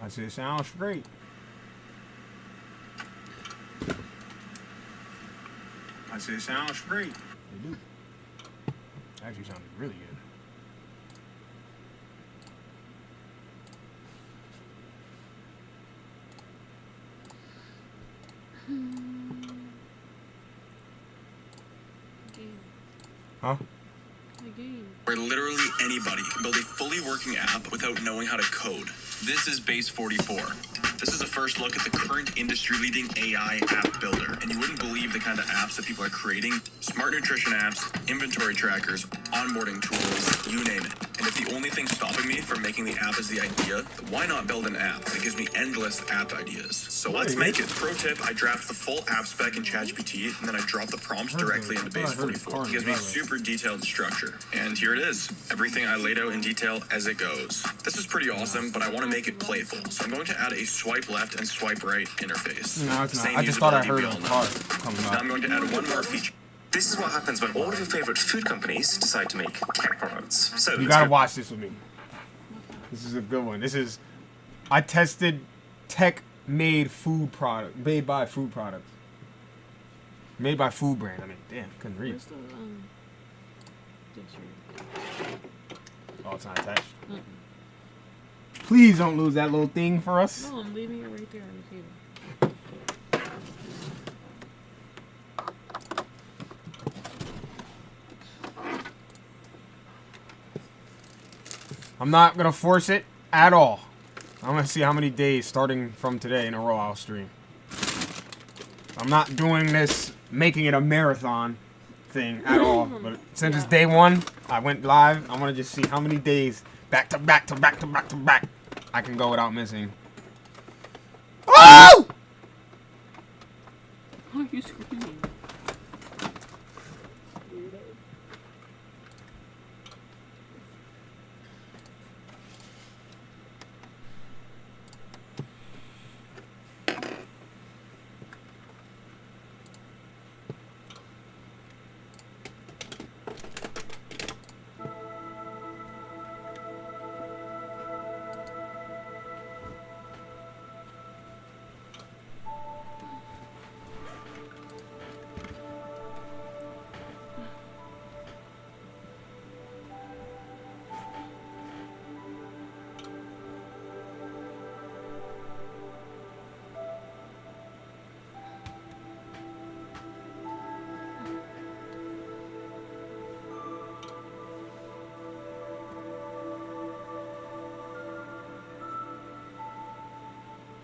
I said, sounds straight. I said, sounds straight. They do. Actually sounded really good. Huh? Where literally anybody can build a fully working app without knowing how to code. This is Base 44. This is a first look at the current industry-leading AI app builder, and you wouldn't believe the kind of apps that people are creating. Smart nutrition apps, inventory trackers, onboarding tools, you name it. And if the only thing stopping me from making the app is the idea, why not build an app that gives me endless app ideas? So let's make it. Pro tip, I draft the full app spec in ChatGPT, and then I drop the prompts directly into Base 44. It gives me super detailed structure. And here it is. Everything I laid out in detail as it goes. This is pretty awesome, but I want to make it playful. So I'm going to add a swipe left and swipe right interface. No, it's not. I just thought I heard a car coming Now up. I'm going to add one more feature. This is what happens when all of your favorite food companies decide to make tech products. So You gotta watch this with me. This is a good one. I tested tech-made food product, made by food products. Made by food brand. I mean, damn, couldn't read. Where's the dictionary? Oh, it's not attached. Please don't lose that little thing for us. No, I'm leaving it right there on the table. I'm not gonna force it at all. I'm gonna see how many days starting from today in a row I'll stream. I'm not doing this, making it a marathon thing at all. But since it's day one, I went live. I want to just see how many days back to back to back to back to back I can go without missing. Oh! Why are you screaming?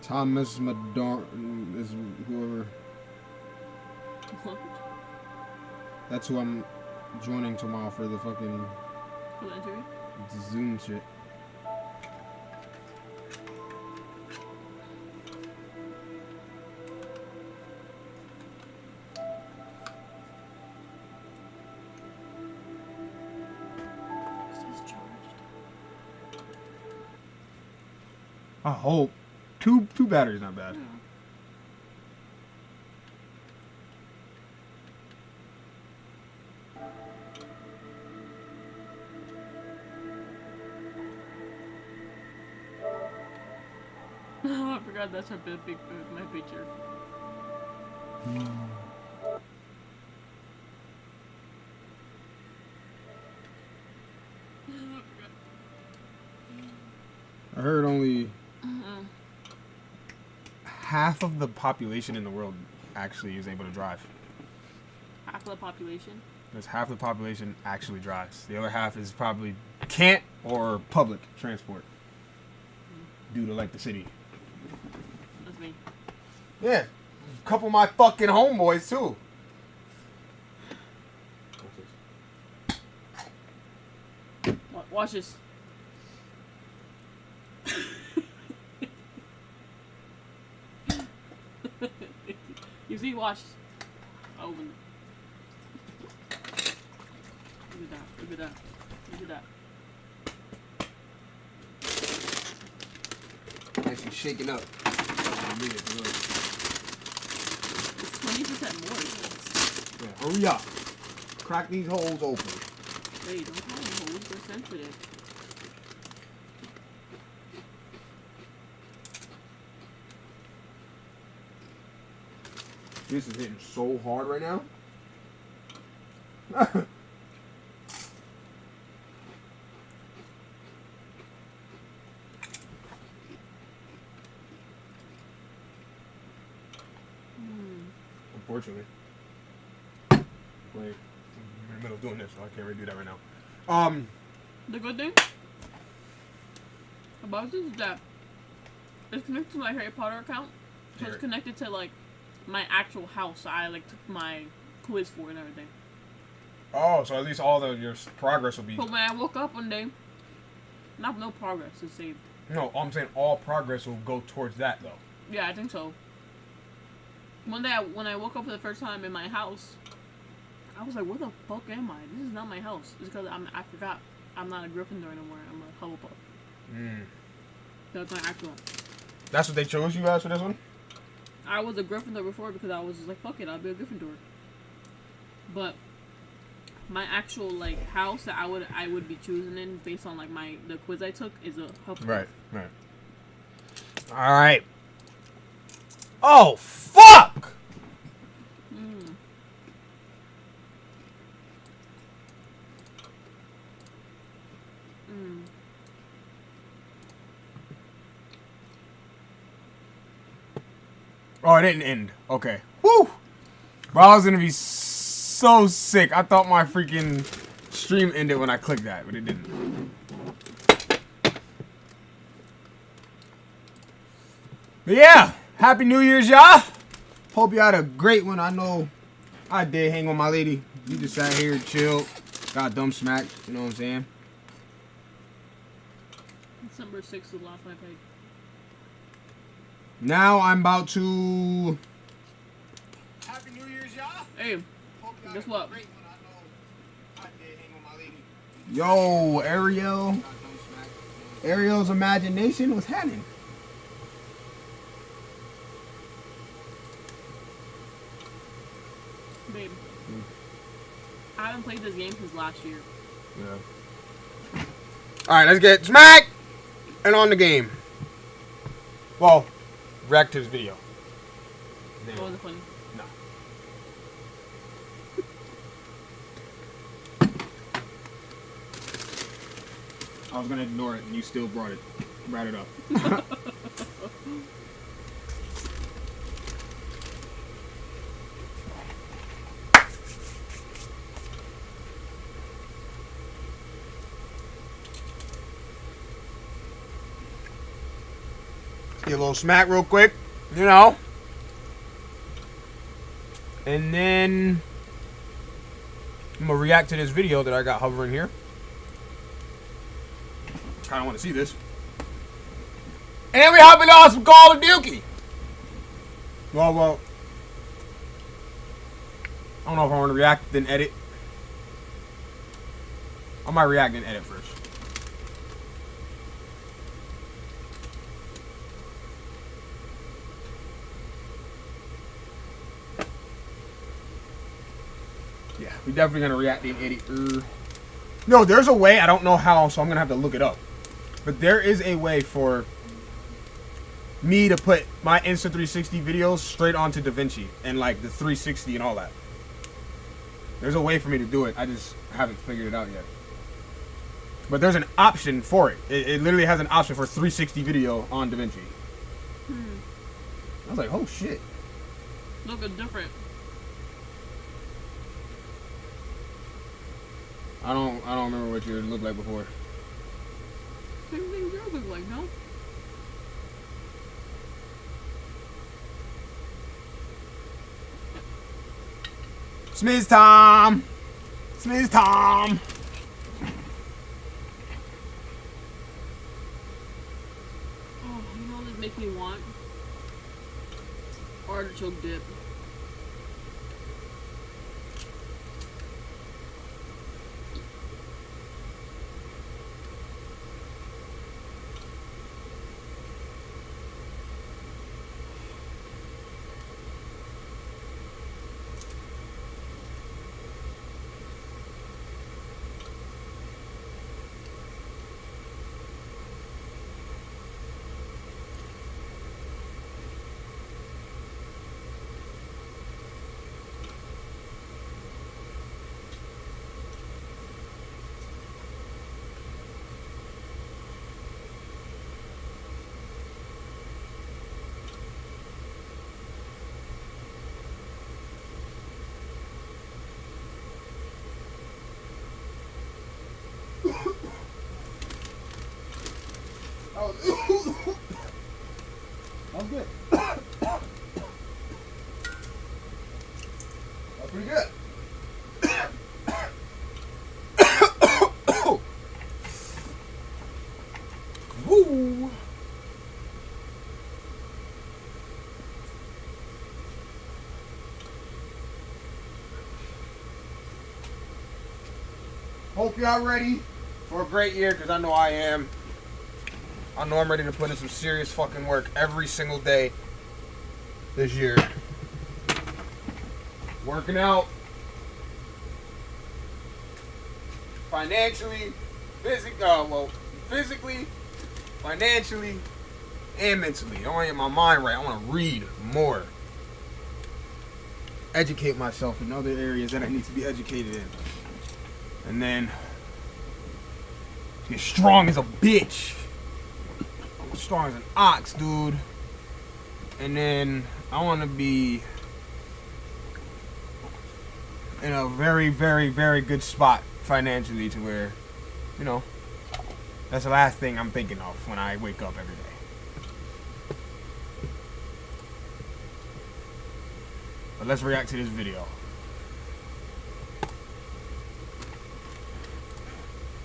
Thomas Mador is whoever. What? That's who I'm joining tomorrow for the fucking For the interview? Zoom shit. Is this charged? I hope. Two batteries not bad. Yeah. I forgot that's a big my picture. I heard only half of the population in the world actually is able to drive. Half of the population. There's half the population actually drives. The other half is probably can't or public transport due to like the city. That's me. Yeah, a couple of my fucking homeboys too. Watch this. You see, watch. I open it. Look at that. Look at that. Look at that. Actually shaking up. It's 20% more. Yeah, hurry up. Crack these holes open. Hey, don't call them holes. They're sensitive. This is hitting so hard right now. Unfortunately. Like, I'm in the middle of doing this, so I can't really do that right now. The good thing about this is that it's connected to my Harry Potter account. So it's connected to like my actual house. I like took my quiz for and everything. Oh, so at least all your progress will be. But when I woke up one day, no progress is saved. No, I'm saying all progress will go towards that though. Yeah, I think so. One day when I woke up for the first time in my house, I was like, "Where the fuck am I? This is not my house." It's because I forgot I'm not a Gryffindor anymore. I'm a Hufflepuff. That's my actual one. That's what they chose you as for this one? I was a Gryffindor before because I was just like, fuck it, I'll be a Gryffindor. But my actual like house that I would be choosing in based on like the quiz I took is a Hufflepuff. Right. Alright. Oh fuck! Oh, it didn't end. Okay. Woo! Bro, I was gonna be so sick. I thought my freaking stream ended when I clicked that, but it didn't. But yeah, Happy New Year's, y'all. Hope you had a great one. I know I did hang with my lady. You just sat here and chilled. Got dumb smacked. You know what I'm saying? December 6th is the last I paid. Now I'm about to... Happy New Year's, y'all. Hey, guess what? Yo, Ariel. Ariel's imagination was happening. Babe, I haven't played this game since last year. Yeah. Alright, let's get smacked and on the game. Well, react to this video. That wasn't funny. No. I was gonna ignore it and you still brought it up. Get a little smack real quick, you know. And then I'm gonna react to this video that I got hovering here. Kinda wanna see this. And we hopping on some Call of Duty. Well, I don't know if I wanna react then edit. I might react and edit first. Yeah, we definitely gonna react and edit. No, there's a way, I don't know how, so I'm gonna have to look it up. But there is a way for me to put my Insta360 videos straight onto DaVinci and like the 360 and all that. There's a way for me to do it. I just haven't figured it out yet. But there's an option for it. It literally has an option for 360 video on DaVinci. I was like, oh shit. Looking different. I don't remember what yours looked like before. Same thing yours look like, no? Smiz Tom! Smiz Tom! Oh, you know what this makes me want? Artichoke dip. That was good. That's pretty good. Woo! Hope y'all ready for a great year, because I know I am. I know I'm ready to put in some serious fucking work every single day this year. Working out. Financially, physically, financially, and mentally. I want to get my mind right. I want to read more. Educate myself in other areas that I need to be educated in. And then get strong as a bitch. I'm strong as an ox, dude. And then I want to be in a very, very, very good spot financially to where, you know, that's the last thing I'm thinking of when I wake up every day. But let's react to this video.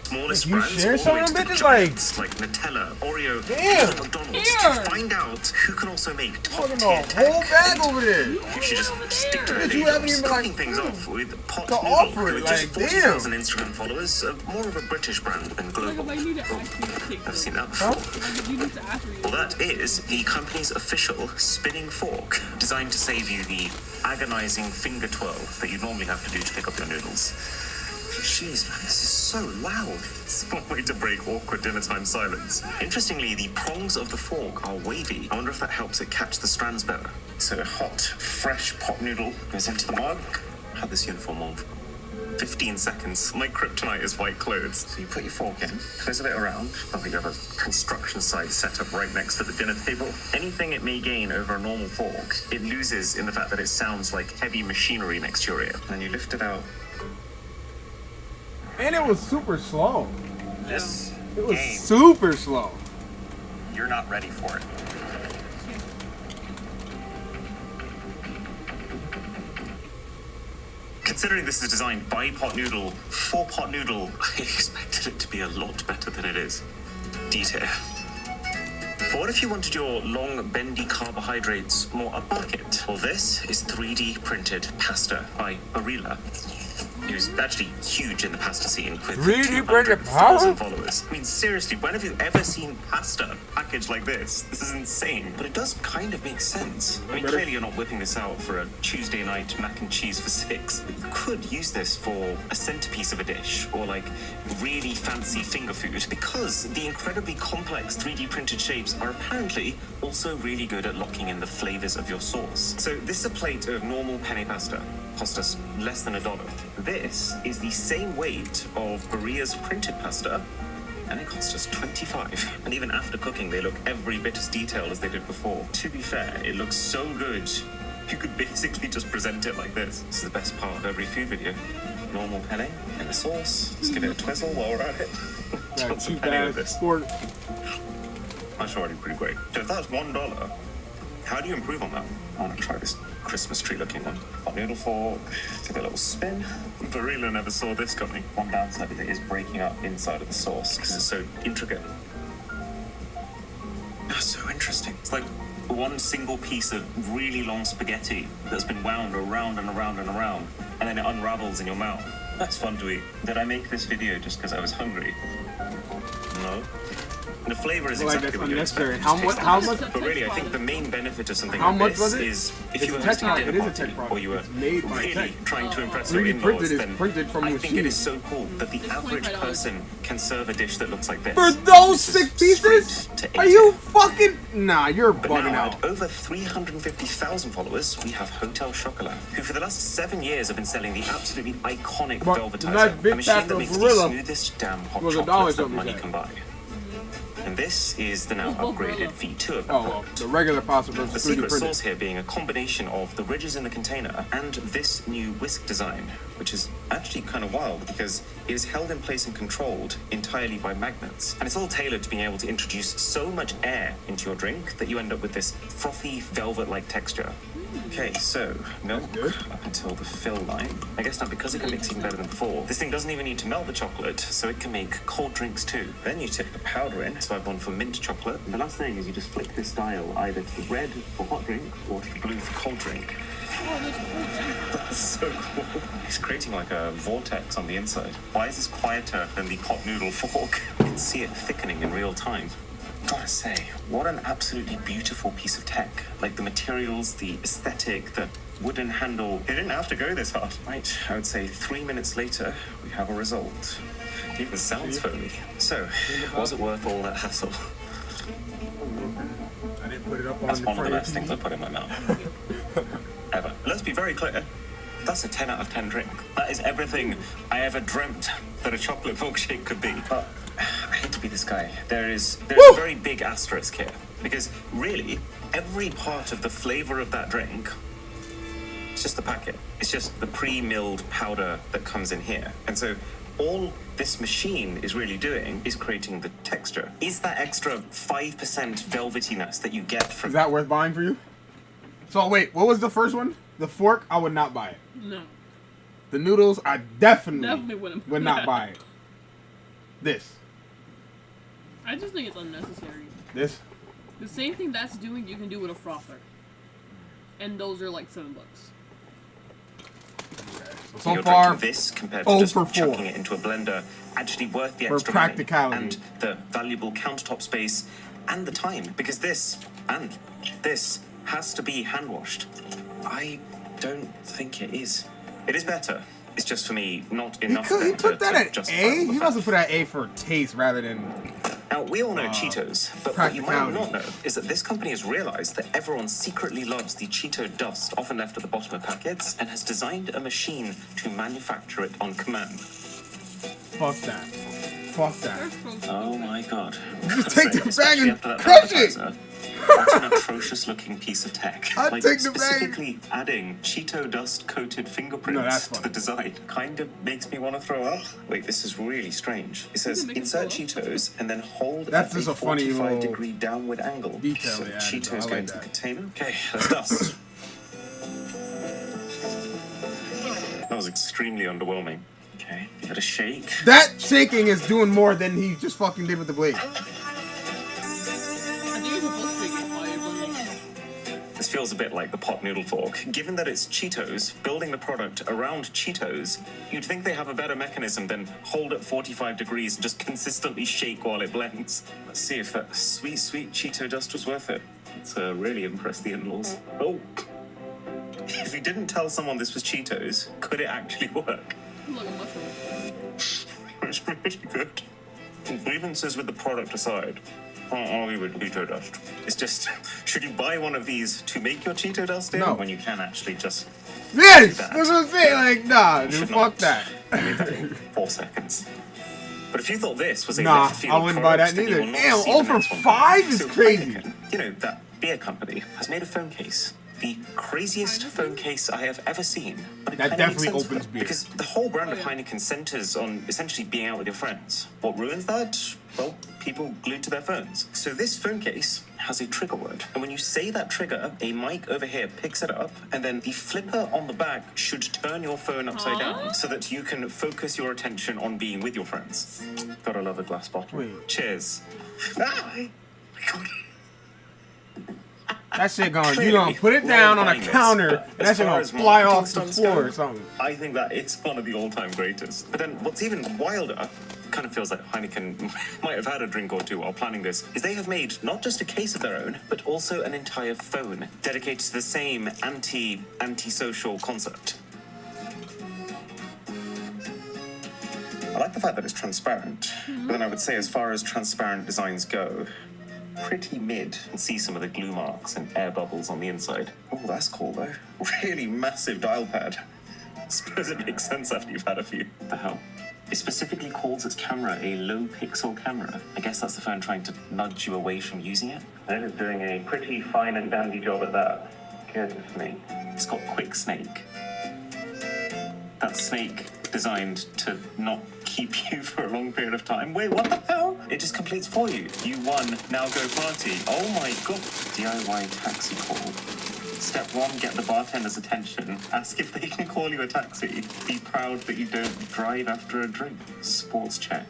Smallest You brands share all some the way of to them the bitches, giants like Nutella, Oreo, Damn. and McDonald's Here. to find out who can also make top Fucking tier a whole tech. bag over there. You should just stick to Bitch, the you day haven't jobs, even, like, cooking things off with Pot to Noodle, offer it, with just like, 40,000 Instagram followers, more of a British brand than Like, global. I need to actually take I've this. seen that before. Like, you need to actually. Well, that is the company's official spinning fork, designed to save you the agonizing finger twirl that you normally have to do to pick up your noodles. Jeez, man, this is so loud. It's one way to break awkward dinner time silence. Interestingly, the prongs of the fork are wavy. I wonder if that helps it catch the strands better. So a hot, fresh pot noodle goes into the mug. I had this uniform on for 15 seconds. My kryptonite is white clothes. So you put your fork in, twistle it around. I think you have a construction site set up right next to the dinner table. Anything it may gain over a normal fork, it loses in the fact that it sounds like heavy machinery next to your ear. And you lift it out. And it was super slow. This It was game, super slow. you're not ready for it. Considering this is designed by Pot Noodle for Pot Noodle, I expected it to be a lot better than it is. Detail. But what if you wanted your long, bendy carbohydrates more upmarket? Well, this is 3D printed pasta by Barilla, who's actually huge in the pasta scene with 3D printed 200,000 pasta? followers. I mean, seriously, when have you ever seen pasta packaged like this? This is insane. But it does kind of make sense. I mean, clearly you're not whipping this out for a Tuesday night mac and cheese for 6. But you could use this for a centerpiece of a dish or like really fancy finger food, because the incredibly complex 3D printed shapes are apparently also really good at locking in the flavors of your sauce. So this is a plate of normal penne pasta. Cost us less than $1. This is the same weight of Barilla's printed pasta, and it cost us 25. And even after cooking, they look every bit as detailed as they did before. To be fair, it looks so good, you could basically just present it like this. This is the best part of every food video. Normal penne and the sauce. Let's give it a twizzle while we're at it. That What's a cheap penny ass with this? sport. That's already pretty great. So if that's $1, how do you improve on that? I want to try this Christmas tree looking one. Hot noodle fork, give it a little spin. Barilla never saw this coming. One downside of it is breaking up inside of the sauce because it's so intricate. That's so interesting. It's like one single piece of really long spaghetti that's been wound around and around and around, and then it unravels in your mouth. That's fun to eat. Did I make this video just because I was hungry? No. The flavor is Well, like, exactly that's what you unnecessary. expect. How It just much? tastes How like- much? But really, I think the main benefit of something How like much this was it? is if It's you a were tech hosting a product. dinner It is a tech party, product. or you were It's made by really tech. trying to impress your 3D in-laws, printed is then printed from a I think it machine. is so cool that the It's average $25. person can serve a dish that looks like this. For those This is 6 pieces? straight to Are 8. you fucking? Nah, you're But bugging now, out. at over 350,000 followers, we have Hotel Chocolat, who for the last 7 years have been selling the absolutely iconic But Velvetizer, the nice big a machine pack that of makes Gorilla the smoothest damn hot was $1 chocolates that something, money Jack. can buy. And this is the now Who's upgraded Gorilla? V2 of that Oh, well, product. the regular pasta The versus 3D secret printed. sauce here being a combination of the ridges in the container and this new whisk design, which is actually kind of wild because it is held in place and controlled entirely by magnets. And it's all tailored to being able to introduce so much air into your drink that you end up with this frothy, velvet-like texture. Okay, so milk up until the fill line. I guess now because it can mix even better than before, this thing doesn't even need to melt the chocolate, so it can make cold drinks too. Then you tip the powder in, so I've gone for mint chocolate. And the last thing is you just flick this dial either to the red for hot drink or to the blue for cold drink. Oh, that's cool. That's so cool. It's creating like a vortex on the inside. Why is this quieter than the pot noodle fork? You can see it thickening in real time. Gotta say, what an absolutely beautiful piece of tech. Like the materials, the aesthetic, the wooden handle. It didn't have to go this hard. Right, I would say 3 minutes later, we have a result. It even sounds foamy. So, was it worth all that hassle? I didn't put it up on That's the one of the front best things I put in my mouth. Ever. Let's be very clear. That's a 10 out of 10 drink. That is everything I ever dreamt that a chocolate milkshake could be. But I hate to be this guy. There's a very big asterisk here. Because really, every part of the flavor of that drink, it's just the packet. It's just the pre-milled powder that comes in here. And so all this machine is really doing is creating the texture. Is that extra 5% velvetiness that you get from Is that worth buying for you? So wait, what was the first one? The fork, I would not buy it. No. The noodles, I definitely wouldn't. would not buy it. This. I just think it's unnecessary. This. The same thing that's doing, you can do with a frother. And those are like $7. So your far, drinking this compared to 0 just for 4. chucking it into a blender actually worth the For extra practicality. money and the valuable countertop space and the time, because this and this has to be hand washed. I don't think it is. It is better. It's just for me not enough. He better put that to at justify A? all the He fact. must have put that A for taste rather than... Now, we all know Cheetos, but what you might practicality. not know is that this company has realized that everyone secretly loves the Cheeto dust often left at the bottom of packets and has designed a machine to manufacture it on command. Fuck that. Fuck that. They're so stupid. Oh my god. Just take the bag Especially and after that crush it! appetizer, What an atrocious looking piece of tech. I'd Like, take the bag. specifically adding Cheeto dust coated No, fingerprints that's to funny. the design kind of makes me want to throw up. Wait, this is really strange. It says Does it make you insert throw Cheetos and then hold That's at just a funny 45-degree downward angle. detail So they added, Cheetos though. I go like into the that. container. Okay, let's dust. That was extremely underwhelming. Okay, give it a shake. That shaking is doing more than he just fucking did with the blade. I think you're supposed to make it while you're blending it. This feels a bit like the pot noodle fork. Given that it's Cheetos, building the product around Cheetos, you'd think they have a better mechanism than hold at 45 degrees and just consistently shake while it blends. Let's see if that sweet, sweet Cheeto dust was worth it. Let's really impress the in-laws. Oh! If you didn't tell someone this was Cheetos, could it actually work? Look, a mushroom. It's pretty good. Grievances with the product aside, can't argue with Cheeto dust. It's just, should you buy one of these to make your Cheeto dust in No. when you can actually just Yes! that? That's what I'm saying. Like, nah, You dude, should fuck not. that. I made that in 4 seconds. But if you thought this was a Nah, left field I wouldn't buy that product, then you neither. will not Damn, see 0 the for next one. 5 is So crazy. Heineken, you know, that beer company, has made a phone case. The craziest phone case I have ever seen. But it That kinda makes definitely sense opens for- beer. Because the whole brand of Oh, yeah. Heineken centers on essentially being out with your friends. What ruins that? Well, people glued to their phones. So this phone case has a trigger word. And when you say that trigger, a mic over here picks it up, and then the flipper on the back should turn your phone upside down so that you can focus your attention on being with your friends. Gotta love a glass bottle. Wait. Cheers. Ah! That shit gonna, you Clearly, gonna put it we're down all on a buying this, counter, but and that as shit far gonna as fly marketing off the stunts floor go, or something. I think that it's one of the all-time greatest. But then what's even wilder, kind of feels like Heineken might have had a drink or two while planning this, is they have made not just a case of their own, but also an entire phone dedicated to the same anti-social concept. I like the fact that it's transparent, but then I would say as far as transparent designs go, pretty mid. You can see some of the glue marks and air bubbles on the inside. Oh, that's cool though. Really massive dial pad. Suppose it makes sense after you've had a few. What the hell? It specifically calls its camera a low pixel camera. I guess that's the phone trying to nudge you away from using it. And it is doing a pretty fine and dandy job at that. Goodness me. It's got Quick Snake. that snake designed to not keep you for a long period of time. Wait, what the hell? It just completes for you. You won, now go party. Oh my god. DIY taxi call. Step 1, get the bartender's attention. Ask if they can call you a taxi. Be proud that you don't drive after a drink. Sports check.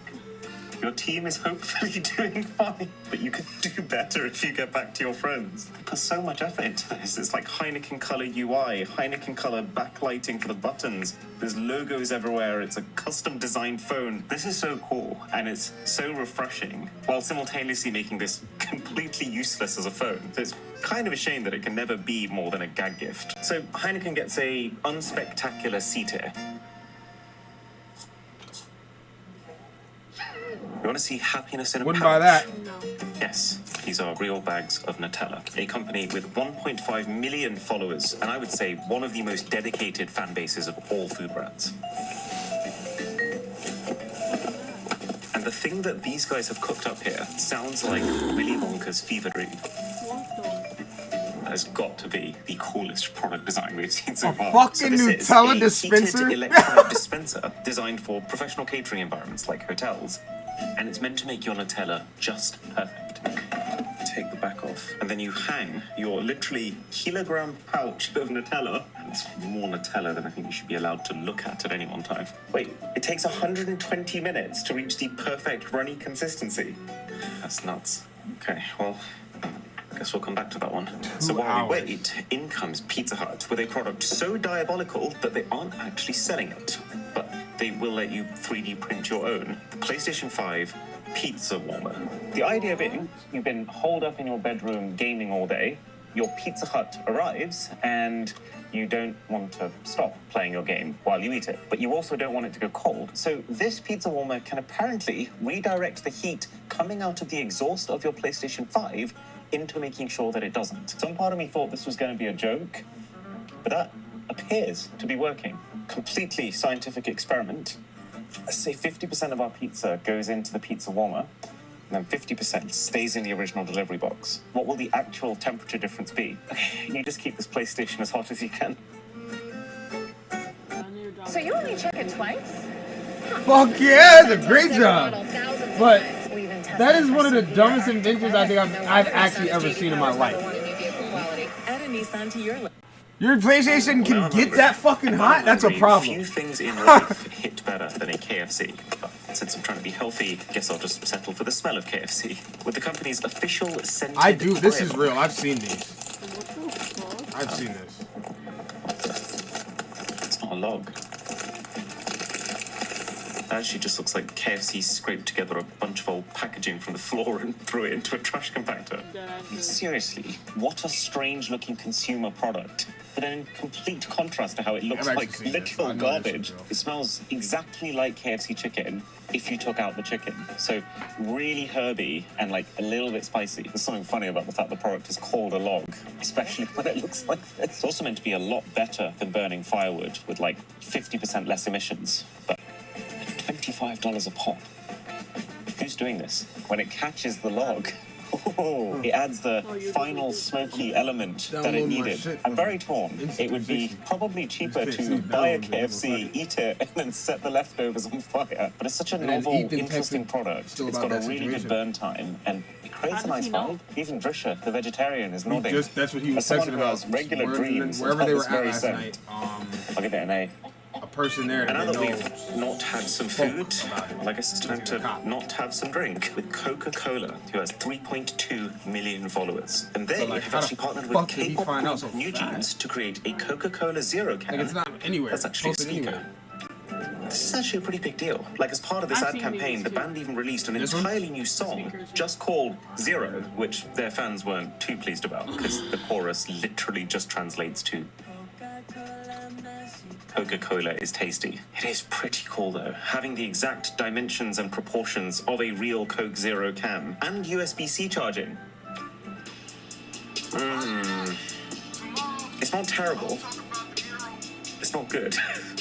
Your team is hopefully doing fine, but you could do better if you get back to your friends. They put so much effort into this. It's like Heineken color UI, Heineken color backlighting for the buttons. There's logos everywhere. It's a custom designed phone. This is so cool, and it's so refreshing, while simultaneously making this completely useless as a phone. So it's kind of a shame that it can never be more than a gag gift. So Heineken gets a unspectacular C tier. You want to see happiness in a Wouldn't pouch? buy that. No. Yes, these are real bags of Nutella. A company with 1.5 million followers, and I would say one of the most dedicated fan bases of all food brands. And the thing that these guys have cooked up here sounds like Willy Wonka's fever dream. What the? Has got to be the coolest product design we've seen so A far. fucking this is Nutella a dispenser? heated electronic dispenser designed for professional catering environments like hotels, and it's meant to make your Nutella just perfect. Take the back off, and then you hang your literally kilogram pouch of Nutella. It's more Nutella than I think you should be allowed to look at any one time. Wait, it takes 120 minutes to reach the perfect runny consistency. That's nuts. Okay, well, guess we'll come back to that one. So while we wait, in comes Pizza Hut with a product so diabolical that they aren't actually selling it, but they will let you 3D print your own. The PlayStation 5 Pizza Warmer. The idea being, you've been holed up in your bedroom gaming all day, your Pizza Hut arrives, and you don't want to stop playing your game while you eat it, but you also don't want it to go cold. So this pizza warmer can apparently redirect the heat coming out of the exhaust of your PlayStation 5 into making sure that it doesn't. Some part of me thought this was going to be a joke, but that appears to be working. Completely scientific experiment. Let's say 50% of our pizza goes into the pizza warmer, and then 50% stays in the original delivery box. What will the actual temperature difference be? You just keep this PlayStation as hot as you can. So you only check it twice? Fuck yeah, that's a great job. But that is one of the dumbest inventions I think I've actually ever seen in my life. Add a Nissan to your list. Your PlayStation can get that fucking hot? That's a Few problem. things in life hit better than a KFC. But since I'm trying to be healthy, guess I'll just settle for the smell of KFC. With the company's official scented I do. This fire is bomb. real. I've seen these. What the fuck? I've seen this. It's not a log. It actually just looks like KFC scraped together a bunch of old packaging from the floor and threw it into a trash compactor. Seriously, what a strange looking consumer product. But in complete contrast to how it looks I've like actually seen this. literal I know this garbage. is real. It smells exactly like KFC chicken if you took out the chicken. So really herby and like a little bit spicy. There's something funny about the fact the product is called a log, especially when it looks like this. It's also meant to be a lot better than burning firewood with like 50% less emissions. But $25 a pop. Who's doing this? When it catches the log, it adds the final smoky element that it Download my needed. shit I'm from very torn. It would be Instant probably cheaper Just to can't buy a download it, KFC, but- eat it, and then set the leftovers on fire. But it's such a And then novel, eat the interesting text product. still It's about got a that really good situation. burn time, and it creates How a does nice he know? vibe. Even Drisha, the vegetarian, is nodding. That's what he was As someone texting who about. has regular dreams Wherever about they this were at very last scent. night, I'll give it an A. a person there And now that that they we've know. not had some spoke food, about it. well, I guess it's time He's a to cop. not have some drink with Coca-Cola, who has 3.2 million followers. And they But, like, have how the actually partnered fuck with did he K-pop find out group so New fast? Jeans to create a Coca-Cola Zero can. Like, it's not anywhere. That's actually a Posted speaker. anywhere. This is actually a pretty big deal. Like, as part of this I've ad seen campaign, these the too. band even released an This one? entirely new song Speakers, yeah. just called Zero, which their fans weren't too pleased about because the chorus literally just translates to Coca-Cola is tasty. It is pretty cool though, having the exact dimensions and proportions of a real Coke Zero can and USB-C charging. It's not terrible. It's not good.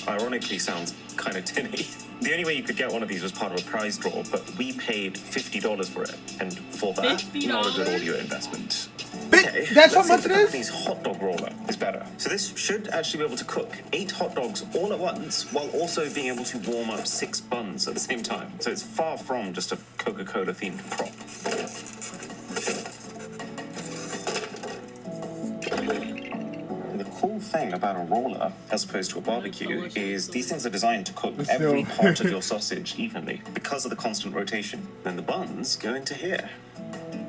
Ironically sounds kind of tinny. The only way you could get one of these was part of a prize draw, but we paid $50 for it. And for that, not a good $50? audio investment. That's how let's see much if the it is? company's hot dog roller is is better. So this should actually be able to cook 8 hot dogs all at once while also being able to warm up 6 buns at the same time. So it's far from just a Coca-Cola themed prop. The cool thing about a roller, as opposed to a barbecue, is these things are designed to cook every part of your sausage evenly because of the constant rotation. Then the buns go into here.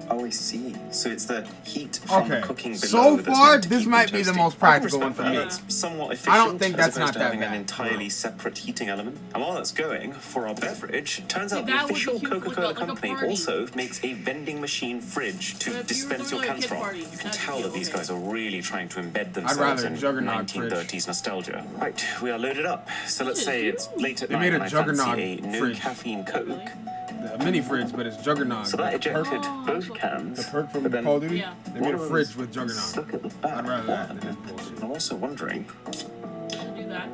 Oh, I see. So it's the heat from the cooking below. So that's far, meant to this keep might them be the toasty. most I can practical one respect for me. that. It's somewhat efficient. I don't think that's as opposed not to that having bad. an entirely separate heating element. And while that's going, for our beverage, turns out the that would be official cute for, Coca-Cola like a company party. also makes a vending machine fridge to But if you were dispense your doing, like, a cans kid from. party, You can that'd be tell that these okay. guys are really trying to embed rather themselves a in Juggernaut 1930s nostalgia. Right, we are loaded up. So let's say it's late at They night made a and I Juggernaut fancy a no fridge. caffeine Coke. A mini fridge, but it's Juggernaut. So that The perk- ejected both cans. The perk from but then Call of Duty? Yeah. They made a what fridge was- with Juggernaut. let's look at the back. I'd rather that than this bullshit. I'm also wondering. Do that.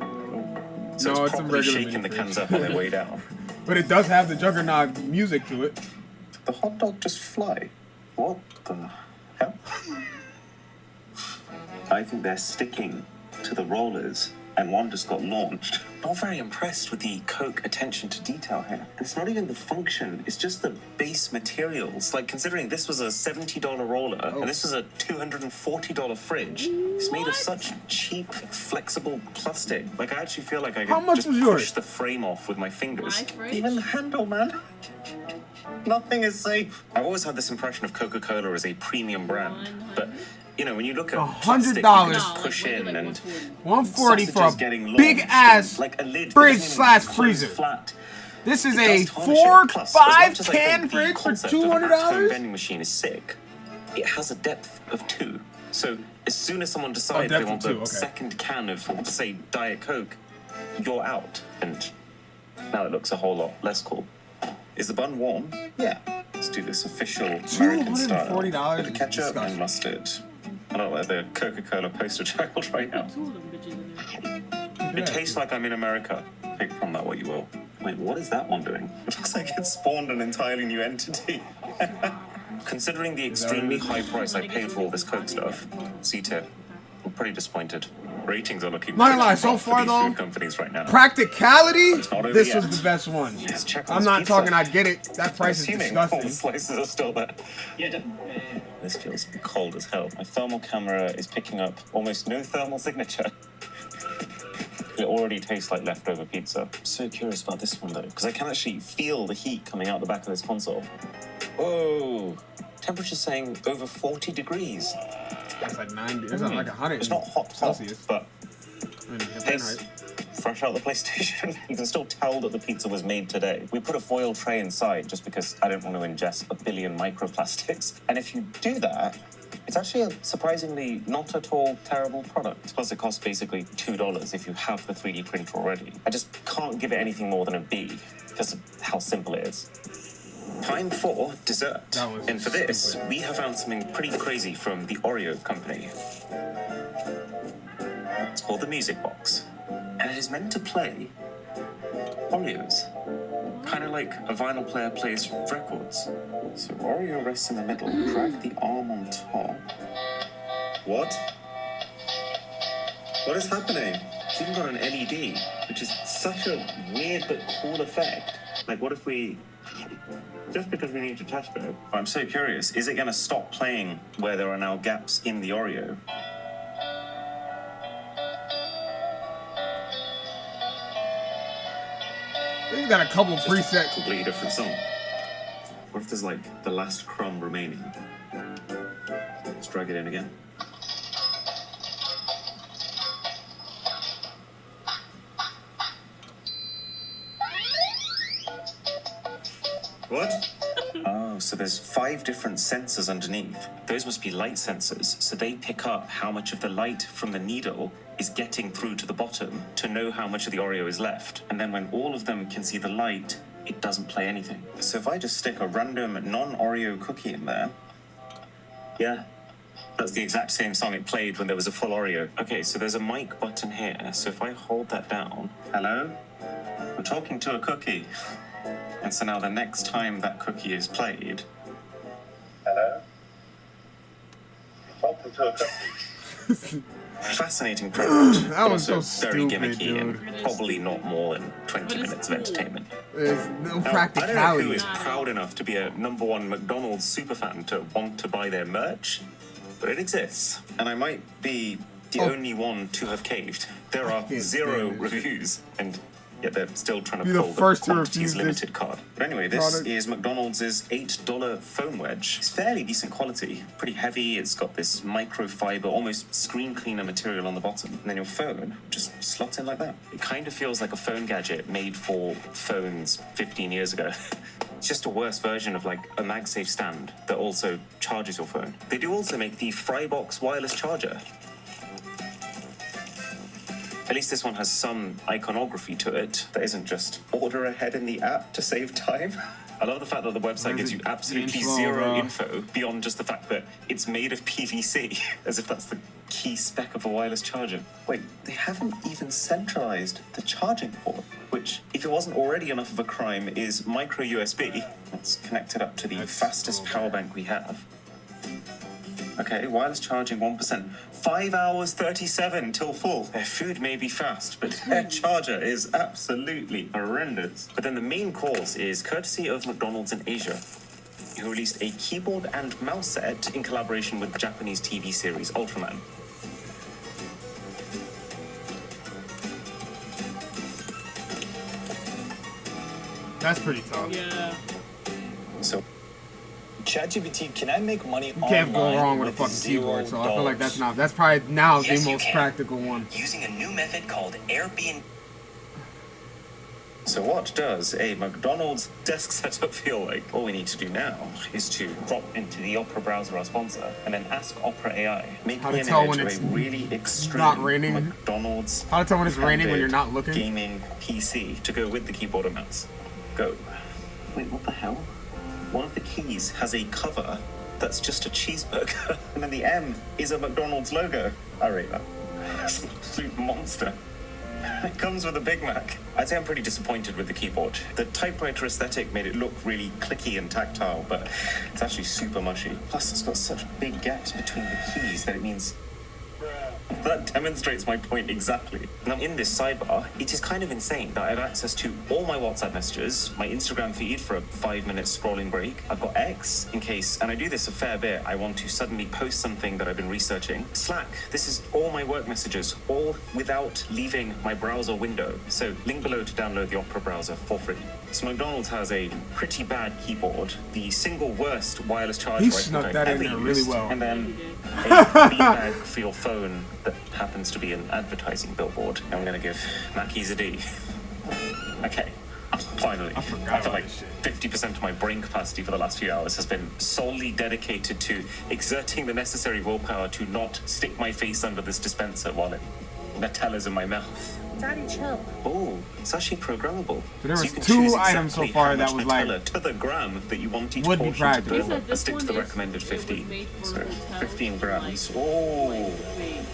So No, it's it's a properly regular shaking mini the fridge. cans up on their way down. But it does have the Juggernaut music to it. The hot dog just fly. What the hell? I think they're sticking to the rollers, and one just got launched. Not very impressed with the Coke attention to detail here. It's not even the function, it's just the base materials. Like, considering this was a $70 roller, and this was a $240 fridge, it's made of What? such cheap, flexible plastic. Like, I actually feel like I How could much just was push yours? the frame off with my fingers. My fridge? Even the handle, man. Nothing is safe. I've always had this impression of Coca-Cola as a premium brand, but you know when you look at plastic, you $100. can No, just push like, in like and 140 for sausages a getting big launched ass and, like a lid fridge doesn't even slash close freezer. Flat. This is It a does tarnish it. Plus, as 4-5 much as I can think the fridge for concept of an at-home $200? vending machine is sick. It has a depth of 2. So as soon as someone decides depth they want of 2, the okay. second can of, say, Diet Coke, you're out. And now it looks a whole lot less cool. Is the bun warm? Yeah. Let's do this official American style. $240 With is ketchup disgusting. and mustard. I don't like the Coca-Cola poster child right now. Two of them bitches in there. It tastes like I'm in America. Take from that what you will. Wait, what is that one doing? It looks like it spawned an entirely new entity. Considering the extremely high price I paid for all this Coke stuff, C-tip, I'm pretty disappointed. Ratings are looking Not gonna lie, pretty so rough for far, these though, food companies right now. Practicality, not over this yet. was the best one. Let's check on I'm this not pizza. talking, I get it. That price is Assuming all the disgusting. slices are still there. This feels cold as hell. My thermal camera is picking up almost no thermal signature. It already tastes like leftover pizza. I'm so curious about this one though, because I can actually feel the heat coming out the back of this console. Whoa! Temperature's saying over 40 degrees. It's like 90, it's like 100 It's not hot, Celsius. but In tastes Fahrenheit. fresh out of the PlayStation. You can still tell that the pizza was made today. We put a foil tray inside just because I don't want to ingest a billion microplastics. And if you do that, it's actually a surprisingly not at all terrible product. Plus, it costs basically $2 if you have the 3D printer already. I just can't give it anything more than a B because of how simple it is. Time for dessert. That was And for this, stupid. we have found something pretty crazy from the Oreo company. It's called the Music Box. And it is meant to play Oreos. Kind of like a vinyl player plays records. So Oreo rests in the middle, drag the arm on top. What? What is happening? It's even got an LED, which is such a weird but cool effect. Like, what if we... Just because we need to test it. I'm so curious, is it going to stop playing where there are now gaps in the Oreo? They've got a couple presets. Completely different song. What if there's like the last crumb remaining? Let's drag it in again. What? Oh, so there's 5 different sensors underneath. Those must be light sensors, so they pick up how much of the light from the needle is getting through to the bottom to know how much of the Oreo is left. And then when all of them can see the light, it doesn't play anything. So if I just stick a random non-Oreo cookie in there, yeah, that's the exact same song it played when there was a full Oreo. Okay, so there's a mic button here, so if I hold that down, hello? I'm talking to a cookie. And so now the next time that cookie is played, hello? I'm talking to a cookie. fascinating product. That but was also so very stupid, gimmicky dude. and probably not more than 20 But it's minutes cool. of entertainment. There's no Now, I don't know practicality. who is proud enough to be a #1 McDonald's superfan to want to buy their merch, but it exists. And I might be the only one to have caved. There are can't 0 stand this reviews, and yet they're still trying to Be the pull first to quantities refuse this limited card. But anyway, this product. is McDonald's $8 phone wedge. It's fairly decent quality, pretty heavy. It's got this microfiber, almost screen cleaner material on the bottom, and then your phone just slots in like that. It kind of feels like a phone gadget made for phones 15 years ago. It's just a worse version of like a MagSafe stand that also charges your phone. They do also make the Frybox wireless charger. At least this one has some iconography to it that isn't just order ahead in the app to save time. I love the fact that the website gives you absolutely info, zero bro? info beyond just the fact that it's made of PVC, as if that's the key spec of a wireless charger. Wait, they haven't even centralized the charging port, which, if it wasn't already enough of a crime, is micro USB. It's connected up to the fastest power bank we have. Okay, wireless charging 1%. 5 hours 37 till full. Their food may be fast, but their charger is absolutely horrendous. But then the main cause is courtesy of McDonald's in Asia, who released a keyboard and mouse set in collaboration with the Japanese TV series Ultraman. That's pretty tough. Yeah. So ChatGPT, can I make money You can't go wrong with a fucking keyboard, so I feel like that's probably now Yes, the you most can. practical one. Using a new method called Airbnb. So what does a McDonald's desk setup feel like? All we need to do now is to drop into the Opera browser, our sponsor, and then ask Opera AI. Make How me to an tell image when of it's a really extreme not raining? McDonald's How to tell when it's raining when you're not branded looking? gaming PC to go with the keyboard and mouse. Go. Wait, what the hell? One of the keys has a cover that's just a cheeseburger, and then the M is a McDonald's logo. I rate that. It's an absolute monster. It comes with a Big Mac. I'd say I'm pretty disappointed with the keyboard. The typewriter aesthetic made it look really clicky and tactile, but it's actually super mushy. Plus, it's got such big gaps between the keys that it means... That demonstrates my point exactly. Now, in this sidebar, it is kind of insane that I have access to all my WhatsApp messages, my Instagram feed for a 5-minute scrolling break. I've got X in case, and I do this a fair bit, I want to suddenly post something that I've been researching. Slack, this is all my work messages, all without leaving my browser window. So, link below to download the Opera browser for free. So, McDonald's has a pretty bad keyboard, the single worst wireless charger He I think snuck I've that in ever there really used, well. and then a beanbag for your phone that happens to be an advertising billboard. I'm gonna give Mackey's a D. Okay, finally. I feel about like this shit. 50% of my brain capacity for the last few hours has been solely dedicated to exerting the necessary willpower to not stick my face under this dispenser while Nutella's in my mouth. Daddy, chill. Oh, it's actually programmable. So there was you can two choose items so exactly far how that much was like- Nutella to the gram that you want each would be portion to practical. be. He said Let's this stick to one the is- recommended it was 50. made for So hotels 15 and, grams. like, Oh, buffets.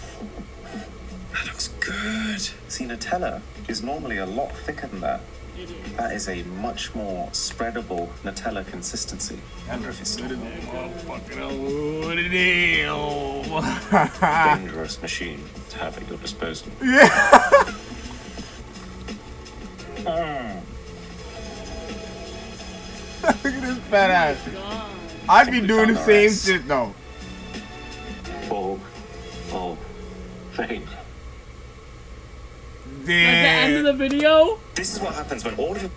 that looks good. See, Nutella is normally a lot thicker than that. It is. That is a much more spreadable Nutella consistency. I wonder if it's still a dangerous machine to have at your disposal. Look at this fat ass. God. I'd be doing the found same our ass. shit though. Oh, fame. At the end of Damn, the video, This is what happens when all of your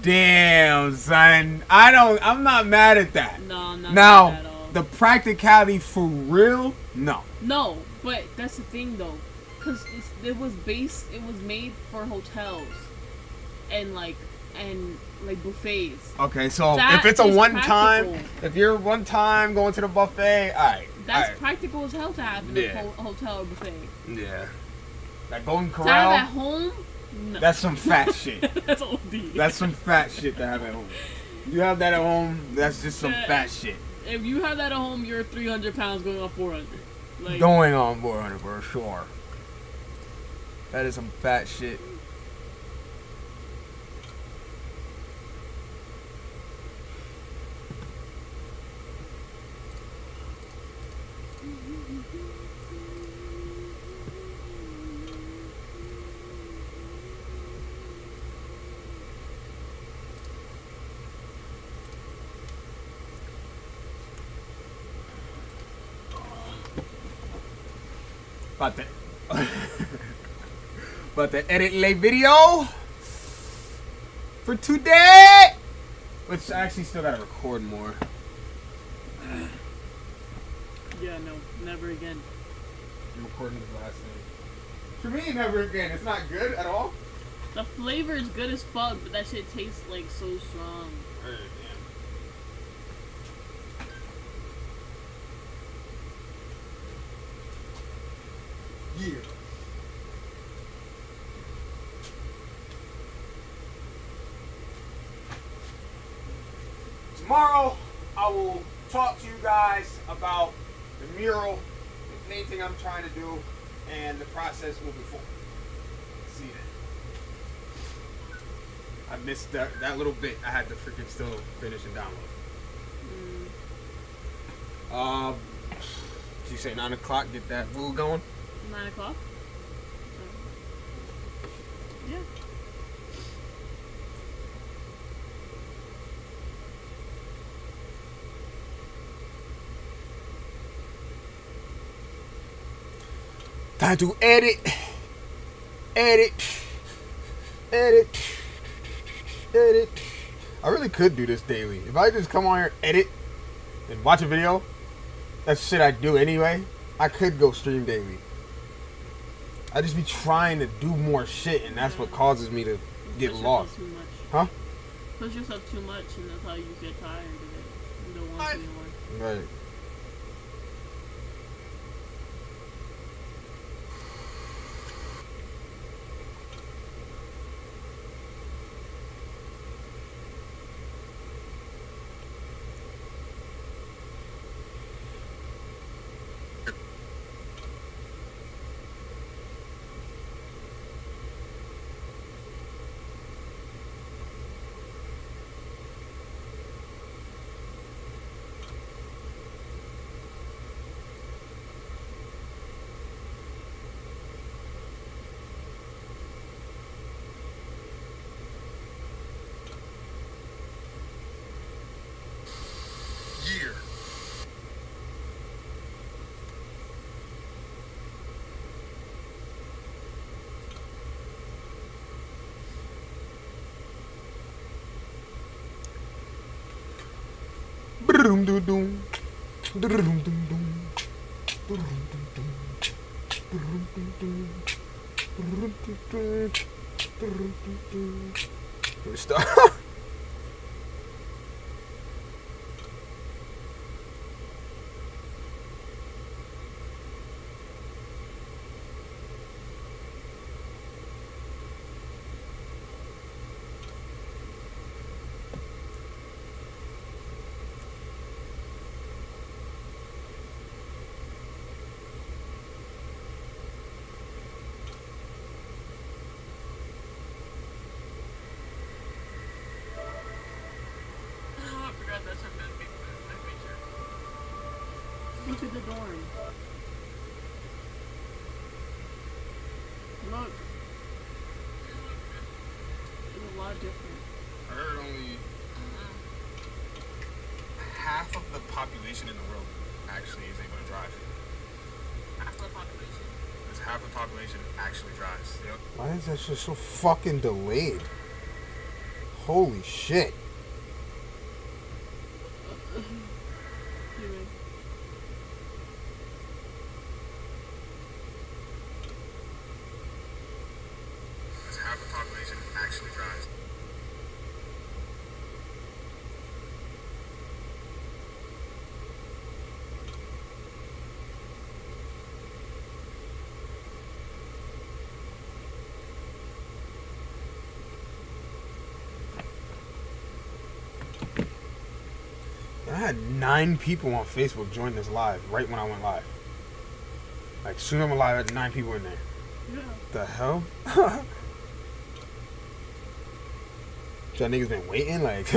damn, son. I'm not mad at that. no, I'm not Now, mad at all. the practicality for real, no. No, but that's the thing though, because it was made for hotels and like buffets. Okay, so That if it's a is one time, practical. if you're one time going to the buffet, alright. That's practical as hell to have in Yeah. a hotel or buffet. Yeah. That Golden To have at Corral, home, no. that's some fat shit. That's OD. That's some fat shit to have at home. You have that at home, that's just some fat shit. If you have that at home, you're 300 pounds going up 400. Like, Going on 400 for sure. That is some fat shit. About to about to edit late video for today. Which I actually still gotta record more. Yeah, no, never again. I'm recording the last thing. For me, never again. It's not good at all. The flavor is good as fuck, but that shit tastes like so strong. Yeah. Tomorrow, I will talk to you guys about the mural, the main thing I'm trying to do, and the process moving forward. See that. I missed that little bit. I had to freaking still finish and download. Did you say 9 o'clock? Get that food going? 9 o'clock? Yeah. Time to edit. Edit. Edit. Edit. I really could do this daily. If I just come on here, edit, and watch a video, that's shit I do anyway. I could go stream daily. I just be trying to do more shit, and that's what causes me to get Push lost. yourself too much. Huh? Push yourself too much, and that's how you get tired of it. You don't want to anymore. Right. Year. Stop. I forgot that's a good picture. Look at the dorm. Look. It's a lot different. I heard only half of the population in the world actually is able to drive. Half the population. There's half the population actually drives. Yep. Why is that just so fucking delayed? Holy shit. Anyway. There's half the population actually drives. I had 9 people on Facebook join this live right when I went live. Like, soon as I went live, I had 9 people in there. Yeah. The hell? Y'all niggas been waiting? Like,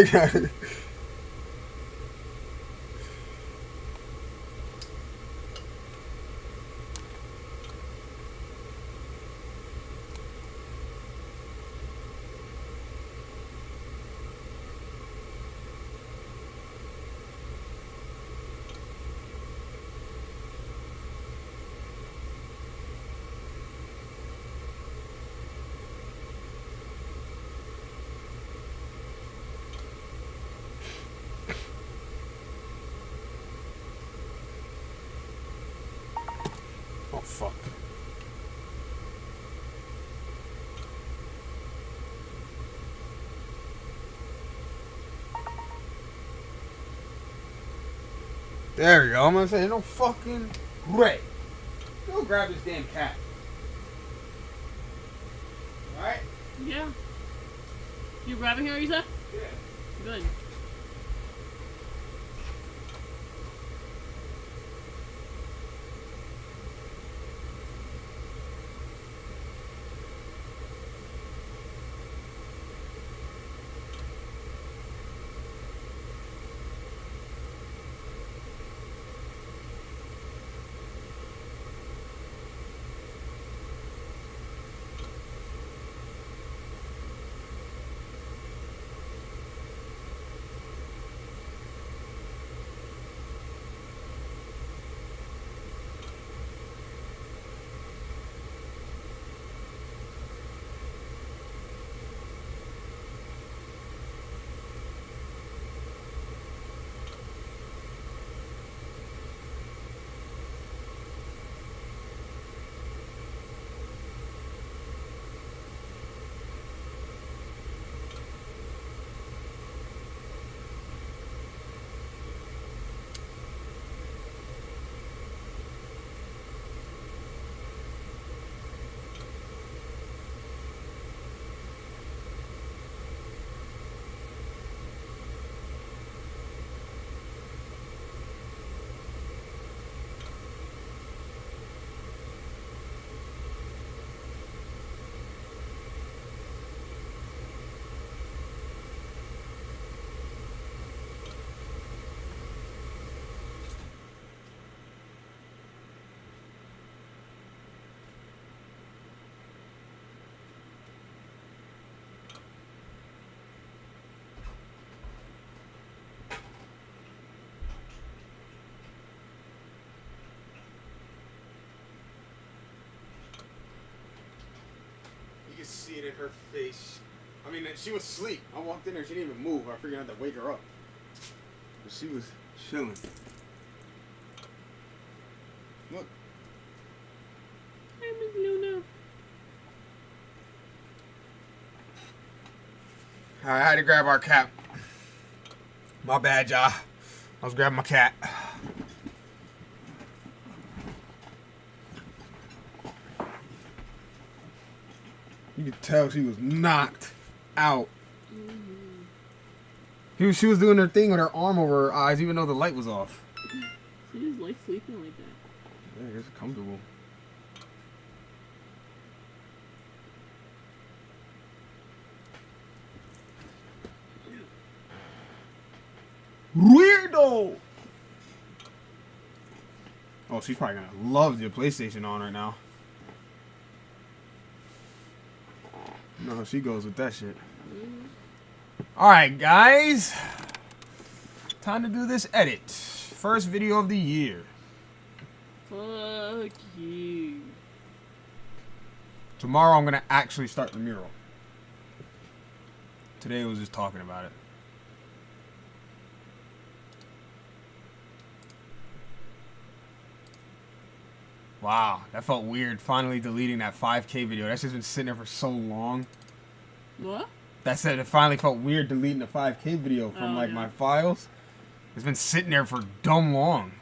fuck. There you go. I'm gonna say no fucking way. Go grab this damn cat. Alright? Yeah. You grabbing her, you said? Yeah. Good. You can see it in her face. I mean, she was asleep. I walked in there, she didn't even move. I figured I had to wake her up. But she was chilling. Look. Hey, Miss Luna. I had to grab our cat. My bad, y'all. I was grabbing my cat. You could tell she was knocked out. She was doing her thing with her arm over her eyes, even though the light was off. She just likes sleeping like that. Yeah, it's comfortable. Weirdo! Oh, she's probably gonna love the PlayStation on right now. You know how she goes with that shit. Alright, guys. Time to do this edit. First video of the year. Fuck you. Tomorrow I'm gonna actually start the mural. Today I was just talking about it. Wow, that felt weird. Finally deleting that 5K video. That's just been sitting there for so long. What? That said, it finally felt weird deleting the 5K video from Oh, yeah. my files. It's been sitting there for dumb long.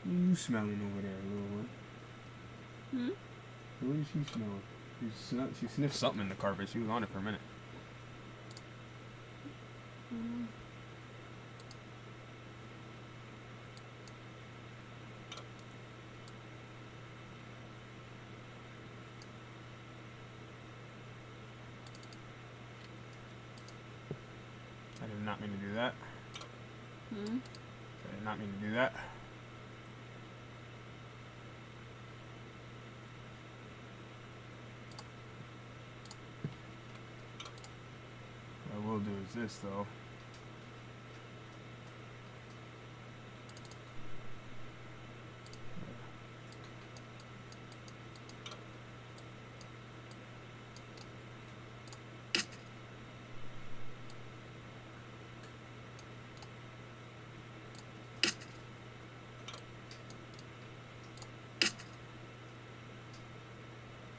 What are you smelling over there, little one? What is she smelling? She sniffed something in the carpet. She was on it for a minute. I did not mean to do that. I did not mean to do that. is this though?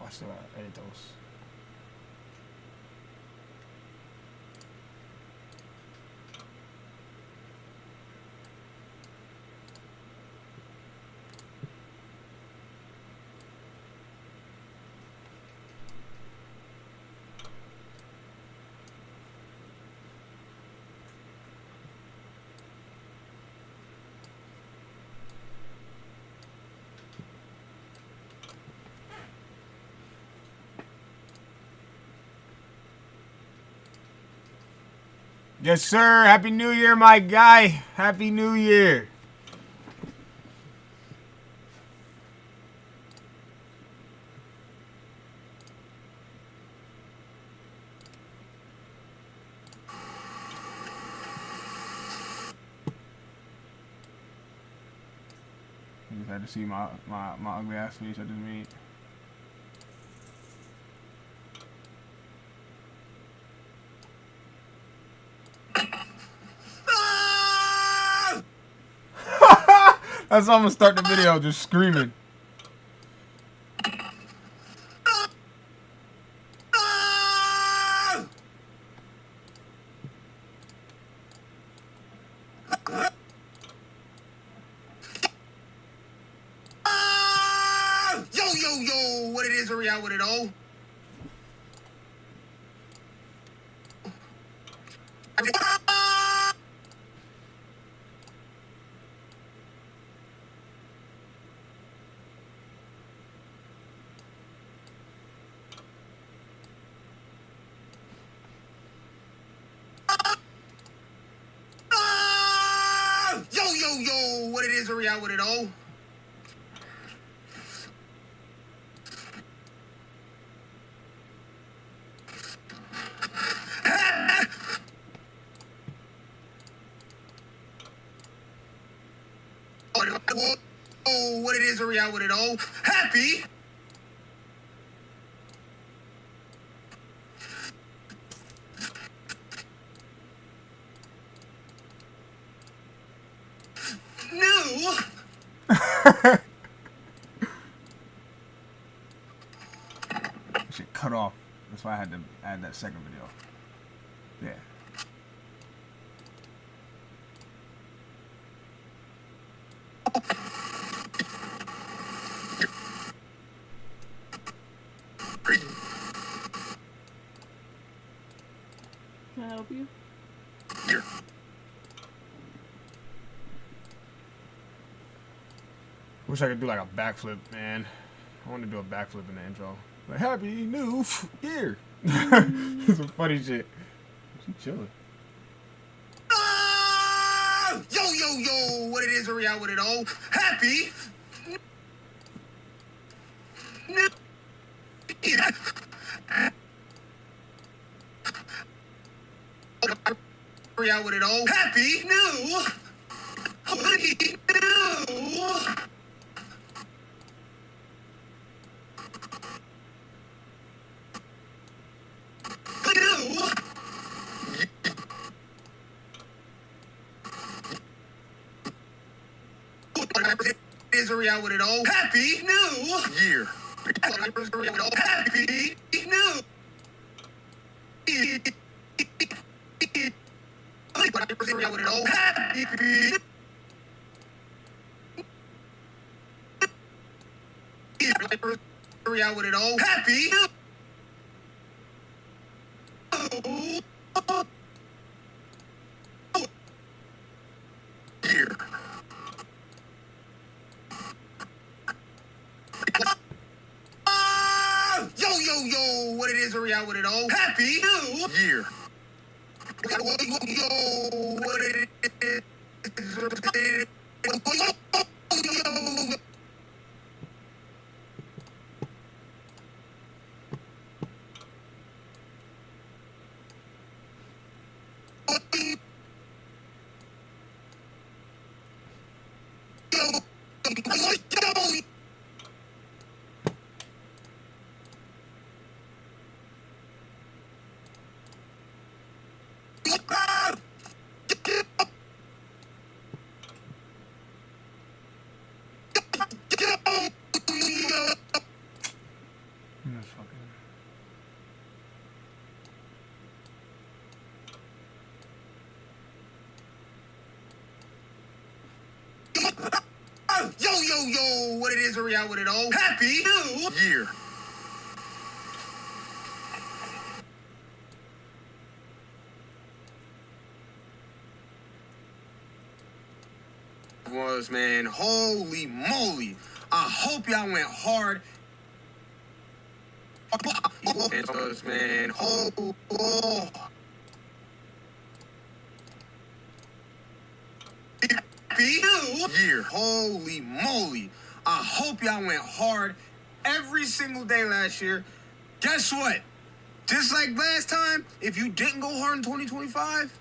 Oh, I still gotta edit those. Yes, sir. Happy New Year, my guy. Happy New Year. You just had to see my ugly ass face I just made. That's how I'm gonna start the video, just screaming. Yo, what it is, hurry out with it, oh. Yo, what it is, hurry out with it, oh. Oh, what it is, hurry out with it, oh. Happy. New. Shit cut off. That's why I had to add that second video. Yeah. Can I help you? Here. Wish I could do like a backflip, man. I want to do a backflip in the intro. Like, Happy New Year. Some funny shit. She chilling. Yo, what it is, hurry out with it, oh. Happy New Year. Hurry out with it, oh. Happy New. Happy New. Is hurry out with it, oh. Happy New Year. Happy New Year. Hurry out with it, oh. Happy hurry out with it, oh. Happy Year. Yo, what it is, hurry out with it, oh. Happy New Year. Yo, what it is. Yo, what it is, where we at with it, oh? Happy New Year. Was, man, holy moly. I hope y'all went hard. Was, man, oh. Happy New Year. Holy moly. I hope y'all went hard every single day last year. Guess what? Just like last time, if you didn't go hard in 2025,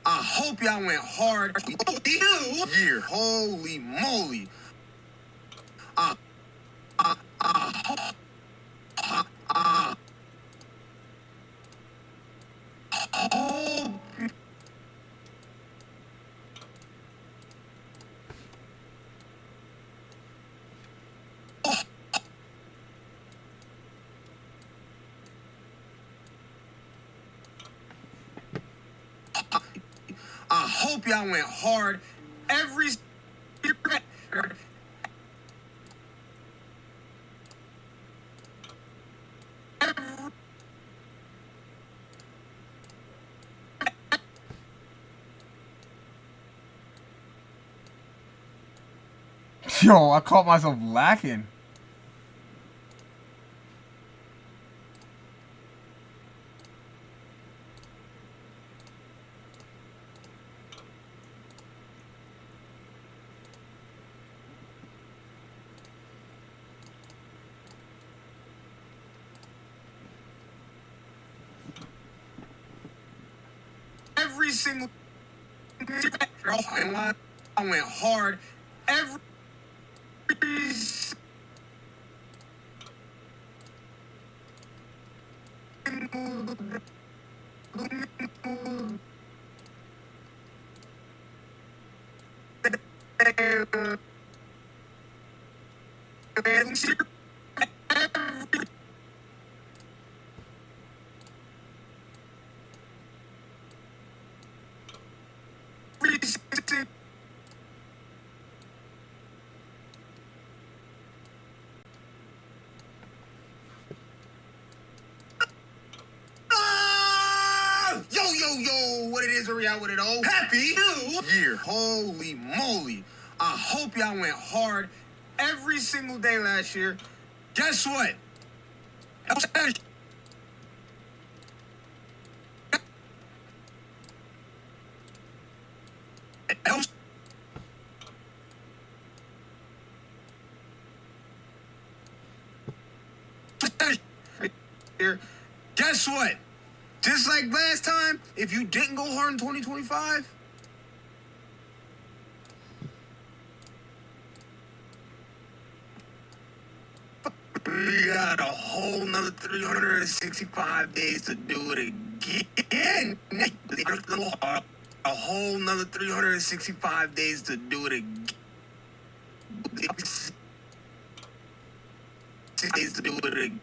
I hope y'all went hard. New Year. Holy moly. I hope y'all went hard every Yo, I caught myself lacking. Every single I went hard every Yo, what it is, where we at with it, oh? Happy New Year. Holy moly. I hope y'all went hard every single day last year. Guess what? Guess what? Just like last time, if you didn't go hard in 2025, we got a whole nother 365 days to do it again. A whole nother 365 days to do it again. 6 days to do it again.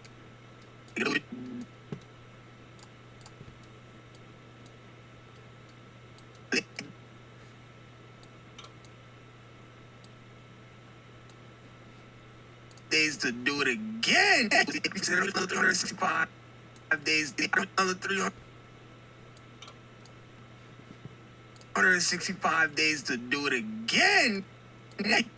Days to do it again. 365 days. Another 365 days to do it again. Again.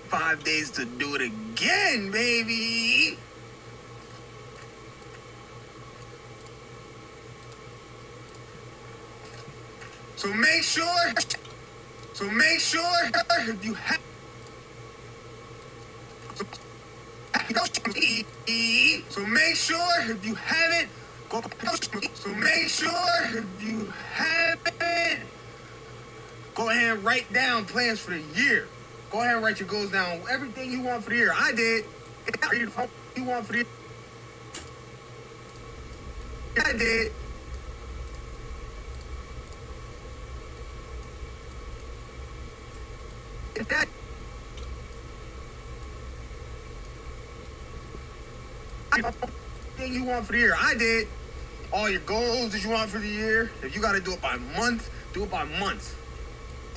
5 days to do it again, baby. So make sure So make sure if you have. So make sure if you haven't. So make sure if you haven't. Go ahead and write down plans for the year. Go ahead and write your goals down. Everything you want for the year. I did. You want for the year. I did. That thing you want for the year. I did. All your goals that you want for the year. If you gotta do it by month, do it by month.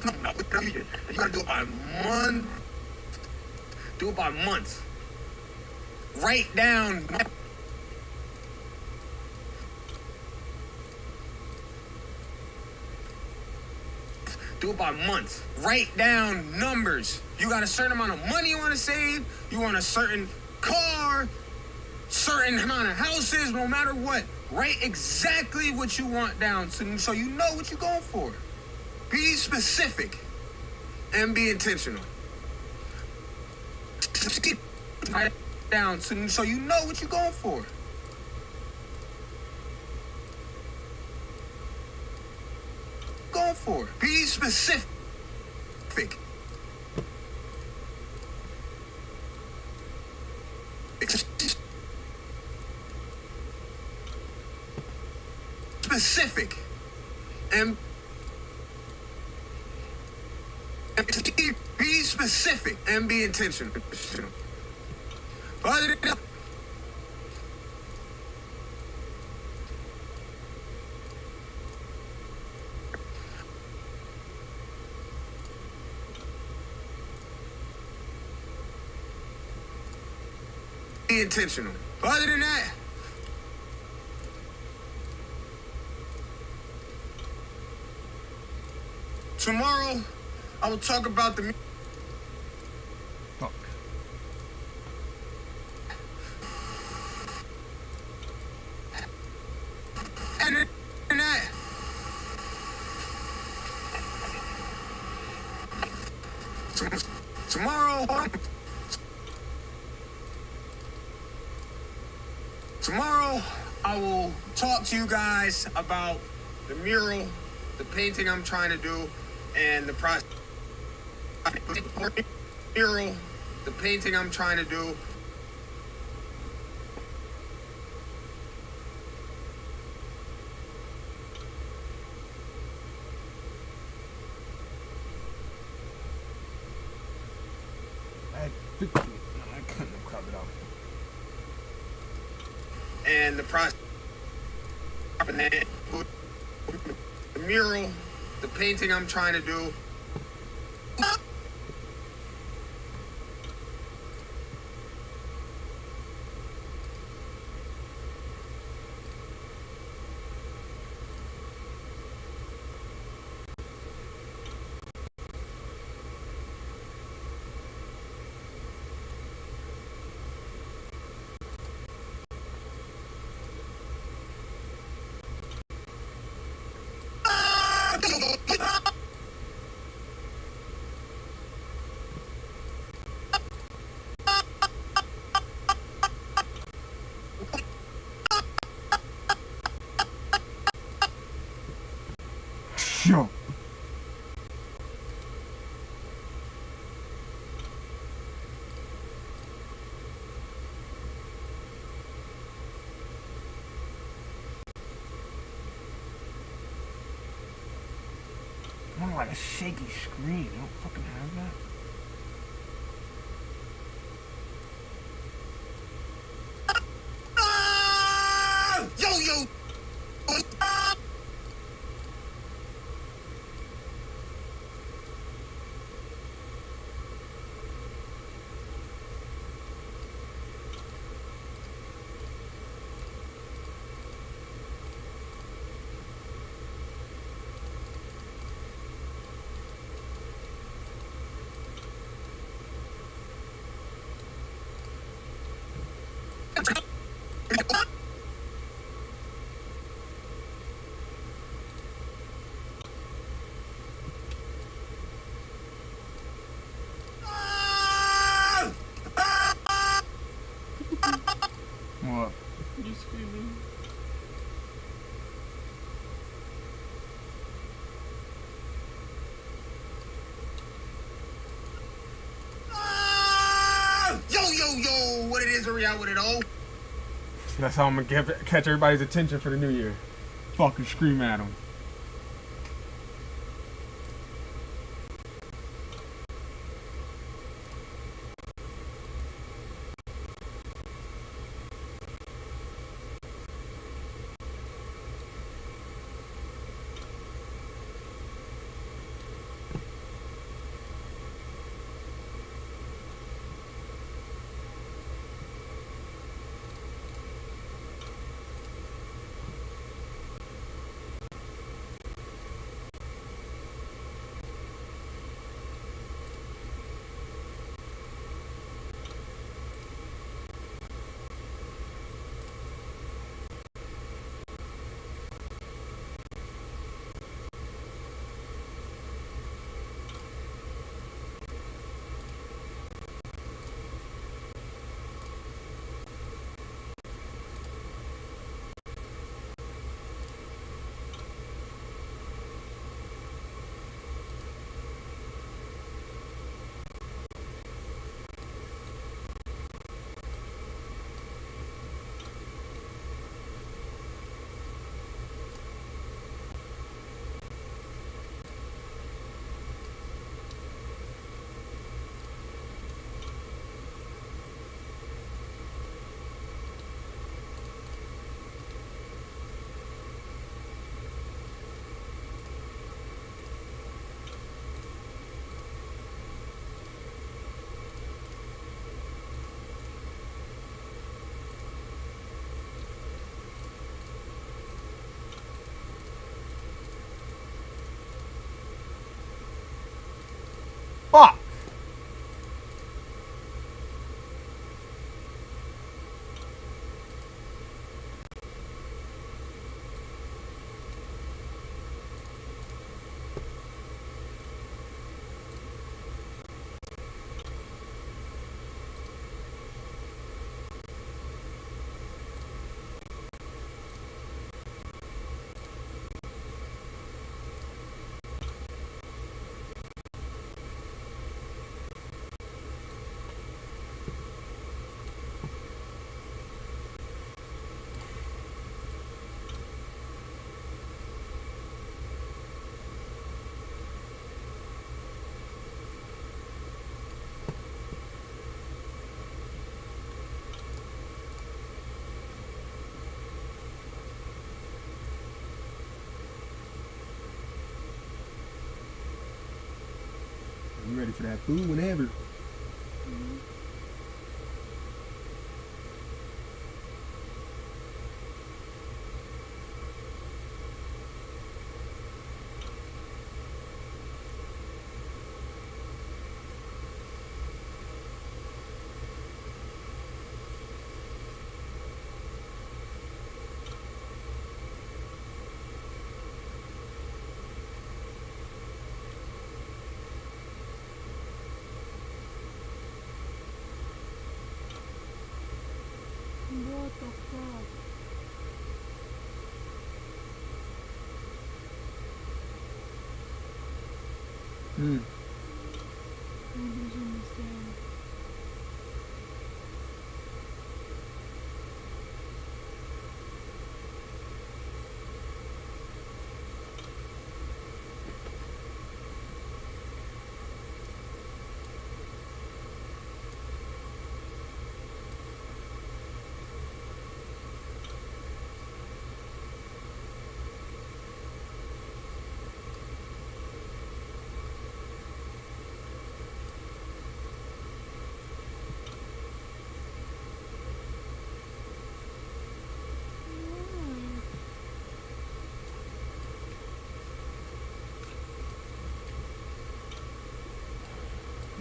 If you gotta do it by month, do it by month. Write down. Do it by month. Write down numbers. You got a certain amount of money you want to save. You want a certain car, certain amount of houses, no matter what. Write exactly what you want down so you know what you're going for. Be specific and be intentional. Write it down so you know what you're going for. Going for. Be specific. Specific. And be specific and be intentional. Other than that, be intentional. Other than that, tomorrow I will talk about the fuck. And that tomorrow I will talk to you guys about the mural, the painting I'm trying to do, and the process. Mural, the painting I'm trying to do. I couldn't have covered up. And the process. The mural, the painting I'm trying to do. Sure. I want like a shaky screen. I don't fucking have that. Yo! What? You screaming. Yo, what it is, hurry out with it, oh. That's how I'm gonna catch everybody's attention for the new year. Fucking scream at them. Fuck! I'm ready for that food whenever. What the fuck? Hmm. I don't understand.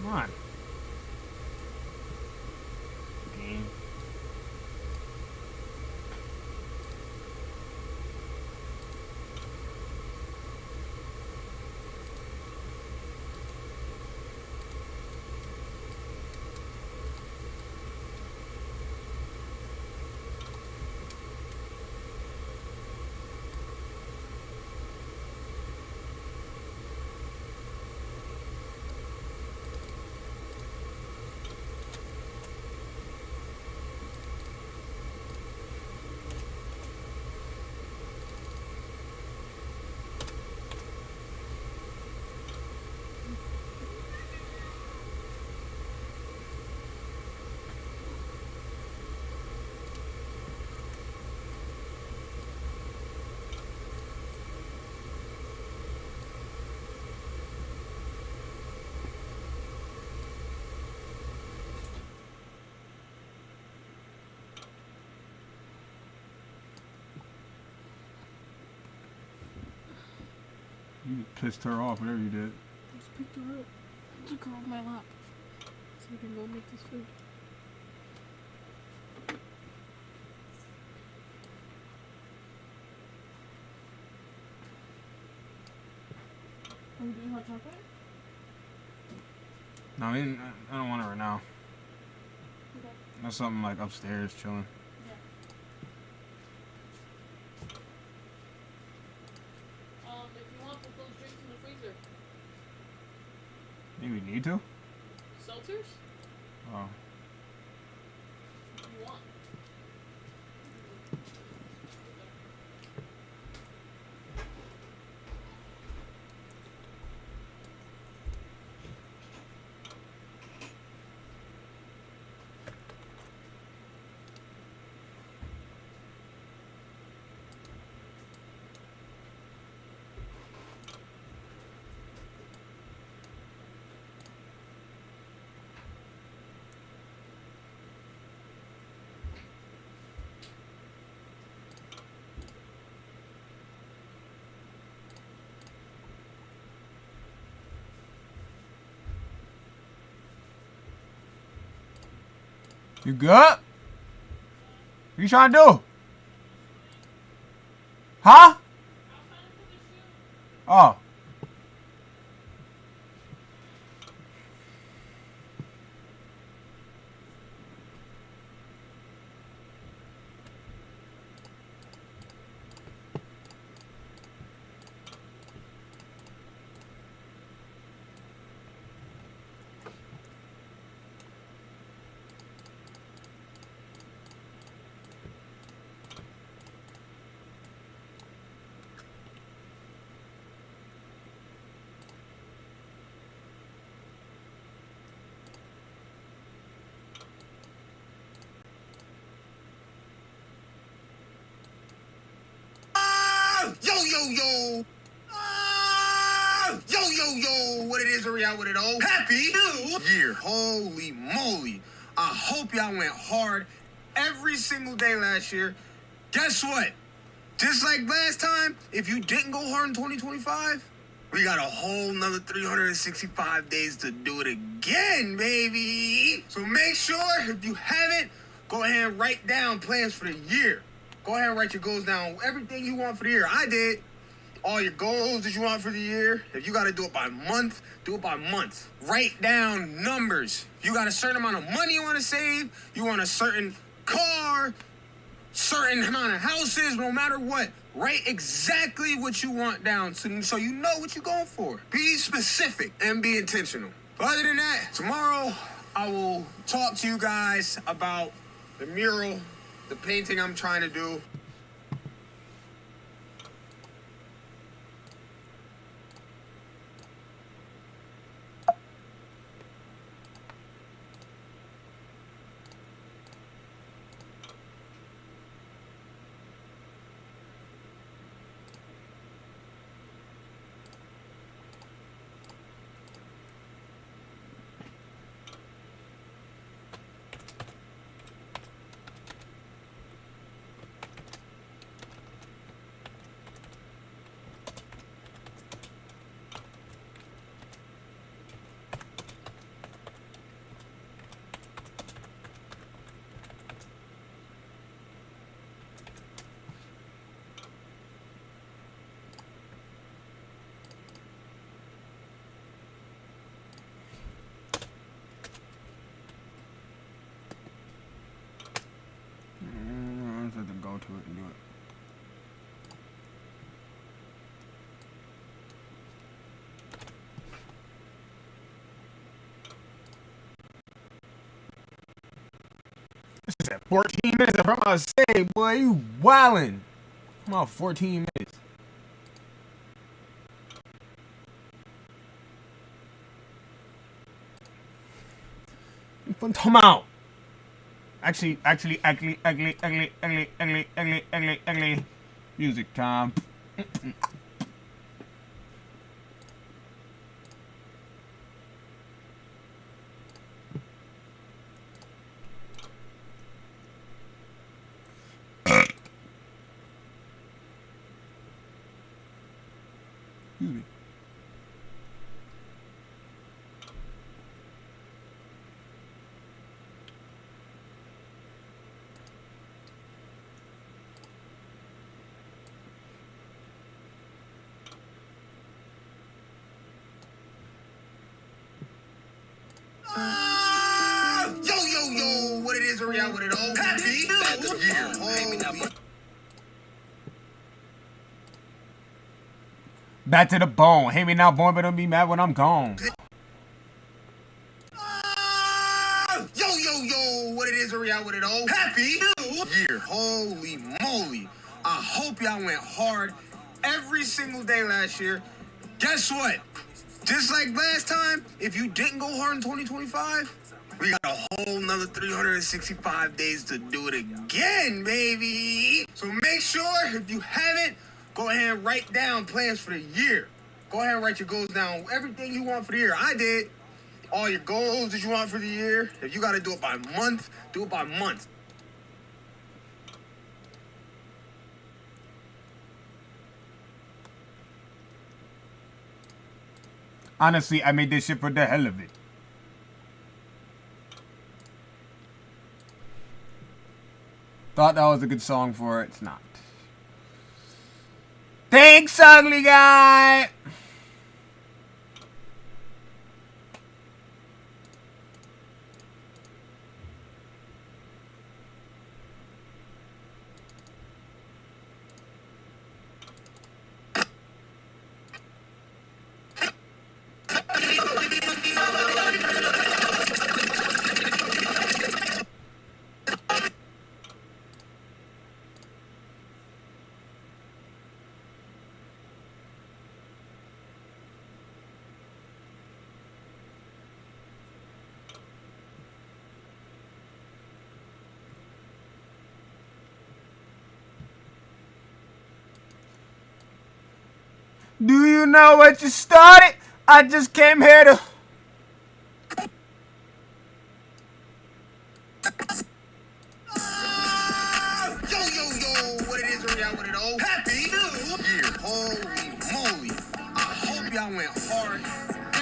Come on. Game. You pissed her off, whatever you did. I just picked her up. I took her off my lap. So we can go make this food. Are we doing hot chocolate? No, I mean, I don't want it right now. Okay. That's something like upstairs chilling. Yeah. If you want, put those drinks in the freezer. Think we need to? Seltzers? Oh. If you want. You good? What you trying to do? Huh? Oh. Yo, yo, yo. Yo, yo, yo. What it is, are we out with it all? Happy New Year. Holy moly. I hope y'all went hard every single day last year. Guess what? Just like last time, if you didn't go hard in 2025, we got a whole nother 365 days to do it again, baby. So make sure, if you haven't, go ahead and write down plans for the year. Go ahead and write your goals down. Everything you want for the year. I did. All your goals that you want for the year. If you got to do it by month, do it by month. Write down numbers. You got a certain amount of money you want to save. You want a certain car, certain amount of houses, no matter what. Write exactly what you want down so you know what you're going for. Be specific and be intentional. Other than that, tomorrow I will talk to you guys about the mural, the painting I'm trying to do. I just have to go to it and do it. This is at 14 minutes. I'm about to say, boy, you wildin'. I'm out 14 minutes. Come out. Actually, music time. Excuse me. is a real with it all. Happy New Year. Holy. Back to the bone. Hate me now, boy, but don't be mad when I'm gone. Yo, what it is, a real with it all. Happy New Year. Holy moly. I hope y'all went hard every single day last year. Guess what? Just like last time, if you didn't go hard in 2025, we got a whole nother 365 days to do it again, baby. So make sure, if you haven't, go ahead and write down plans for the year. Go ahead and write your goals down. Everything you want for the year. I did. All your goals that you want for the year. If you got to do it by month, do it by month. Honestly, I made this shit for the hell of it. Thought that was a good song for it. It's not. Thanks, ugly guy! Do you know what you started? I just came here to... Yo, what it is, a real with it all. Happy New Year. Holy moly. I hope y'all went hard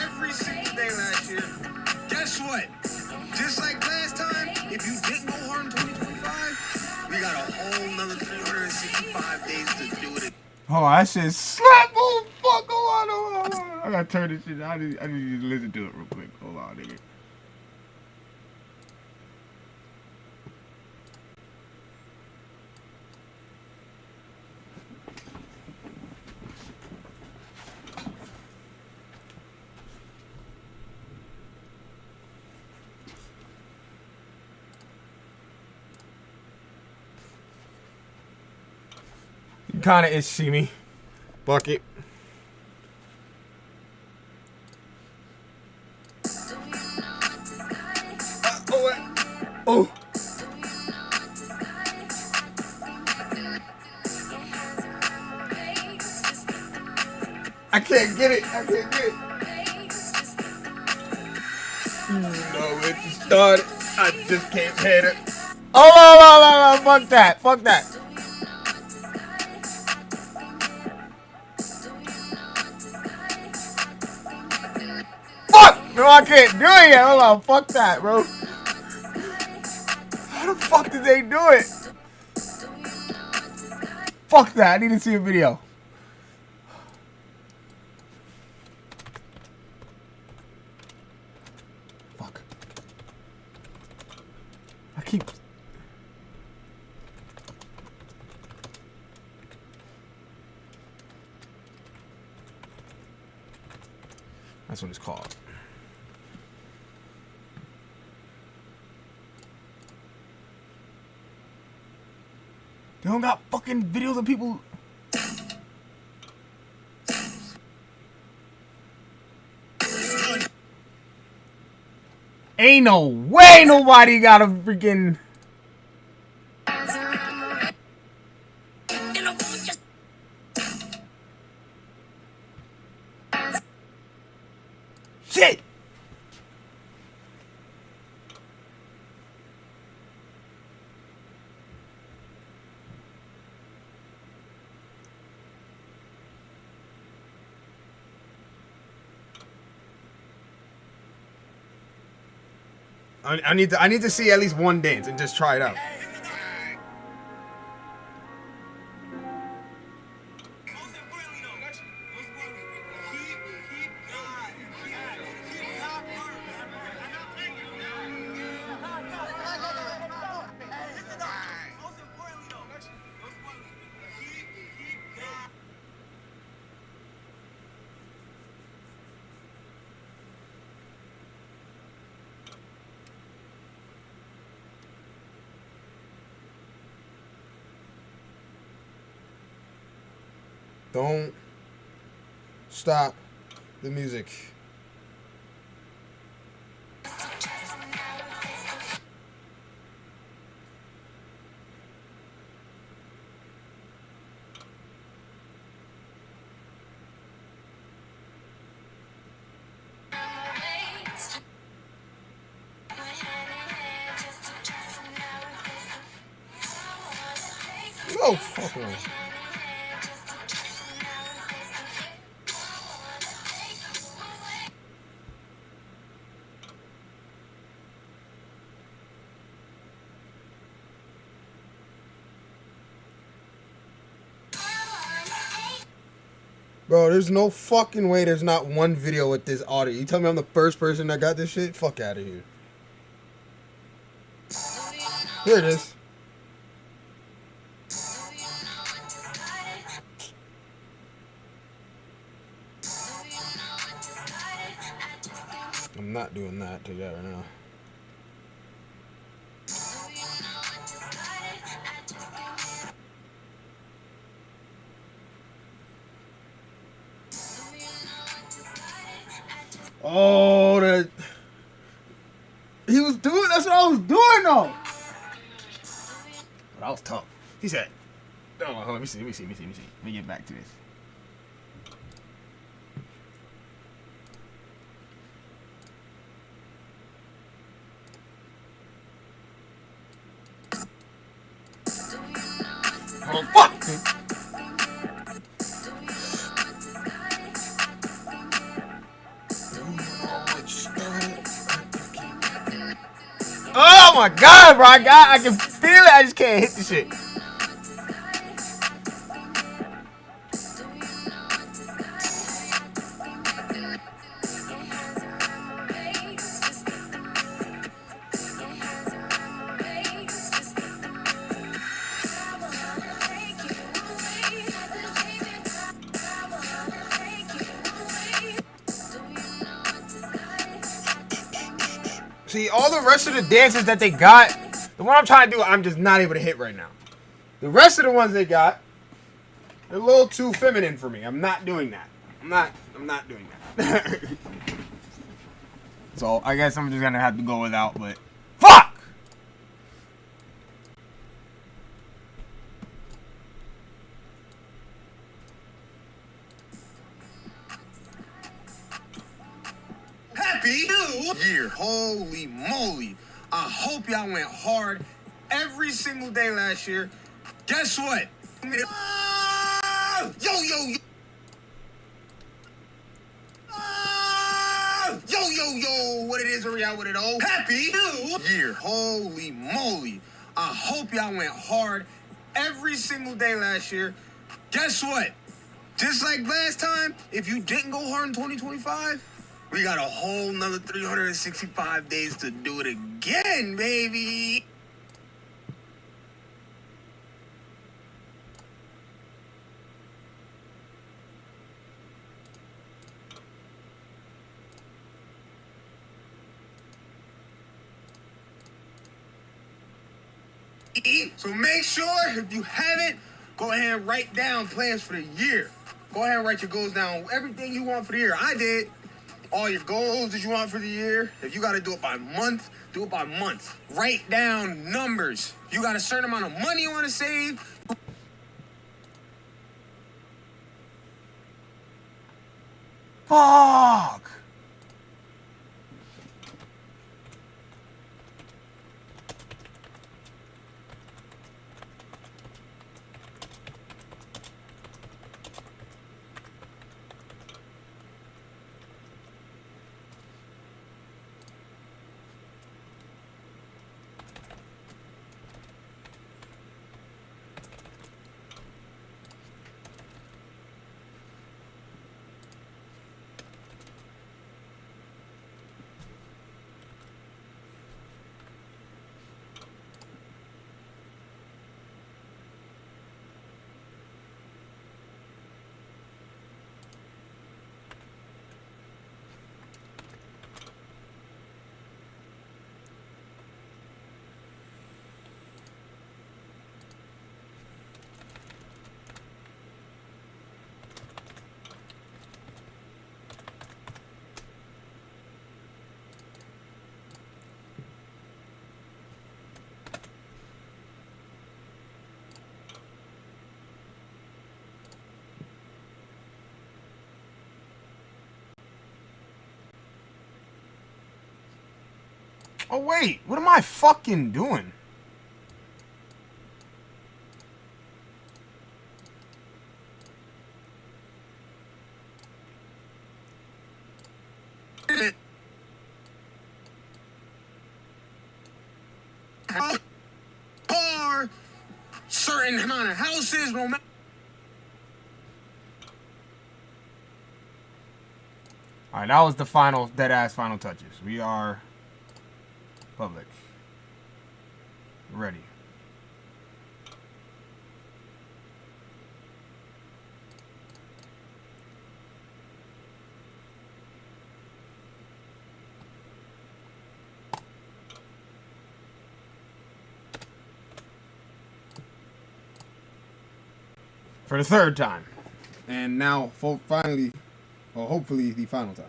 every single day last year. Guess what? Just like last time, if you didn't go hard in 2025, we got a whole nother 365 days to do it. Oh, I said slap. Oh, fuck. Hold on. I gotta turn this shit. I need you to listen to it real quick. Hold on, nigga. You kinda is see me. Bucket. Oh. I can't get it. You know it started. I just can't hit it. Oh, fuck that. Fuck! No, I can't do it yet. Hold on, fuck that, bro. How the fuck did they do it? Fuck that, I need to see a video. Fuck. I keep... That's what it's called. They don't got fucking videos of people. Ain't no way nobody got a freaking. Shit! I need to see at least one dance and just try it out. Don't stop the music. No fucking way. Bro, there's no fucking way there's not one video with this audio. You tell me I'm the first person that got this shit? Fuck out of here. Here it is. I'm not doing that to that right now. Oh, that he was doing. That's what I was doing, though. That was tough. He said, "Oh, hold on, let me see. Let me get back to this." Oh fuck! Oh my god, bro! I can feel it. I just can't hit the shit. See, all the rest of the dances that they got, the one I'm trying to do, I'm just not able to hit right now. The rest of the ones they got, they're a little too feminine for me. I'm not doing that. I'm not doing that. So I guess I'm just gonna have to go without, but fuck! Happy New Year. Holy moly. I hope y'all went hard every single day last year. Guess what? Yo, yo, yo. Yo, yo, yo. What it is, or y'all, what it all. Happy New Year. Holy moly. I hope y'all went hard every single day last year. Guess what? Just like last time, if you didn't go hard in 2025, we got a whole nother 365 days to do it again, baby. So make sure, if you haven't, go ahead and write down plans for the year. Go ahead and write your goals down. Everything you want for the year. I did. All your goals that you want for the year. If you got to do it by month, do it by month. Write down numbers. You got a certain amount of money you want to save. Fuck! Oh, wait. What am I fucking doing? Or certain amount of houses will make. Alright, that was the final, dead-ass final touches. We are public. Ready. For the third time. And now, finally, or hopefully, the final time.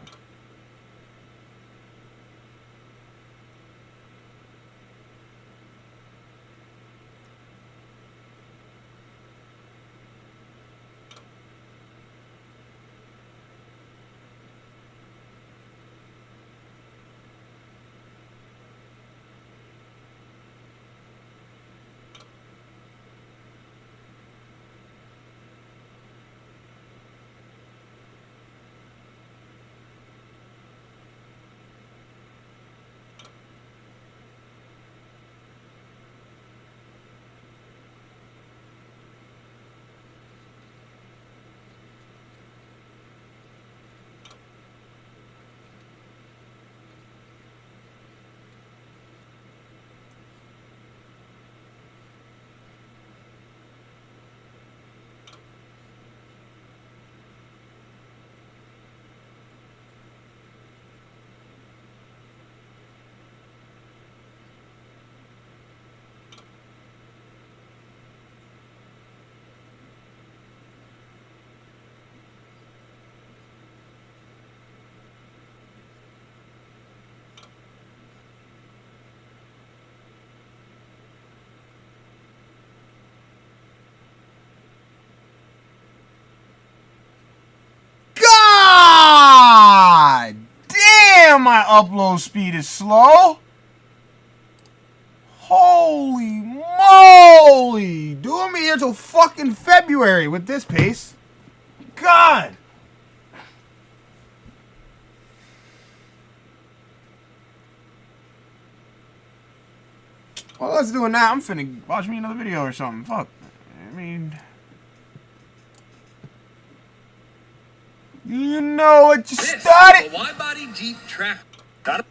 God damn, my upload speed is slow. Holy moly. Doing me here till fucking February with this pace. God. Well, let's do it now. I'm finna watch me another video or something. Fuck. I mean... You know what you started? Wide-body Jeep track. Got it.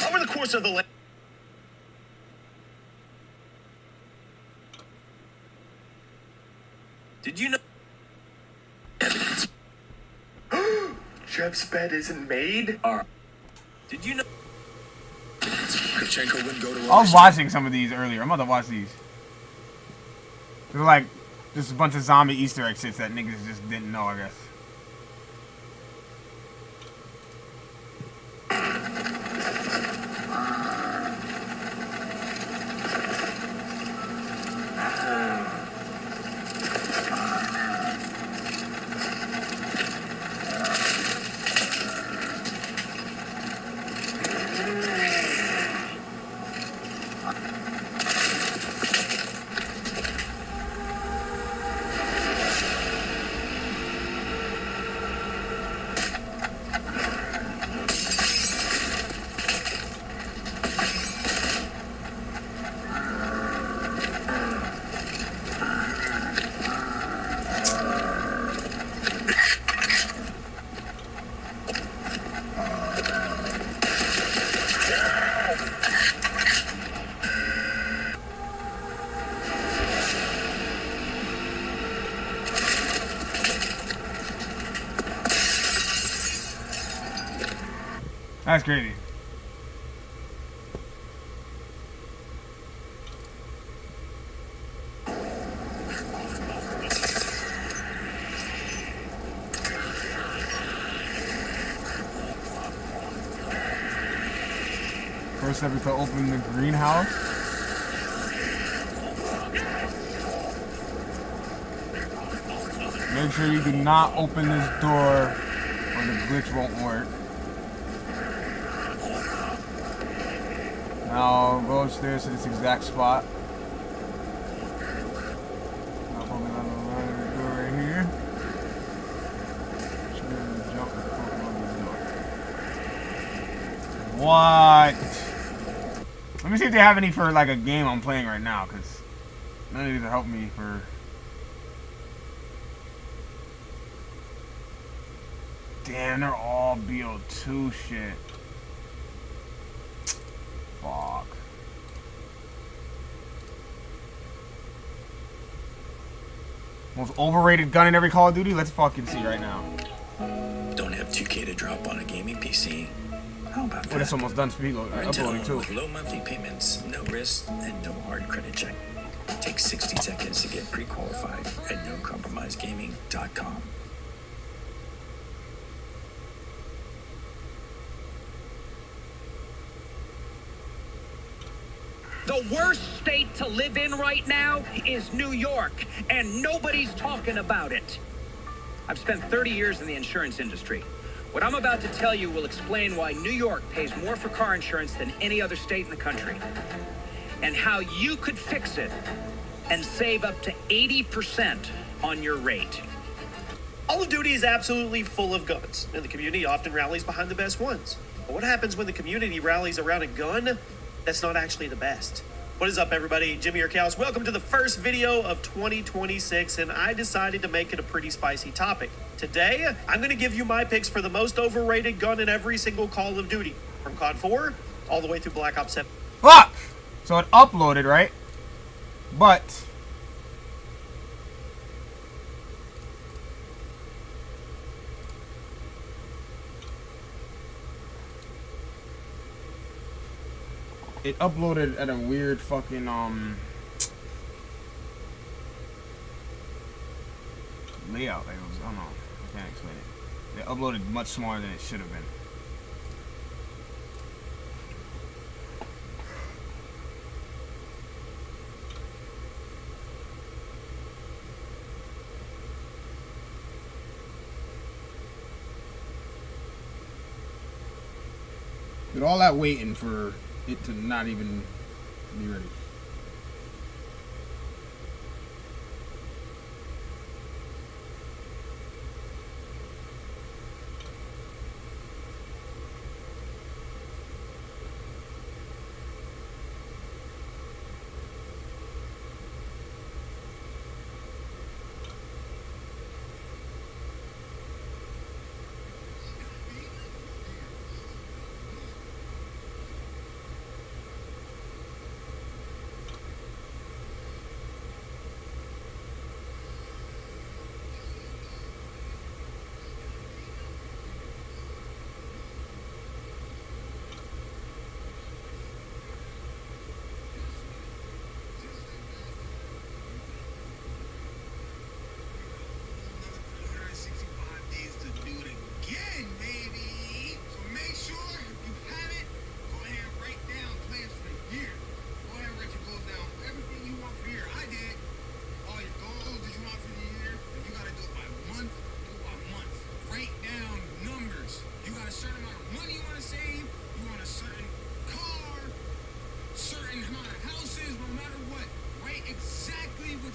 Over the course of the Did you know? Jeff's bed isn't made? Did you know? Kachenko wouldn't go to I was watching some of these earlier. I'm about to watch these. They're like just a bunch of zombie Easter egg shits that niggas just didn't know, I guess. That's crazy. First step is to open the greenhouse. Make sure you do not open this door Or the glitch won't work. Now I'll go upstairs to this exact spot. I'll probably go right here. Jump the fuck on the door. What? Let me see if they have any for like a game I'm playing right now, because none of these will help me for. Damn, they're all BO2 shit. Fuck. Most overrated gun in every Call of Duty? Let's fucking see right now. Don't have 2K to drop on a gaming PC? How about that? Oh, that's almost done uploading too. With low monthly payments, no risk, and no hard credit check. Take 60 seconds to get pre-qualified at NoCompromiseGaming.com. The worst state to live in right now is New York, and nobody's talking about it. I've spent 30 years in the insurance industry. What I'm about to tell you will explain why New York pays more for car insurance than any other state in the country, and how you could fix it and save up to 80% on your rate. Call of Duty is absolutely full of guns, and the community often rallies behind the best ones. But what happens when the community rallies around a gun that's not actually the best? What is up, everybody? Jimmy Urkaus. Welcome to the first video of 2026, and I decided to make it a pretty spicy topic. Today, I'm going to give you my picks for the most overrated gun in every single Call of Duty, from COD 4 all the way through Black Ops 7. Fuck! So it uploaded, right? But it uploaded at a weird fucking layout. Like it was, I don't know. I can't explain it. It uploaded much smaller than it should have been. Did all that waiting for it to not even be ready.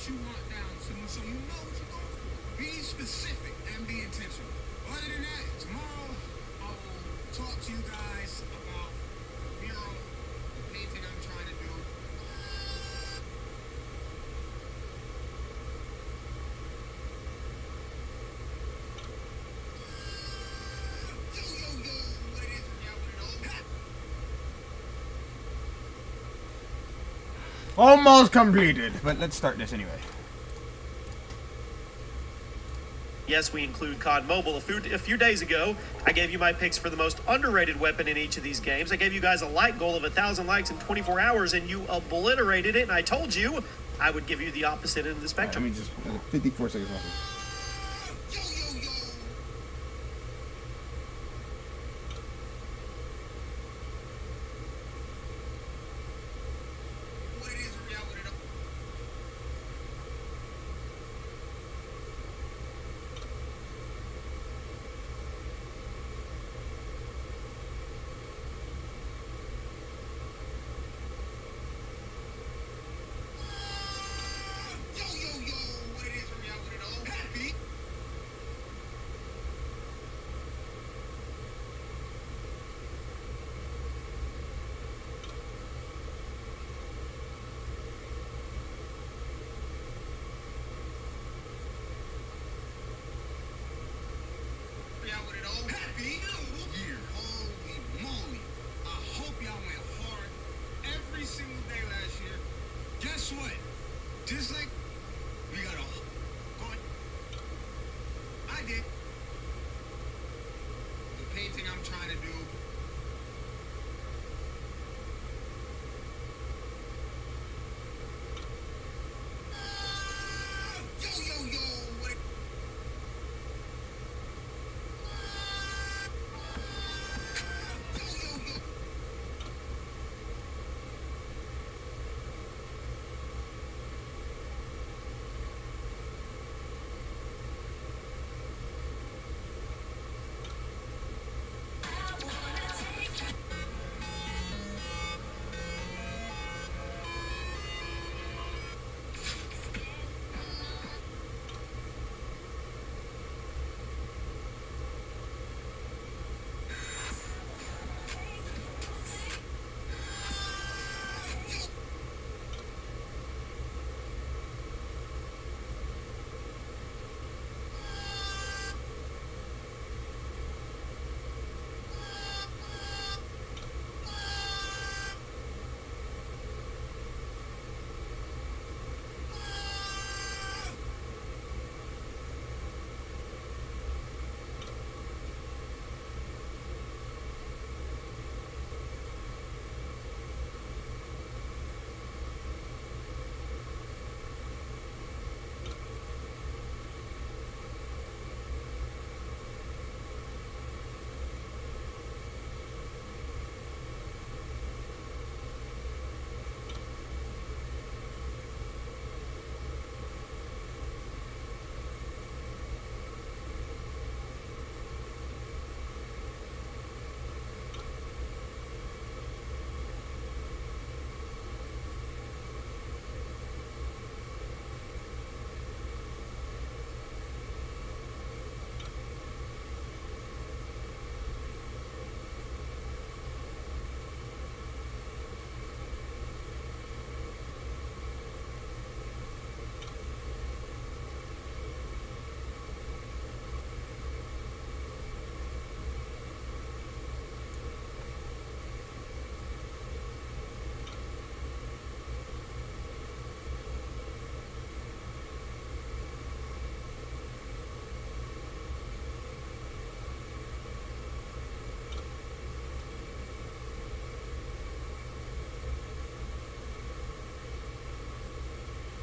You want down so you know what you're going for. Be specific and be intentional. Other than that, tomorrow I will talk to you guys about mural, the painting I'm trying to do. Almost completed, but let's start this anyway. Yes, we include COD Mobile. A few days ago, I gave you my picks for the most underrated weapon in each of these games. I gave you guys a like goal of 1,000 likes in 24 hours, and you obliterated it, and I told you I would give you the opposite end of the spectrum. Let me just 54 seconds left. guess what? Just like we got a I did the painting I'm trying to do. What?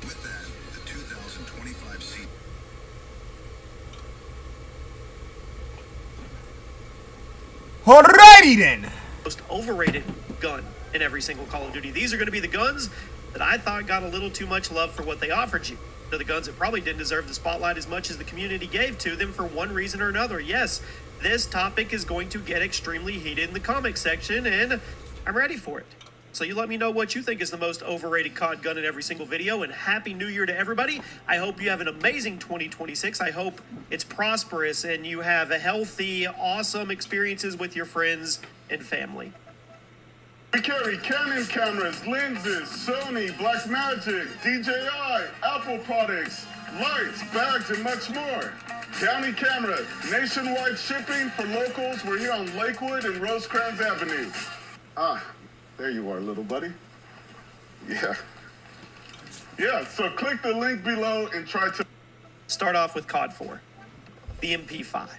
With that, the 2025 season. Alrighty then. Most overrated gun in every single Call of Duty. These are going to be the guns that I thought got a little too much love for what they offered you. They're the guns that probably didn't deserve the spotlight as much as the community gave to them for one reason or another. Yes, this topic is going to get extremely heated in the comment section, and I'm ready for it. So you let me know what you think is the most overrated COD gun in every single video, and Happy New Year to everybody. I hope you have an amazing 2026. I hope it's prosperous and you have a healthy, awesome experiences with your friends and family. We carry Canon cameras, lenses, Sony, Blackmagic, DJI, Apple products, lights, bags, and much more. County Camera, nationwide shipping for locals. We're here on Lakewood and Rosecrans Avenue. Ah, there you are, little buddy. Yeah. Yeah, so click the link below and try to... Start off with COD 4. The MP5.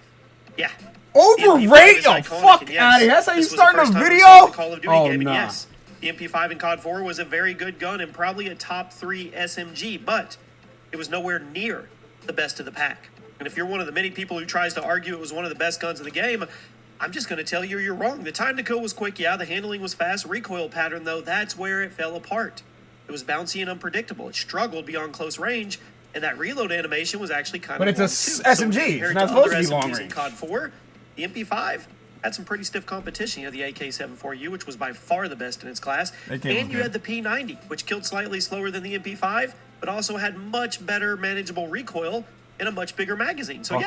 Yeah. Overrate your fuck out of here. That's how you starting a video? Oh, nah. Yes, the MP5 in COD 4 was a very good gun and probably a top 3 SMG, but it was nowhere near the best of the pack. And if you're one of the many people who tries to argue it was one of the best guns in the game, I'm just going to tell you you're wrong. The time to kill was quick, yeah. The handling was fast. Recoil pattern, though, that's where it fell apart. It was bouncy and unpredictable. It struggled beyond close range, and that reload animation was actually kind of But it's a SMG. It's not supposed to be long range. COD 4, the MP5 had some pretty stiff competition. You had the AK-74U, which was by far the best in its class, and you had the P90, which killed slightly slower than the MP5, but also had much better manageable recoil and a much bigger magazine. So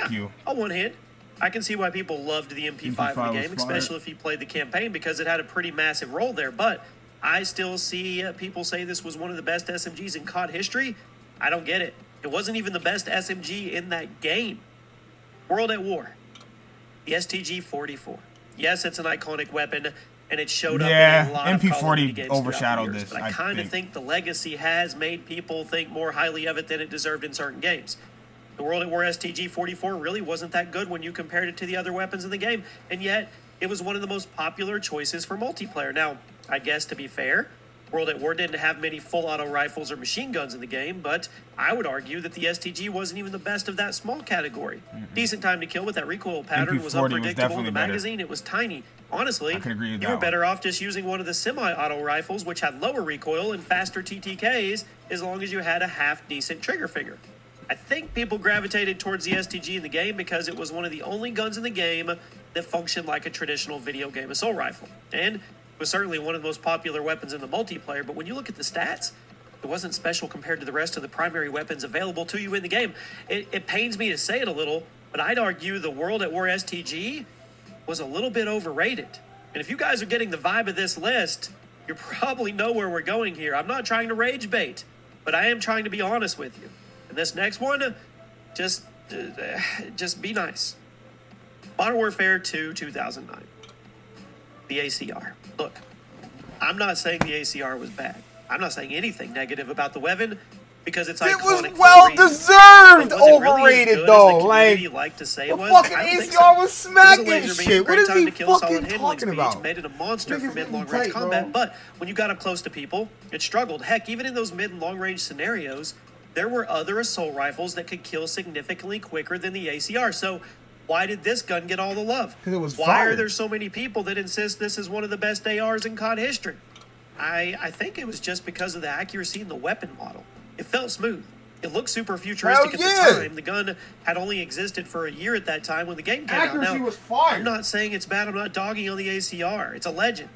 on one hand, I can see why people loved the MP5 in the game, especially if you played the campaign, because it had a pretty massive role there. But I still see people say this was one of the best SMGs in COD history. I don't get it. It wasn't even the best SMG in that game. World at War. The STG-44. Yes, it's an iconic weapon. and it showed up Yeah, in a lot of Call of MP40 Duty games throughout the overshadowed years. this, But I I kind of think. think the legacy has made people think more highly of it than it deserved in certain games. The World at War STG-44 really wasn't that good when you compared it to the other weapons in the game, and yet it was one of the most popular choices for multiplayer. Now, I guess to be fair, World at War didn't have many full auto rifles or machine guns in the game, but I would argue that the STG wasn't even the best of that small category. Decent time to kill with that recoil pattern was MP40 was unpredictable in definitely the better. magazine. It was tiny. Honestly, I can agree with you that were one. better off just using one of the semi-auto rifles, which had lower recoil and faster TTKs, as long as you had a half-decent trigger finger. I think people gravitated towards the STG in the game because it was one of the only guns in the game that functioned like a traditional video game assault rifle. And it was certainly one of the most popular weapons in the multiplayer, but when you look at the stats, it wasn't special compared to the rest of the primary weapons available to you in the game. It pains me to say it a little, but I'd argue the World at War STG was a little bit overrated. And if you guys are getting the vibe of this list, you probably know where we're going here. I'm not trying to rage bait, but I am trying to be honest with you. And this next one, just be nice. Modern Warfare 2 2009. The ACR. Look, I'm not saying the ACR was bad. I'm not saying anything negative about the weapon because it's iconic. It was for a well reason. deserved. But was it really as Overrated good as though. the community liked to say the it was? fucking I don't think ACR so. was smacking It was a laser beam, shit. What great is time he to kill, solid fucking handling talking speed, about? made it a monster for Niggas mid long getting range tight, combat. bro. But when you got up close to people, it struggled. Heck, even in those mid and long range scenarios, there were other assault rifles that could kill significantly quicker than the ACR. So why did this gun get all the love? 'Cause it was Why fire. are there so many people that insist this is one of the best ARs in COD history? I think it was just because of the accuracy in the weapon model. It felt smooth. It looked super futuristic Hell at yeah. the time. The gun had only existed for a year at that time when the game came out. Accuracy Now, was fire. I'm not saying it's bad. I'm not dogging on the ACR. It's a legend.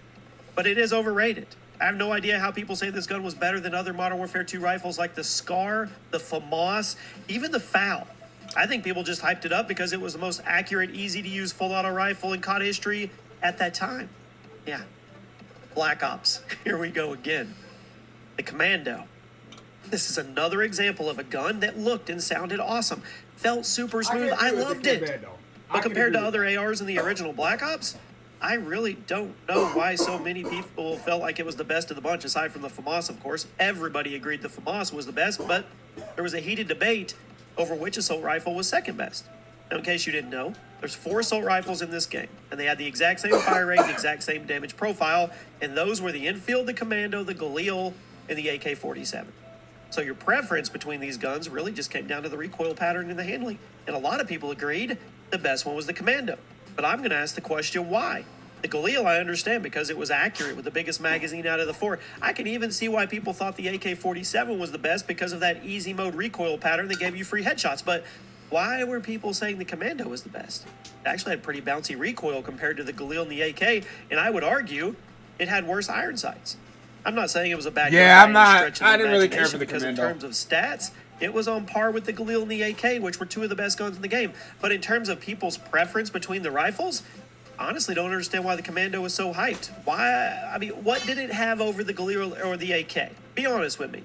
But it is overrated. I have no idea how people say this gun was better than other Modern Warfare 2 rifles like the SCAR, the FAMAS, even the FAL. I think people just hyped it up because it was the most accurate, easy-to-use full-auto rifle in COD history at that time. Yeah. Black Ops. Here we go again. The Commando. This is another example of a gun that looked and sounded awesome. Felt super smooth. I loved it. But compared to other ARs in the original Black Ops, I really don't know why so many people felt like it was the best of the bunch, aside from the FAMAS, of course. Everybody agreed the FAMAS was the best, but there was a heated debate over which assault rifle was second best. Now, in case you didn't know, there's 4 assault rifles in this game, and they had the exact same fire rate, the exact same damage profile, and those were the Enfield, the Commando, the Galil, and the AK-47. So your preference between these guns really just came down to the recoil pattern and the handling. And a lot of people agreed the best one was the Commando. But I'm going to ask the question, why? The Galil, I understand, because it was accurate with the biggest magazine out of the 4. I can even see why people thought the AK-47 was the best because of that easy mode recoil pattern that gave you free headshots. But why were people saying the Commando was the best? It actually had pretty bouncy recoil compared to the Galil and the AK, and I would argue it had worse iron sights. I'm not saying it was a bad Yeah, gun I'm by any not. stretch of I the didn't really care imagination for the because Commando. in terms of stats, it was on par with the Galil and the AK, which were 2 of the best guns in the game. But in terms of people's preference between the rifles, honestly don't understand why the Commando was so hyped. Why? I mean, what did it have over the Galil or the AK? Be honest with me.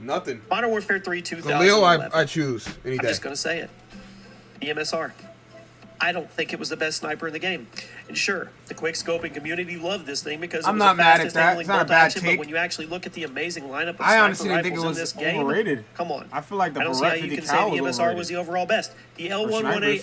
Nothing. Modern Warfare 3 2011. Galil, I choose any I'm day. just going to say it. The MSR. I don't think it was the best sniper in the game. And sure, the quick scoping community loved this thing because it I'm was not the mad at fastest that. handling It's not a bolt bad action, take. but when you actually look at the amazing lineup of I sniper honestly didn't think it rifles in was this game, overrated. come on. I feel like the I don't see how Barrett you 50 can say cal the was MSR overrated. was the overall best. The snipers.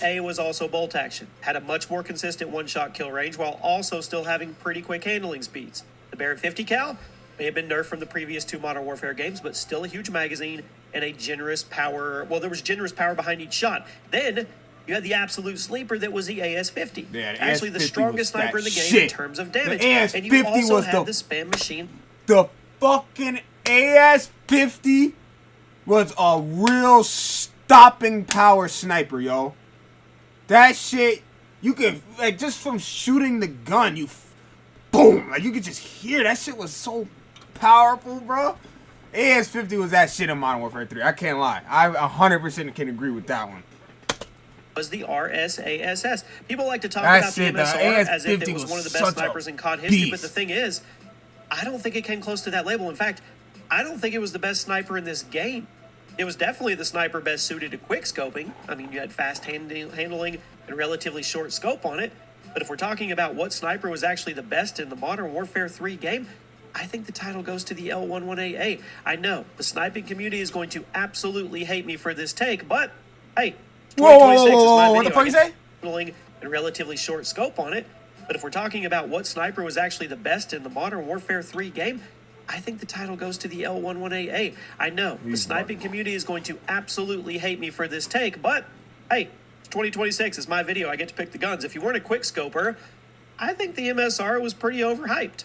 L118A was also bolt action, had a much more consistent one-shot kill range while also still having pretty quick handling speeds. The Barrett 50 cal may have been nerfed from the previous 2 Modern Warfare games, but still a huge magazine and a generous power. Well, there was generous power behind each shot. Then you had the absolute sleeper that was the AS-50. Yeah, the Actually, the AS-50 strongest was sniper in the that game shit. in terms of The damage. AS-50 and you also was had the- the spam machine. The fucking AS-50 was a real stopping power sniper, yo. That shit, you could, like, just from shooting the gun, boom, like, you could just hear that shit was so powerful, bro. AS-50 was that shit in Modern Warfare 3. I can't lie. I 100% can agree with that one. Was the RSASS. People like to talk That's about the it, the MSR as if it AS-50 was one of the was best such a snipers in COD history, but beast. the thing is, I don't think it came close to that label. In fact, I don't think it was the best sniper in this game. It was definitely the sniper best suited to quick scoping. I mean, you had fast handling and relatively short scope on it, But if we're talking about what sniper was actually the best in the Modern Warfare 3 game, I think the title goes to the L11AA. I know the sniping community is going to absolutely hate me for this take, but hey, 2026 is my what the video. fuck you say? And relatively short scope on it. But if we're talking about what sniper was actually the best in the Modern Warfare 3 game, I think the title goes to the L11AA. I know the sniping community is going to absolutely hate me for this take, but hey, 2026 is my video. I get to pick the guns. If you weren't a quick scoper, I think the MSR was pretty overhyped.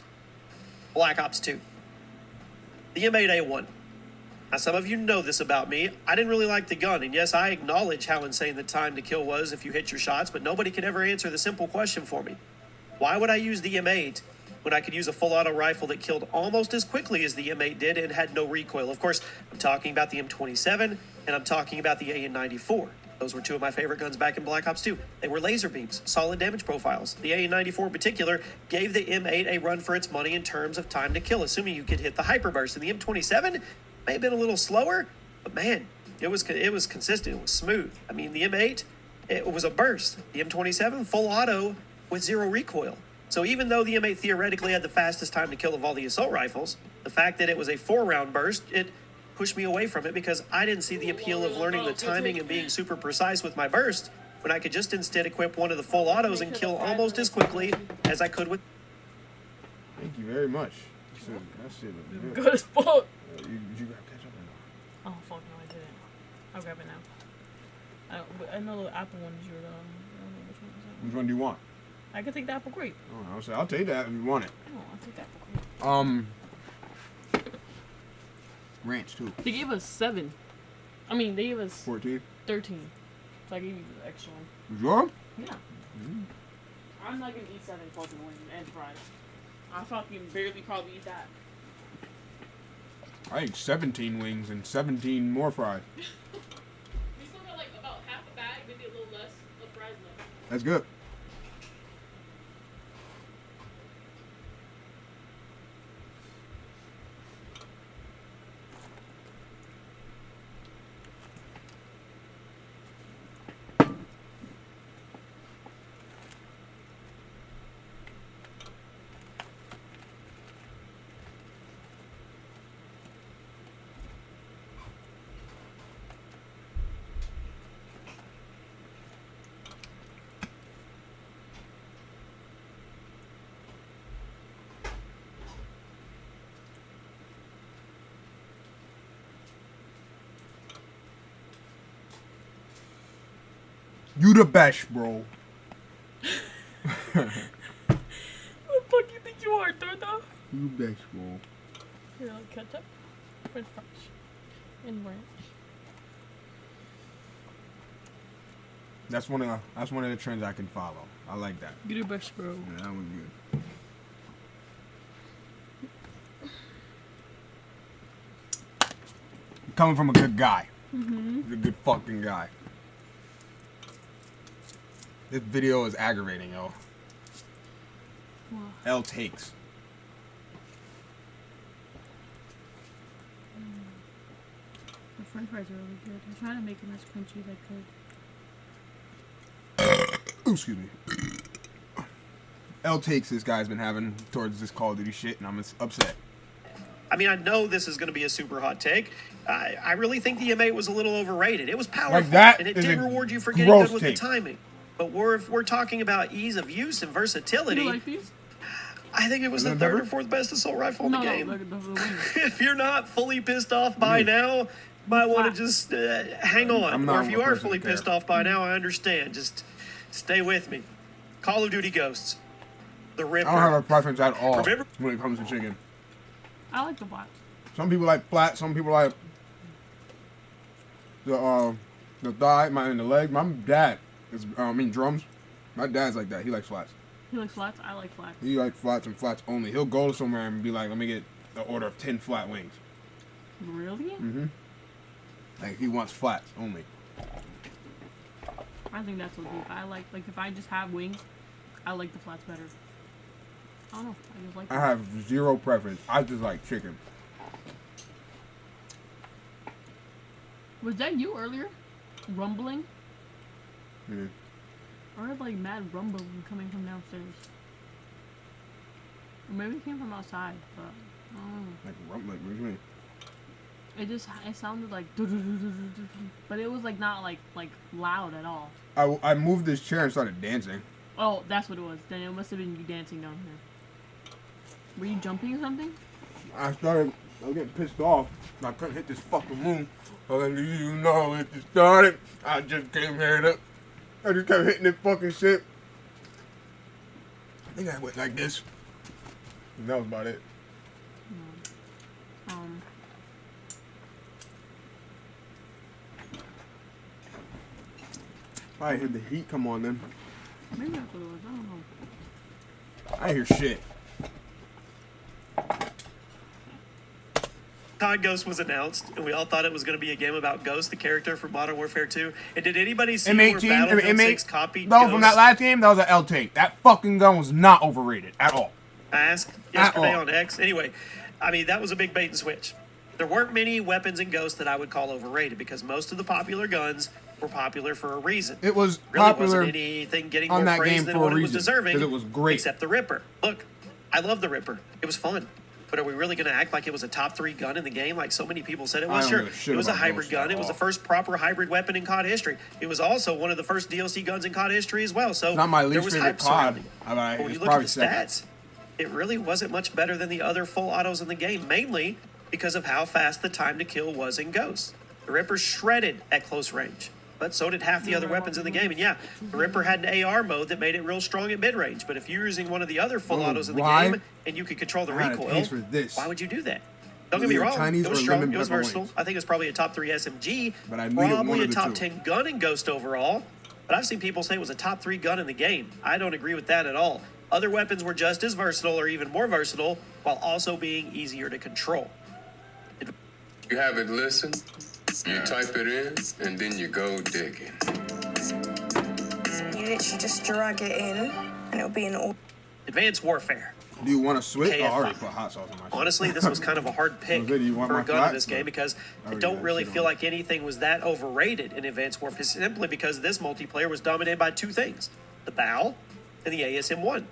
Black Ops 2. The M8A1. Now, some of you know this about me. I didn't really like the gun, and yes, I acknowledge how insane the time to kill was if you hit your shots, but nobody could ever answer the simple question for me. Why would I use the M8 when I could use a full auto rifle that killed almost as quickly as the M8 did and had no recoil? Of course, I'm talking about the M27, and I'm talking about the AN94. Those were two of my favorite guns back in Black Ops 2. They were laser beams, solid damage profiles. The AN94 in particular gave the M8 a run for its money in terms of time to kill, assuming you could hit the hyperburst. And the M27 may have been a little slower, but man, it was consistent. It was smooth. I mean, the M8, it was a burst. The M27, full auto with zero recoil. So even though the M8 theoretically had the fastest time to kill of all the assault rifles, the fact that it was a 4-round burst, it pushed me away from it because I didn't see the appeal of learning the timing and being super precise with my burst when I could just instead equip one of the full autos and kill almost as quickly as I could with. Thank you very much. That shit was Good as fuck. You got ketchup or no? Oh fuck no, I didn't. I'll grab it now. I know the apple one is your. I don't know which one is that. Which one do you want? I can take the apple grape. Oh, I'll take that if you want it. No, I'll take the apple grape. Ranch too. They gave us 7. I mean, they gave us 14. 13. So I gave you the extra one. You sure? Yeah. I'm not gonna eat 7 fucking wings and fries. I fucking barely probably eat that. I ate 17 wings and 17 more fries. We still got like about half a bag, maybe a little less of fries left. That's good. You the best, bro. Who the fuck you think you are, Torta? You the best, bro. Here, I'll ketchup, french fries, and ranch. That's one of the trends I can follow. I like that. You the best, bro. Yeah, that was good. Coming from a good guy. Mm-hmm. He's a good fucking guy. This video is aggravating, yo. Wow. L takes. The french fries are really good. I'm trying to make them as crunchy as I could. Excuse me. L takes this guy's been having towards this Call of Duty shit, and I'm upset. I mean, I know this is going to be a super hot take. I really think the M8 was a little overrated. It was powerful, Like that and it is did a reward you for getting gross good with take. the timing. But if we're talking about ease of use and versatility, You like these? I think it was the Isn't it third better? or fourth best assault rifle in No, the game. no, the wings. If you're not fully pissed off by now, you might want to just hang on. I'm Or not if you a are person fully to care. pissed off by now, I understand. Just stay with me. Call of Duty Ghosts. The Ripper. I don't have a preference at all Remember- when it comes to chicken. I like the flats. Some people like flat, some people like the thigh, and the leg. My dad is drums. My dad's like that. He likes flats. He likes flats. I like flats. He likes flats and flats only. He'll go somewhere and be like, "Let me get the order of 10 flat wings." Really? Mm-hmm. Like he wants flats only. I think that's what deep. I like if I just have wings, I like the flats better. I don't know. I just like. I have zero preference. I just like chicken. Was that you earlier? Rumbling? Yeah. I heard like mad rumbling coming from downstairs. Or maybe it came from outside, but I don't know. Like rumbling? What do you mean? It sounded like, but it was like not like loud at all. I moved this chair and started dancing. Oh, that's what it was. Then it must have been you dancing down here. Were you jumping or something? I was getting pissed off. I couldn't hit this fucking room. So then you know it just started. I just came here. I just kept hitting this fucking shit. I think I went like this. And that was about it. I heard the heat come on then. Maybe that's what it was. I don't know. I hear shit. COD Ghost was announced, and we all thought it was going to be a game about Ghost, the character from Modern Warfare 2. And did anybody see where Battlefield 6 copied No, Ghost? from that last game, that was an L take. That fucking gun was not overrated at all. I asked yesterday on X. Anyway, I mean, that was a big bait and switch. There weren't many weapons in Ghost that I would call overrated because most of the popular guns were popular for a reason. It was really popular wasn't anything getting on more that praise game than for what a it was reason, deserving. 'cause it was great. Except the Ripper. Look, I love the Ripper. It was fun. But are we really going to act like it was a top 3 gun in the game like so many people said it was? I don't Sure, give a shit it was a about hybrid Ghost gun. at It was the all. first proper hybrid weapon in COD history. It was also one of the first DLC guns in COD history as well. So Not my there least was favorite hype COD. surrounding it. But But when it's you look at probably the second. stats, it really wasn't much better than the other full autos in the game, mainly because of how fast the time to kill was in Ghost. The Ripper shredded at close range, but so did half the other weapons in the game. And yeah, the Ripper had an AR mode that made it real strong at mid-range, but if you're using one of the other full autos in the why? game and you could control the I had a recoil, taste for this. why would you do that? Don't get me Either wrong, Chinese it was or strong, lemon it was pepper versatile. wings. I think it was probably a top 3 SMG, But I needed probably one a of the top two. 10 gun in Ghost overall. But I've seen people say it was a top 3 gun in the game. I don't agree with that at all. Other weapons were just as versatile or even more versatile, while also being easier to control. You have it listened, you type it in, and then you go digging. You literally just drag it in, and it'll be an all. Advanced Warfare. Do you want to switch? Oh, I KF5. already put hot sauce on my shit. Honestly, this was kind of a hard pick Well, you want for my a gun in flats? this game because I already don't got really shit feel on. like anything was that overrated in Advanced Warfare simply because this multiplayer was dominated by 2 things, the BAL and the ASM-1.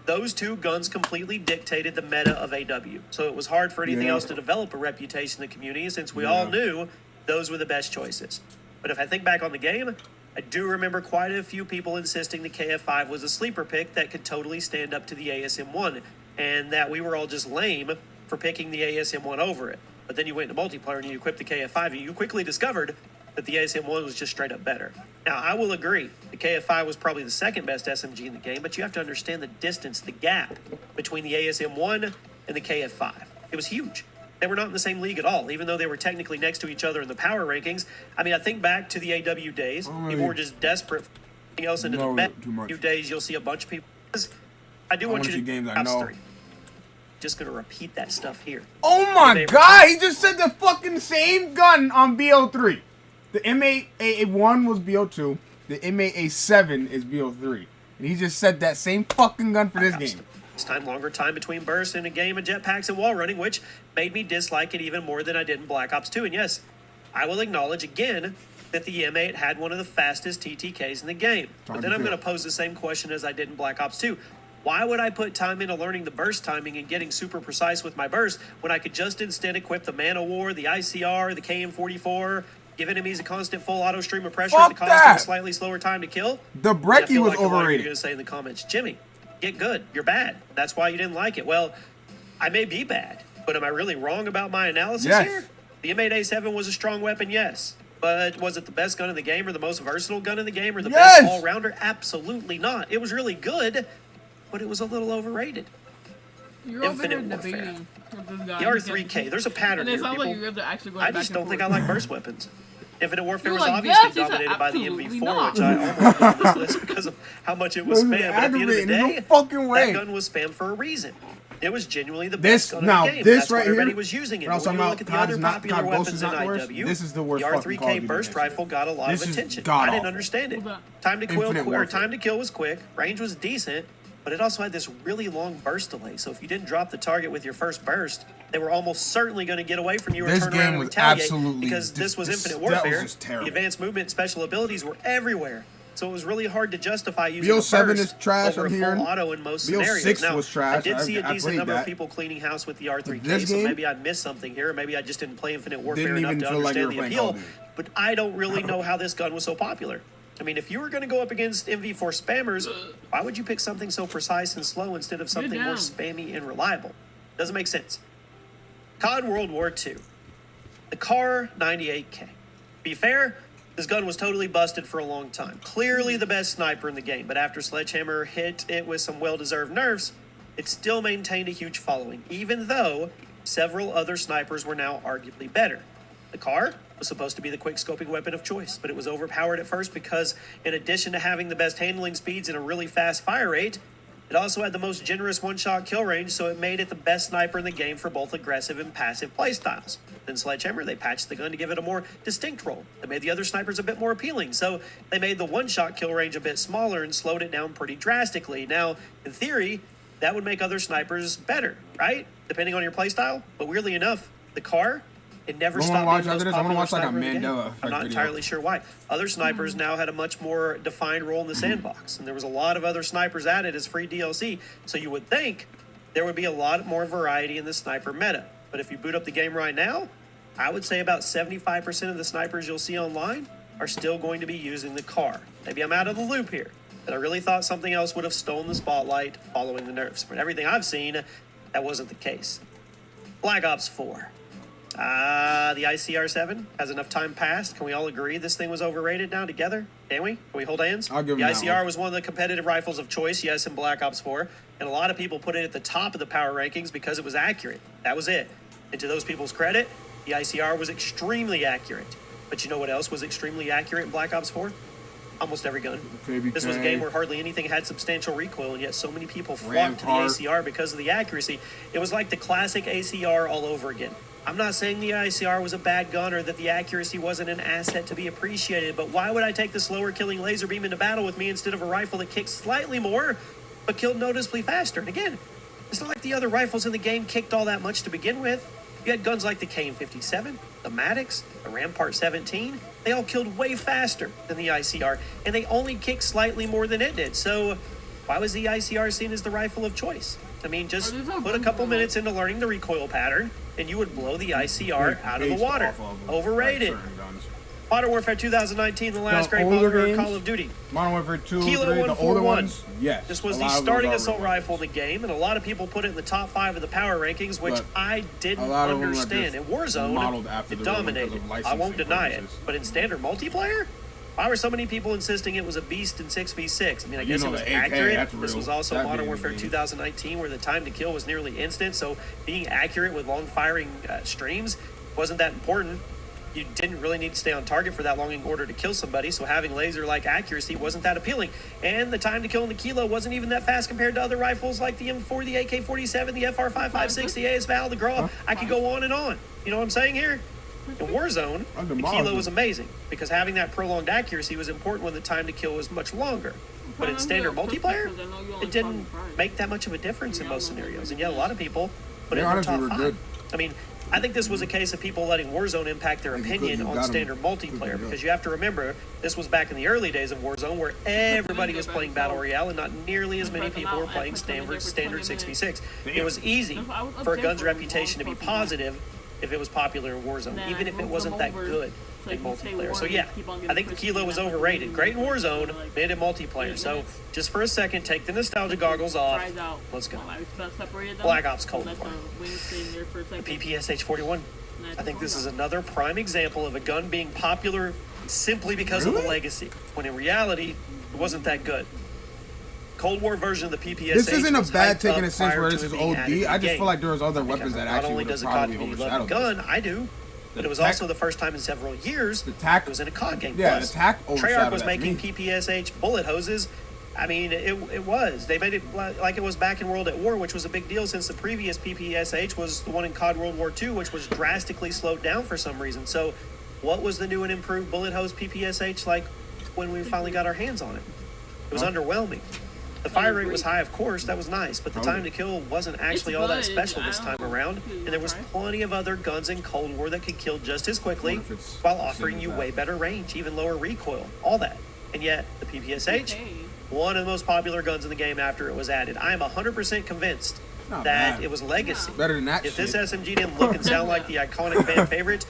Those 2 guns completely dictated the meta of AW, so it was hard for anything Yeah. else to develop a reputation in the community since we all knew those were the best choices. But if I think back on the game, I do remember quite a few people insisting the KF5 was a sleeper pick that could totally stand up to the ASM-1, and that we were all just lame for picking the ASM-1 over it. But then you went into multiplayer and you equipped the KF5, and you quickly discovered that the ASM-1 was just straight up better. Now, I will agree, the KF5 was probably the second best SMG in the game, but you have to understand the distance, the gap between the ASM-1 and the KF5. It was huge. They were not in the same league at all, even though they were technically next to each other in the power rankings. I mean, I think back to the AW days, people were just desperate for anything else into the No, meta. too much. Few days, you'll see a bunch of people. I do want wanna you see to games I Ops know. 3. Just gonna repeat that stuff here. Oh my They- god, he just said the fucking same gun on BO3. The M8A1 was BO2, the M8A7 is BO3. And he just said that same fucking gun for this game. This time, longer time between bursts in a game of jetpacks and wall running, which made me dislike it even more than I did in Black Ops 2. And yes, I will acknowledge again that the M8 had one of the fastest TTKs in the game. But then I'm going to pose the same question as I did in Black Ops 2. Why would I put time into learning the burst timing and getting super precise with my burst when I could just instead equip the Man of War, the ICR, the KM44, give enemies a constant full auto stream of pressure at the Fuck cost of that. a slightly slower time to kill? The And I Brecci feel was like a lot of you are overrated. going to say in the comments, Jimmy, get good. You're bad. That's why you didn't like it. Well, I may be bad, but am I really wrong about my analysis Yes. here? The M8A7 was a strong weapon, yes. But was it the best gun in the game or the most versatile gun in the game or the Yes. best all-rounder? Absolutely not. It was really good, but it was a little overrated. You're over Infinite here Warfare. debating with this guy. The R3K, there's a pattern And it here, sounds people. like you have to actually go I back just and don't think I forth. like burst weapons. Infinite Warfare You're was like, obviously yes, he said dominated by the absolutely MV4, not. which I almost put on this list because of how much it was This is spammed. But at the end of the aggravating. There's day, no fucking way. that gun was spammed for a reason. It was genuinely the This best gun now, in the game. this That's why right everybody here. was using it. when I was But when talking you about look at the COD other is not popular COD Ghost weapons is in not the worst. IW, This is the worst the fucking Call of R3K Duty burst game. rifle got a lot This of is attention. god I didn't awful. understand it. Hold on. Time to Infinite kill, or Warfare. time to kill was quick. Range was decent. But it also had this really long burst delay. So if you didn't drop the target with your first burst, they were almost certainly going to get away from you or This turn game around and was retaliate absolutely because this was this- Infinite that was Warfare. just terrible. The advanced movement and special abilities were everywhere. So it was really hard to justify using BO7 a burst is trash, over I'm a full hearing. auto in most BO6 scenarios. Now, was trash. I did see a I decent played number that. of people cleaning house with the R3K, This so game? maybe I missed something here. Maybe I just didn't play Infinite Warfare Didn't enough even to feel like you understand were the playing Call appeal. of Duty. But I don't really know how this gun was so popular. I mean, if you were going to go up against MV4 spammers, why would you pick something so precise and slow instead of something more spammy and reliable? Doesn't make sense. COD World War II. The Kar 98K. Be fair, this gun was totally busted for a long time. Clearly the best sniper in the game, but after Sledgehammer hit it with some well-deserved nerfs, it still maintained a huge following, even though several other snipers were now arguably better. The Kar was supposed to be the quick-scoping weapon of choice, but it was overpowered at first because, in addition to having the best handling speeds and a really fast fire rate, it also had the most generous one-shot kill range, so it made it the best sniper in the game for both aggressive and passive playstyles. Then Sledgehammer, they patched the gun to give it a more distinct role. They made the other snipers a bit more appealing, so they made the one-shot kill range a bit smaller and slowed it down pretty drastically. Now, in theory, that would make other snipers better, right? Depending on your playstyle. But weirdly enough, the Kar, it never You wanna stopped watch being the after most this? I wanna popular watch, like, a sniper in the game. Mandela I'm effect not video. entirely sure why. Other snipers now had a much more defined role in the sandbox, and there was a lot of other snipers added as free DLC, so you would think there would be a lot more variety in the sniper meta. But if you boot up the game right now, I would say about 75% of the snipers you'll see online are still going to be using the Kar. Maybe I'm out of the loop here, but I really thought something else would have stolen the spotlight following the nerfs. From everything I've seen, that wasn't the case. Black Ops 4. The ICR-7 has enough time passed. Can we all agree this thing was overrated now together? Can we? Can we hold hands? I'll give the him that ICR one. was one of the competitive rifles of choice, yes, in Black Ops 4. And a lot of people put it at the top of the power rankings because it was accurate. That was it. And to those people's credit, the ICR was extremely accurate. But you know what else was extremely accurate in Black Ops 4? Almost every gun. This was a game where hardly anything had substantial recoil, and yet so many people flocked to the Rampart. ACR because of the accuracy. It was like the classic ACR all over again. I'm not saying the ICR was a bad gun or that the accuracy wasn't an asset to be appreciated, but why would I take the slower killing laser beam into battle with me instead of a rifle that kicked slightly more, but killed noticeably faster? And again, it's not like the other rifles in the game kicked all that much to begin with. You had guns like the KN-57, the Maddox, the Rampart 17. They all killed way faster than the ICR, and they only kicked slightly more than it did. So why was the ICR seen as the rifle of choice? I mean, just put a couple minutes into learning the recoil pattern, and you would blow the ICR out of the Based water. off of, Overrated. certain guns. Modern Warfare 2019, the last The great older modern games, Call of Duty. Modern Warfare 2, Kilo 3, the older 141. ones, yes. This was a the lot of those starting are assault really- rifle in the game, and a lot of people put it in the top 5 of the power rankings, which But I didn't a lot of them are understand. just In Warzone, modeled after it the real one dominated. because of I won't licensing deny it. purposes. But in standard multiplayer, why were so many people insisting it was a beast in 6v6? I mean, I guess know it was the AK, accurate. that's This real. was also That Modern being Warfare the game. 2019, where the time to kill was nearly instant, so being accurate with long firing streams wasn't that important. You didn't really need to stay on target for that long in order to kill somebody, so having laser-like accuracy wasn't that appealing. And the time to kill in the Kilo wasn't even that fast compared to other rifles like the M4, the AK-47, the FR556, the AS-Val, the Grau. I could go on and on. You know what I'm saying here? In Warzone, the Kilo was amazing because having that prolonged accuracy was important when the time to kill was much longer. But in standard multiplayer, it didn't make that much of a difference in most scenarios, and yet a lot of people put it in their honestly top were 5. good. I mean, I think this was a case of people letting Warzone impact their opinion you on got 'em. standard multiplayer, because you have to remember, this was back in the early days of Warzone where everybody was playing Battle Royale and not nearly as many people were playing standard 6v6. It was easy for a gun's reputation to be positive if it was popular in Warzone, even if it wasn't that good in multiplayer. So yeah, I think the Kilo was overrated. Great in Warzone, mid in multiplayer. So just for a second, take the nostalgia goggles off. Let's go. Black Ops Cold War. The PPSH-41. I think this is another prime example of a gun being popular simply because of the legacy, when in reality, it wasn't that good. Cold War version of the PPSH. This isn't a was bad hyped take up in a sense prior where to this is it being added OD. to I the just game. feel like there was other weapons that Not actually only would have does a probably COD community love overshadowed the this. gun, I do, but it was TAC also the first time in several years TAC it was in a COD game. Yeah, Plus, the TAC Treyarch overshadowed was that making to me. PPSH bullet hoses. I mean, it was. They made it like it was back in World at War, which was a big deal since the previous PPSH was the one in COD World War II, which was drastically slowed down for some reason. So what was the new and improved bullet hose PPSH like when we finally got our hands on it? It was underwhelming. The fire rate was high, of course, that was nice, but the time to kill wasn't actually all that special this time around, and there was plenty of other guns in Cold War that could kill just as quickly while offering you way better range, even lower recoil, all that. And yet, the PPSH, one of the most popular guns in the game after it was added. I am 100% convinced Not that bad. it was legacy. Better than that If shit. this SMG didn't look and sound like the iconic fan favorite,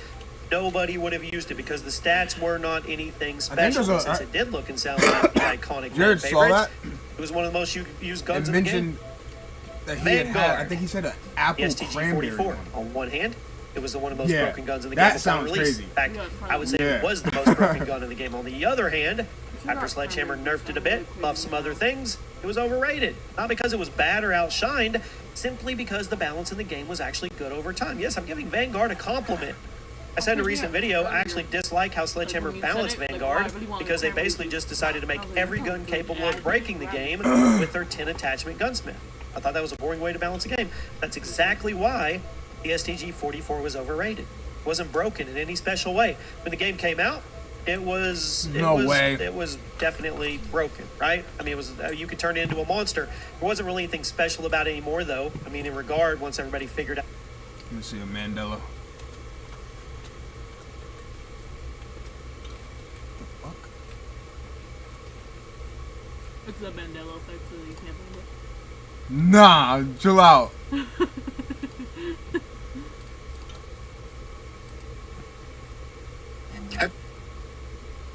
nobody would have used it because the stats were not anything special. there's a- Since it did look and sound like the iconic Jared fan saw favorite, that? it was one of the most used guns It in the game. mentioned that he had Vanguard. I think he said an apple The cranberry. STG-44. On one hand, it was one of the most Yeah, broken guns in the that game upon sounds release. crazy. In fact, I would say Yeah. it was the most broken gun in the game. On the other hand, after Sledgehammer nerfed it a bit, buffed some other things, it was overrated. Not because it was bad or outshined, simply because the balance in the game was actually good over time. Yes, I'm giving Vanguard a compliment. I said in a recent video, I actually dislike how Sledgehammer balanced Vanguard because they basically just decided to make every gun capable of breaking the game with their 10 attachment gunsmith. I thought that was a boring way to balance a game. That's exactly why the STG-44 was overrated. It wasn't broken in any special way. When the game came out, it was definitely broken, right? I mean, it was you could turn it into a monster. There wasn't really anything special about it anymore, though. I mean, in regard, once everybody figured out. Let me see a Mandela. It's the Mandela effect, so you can't believe it. Nah, chill out.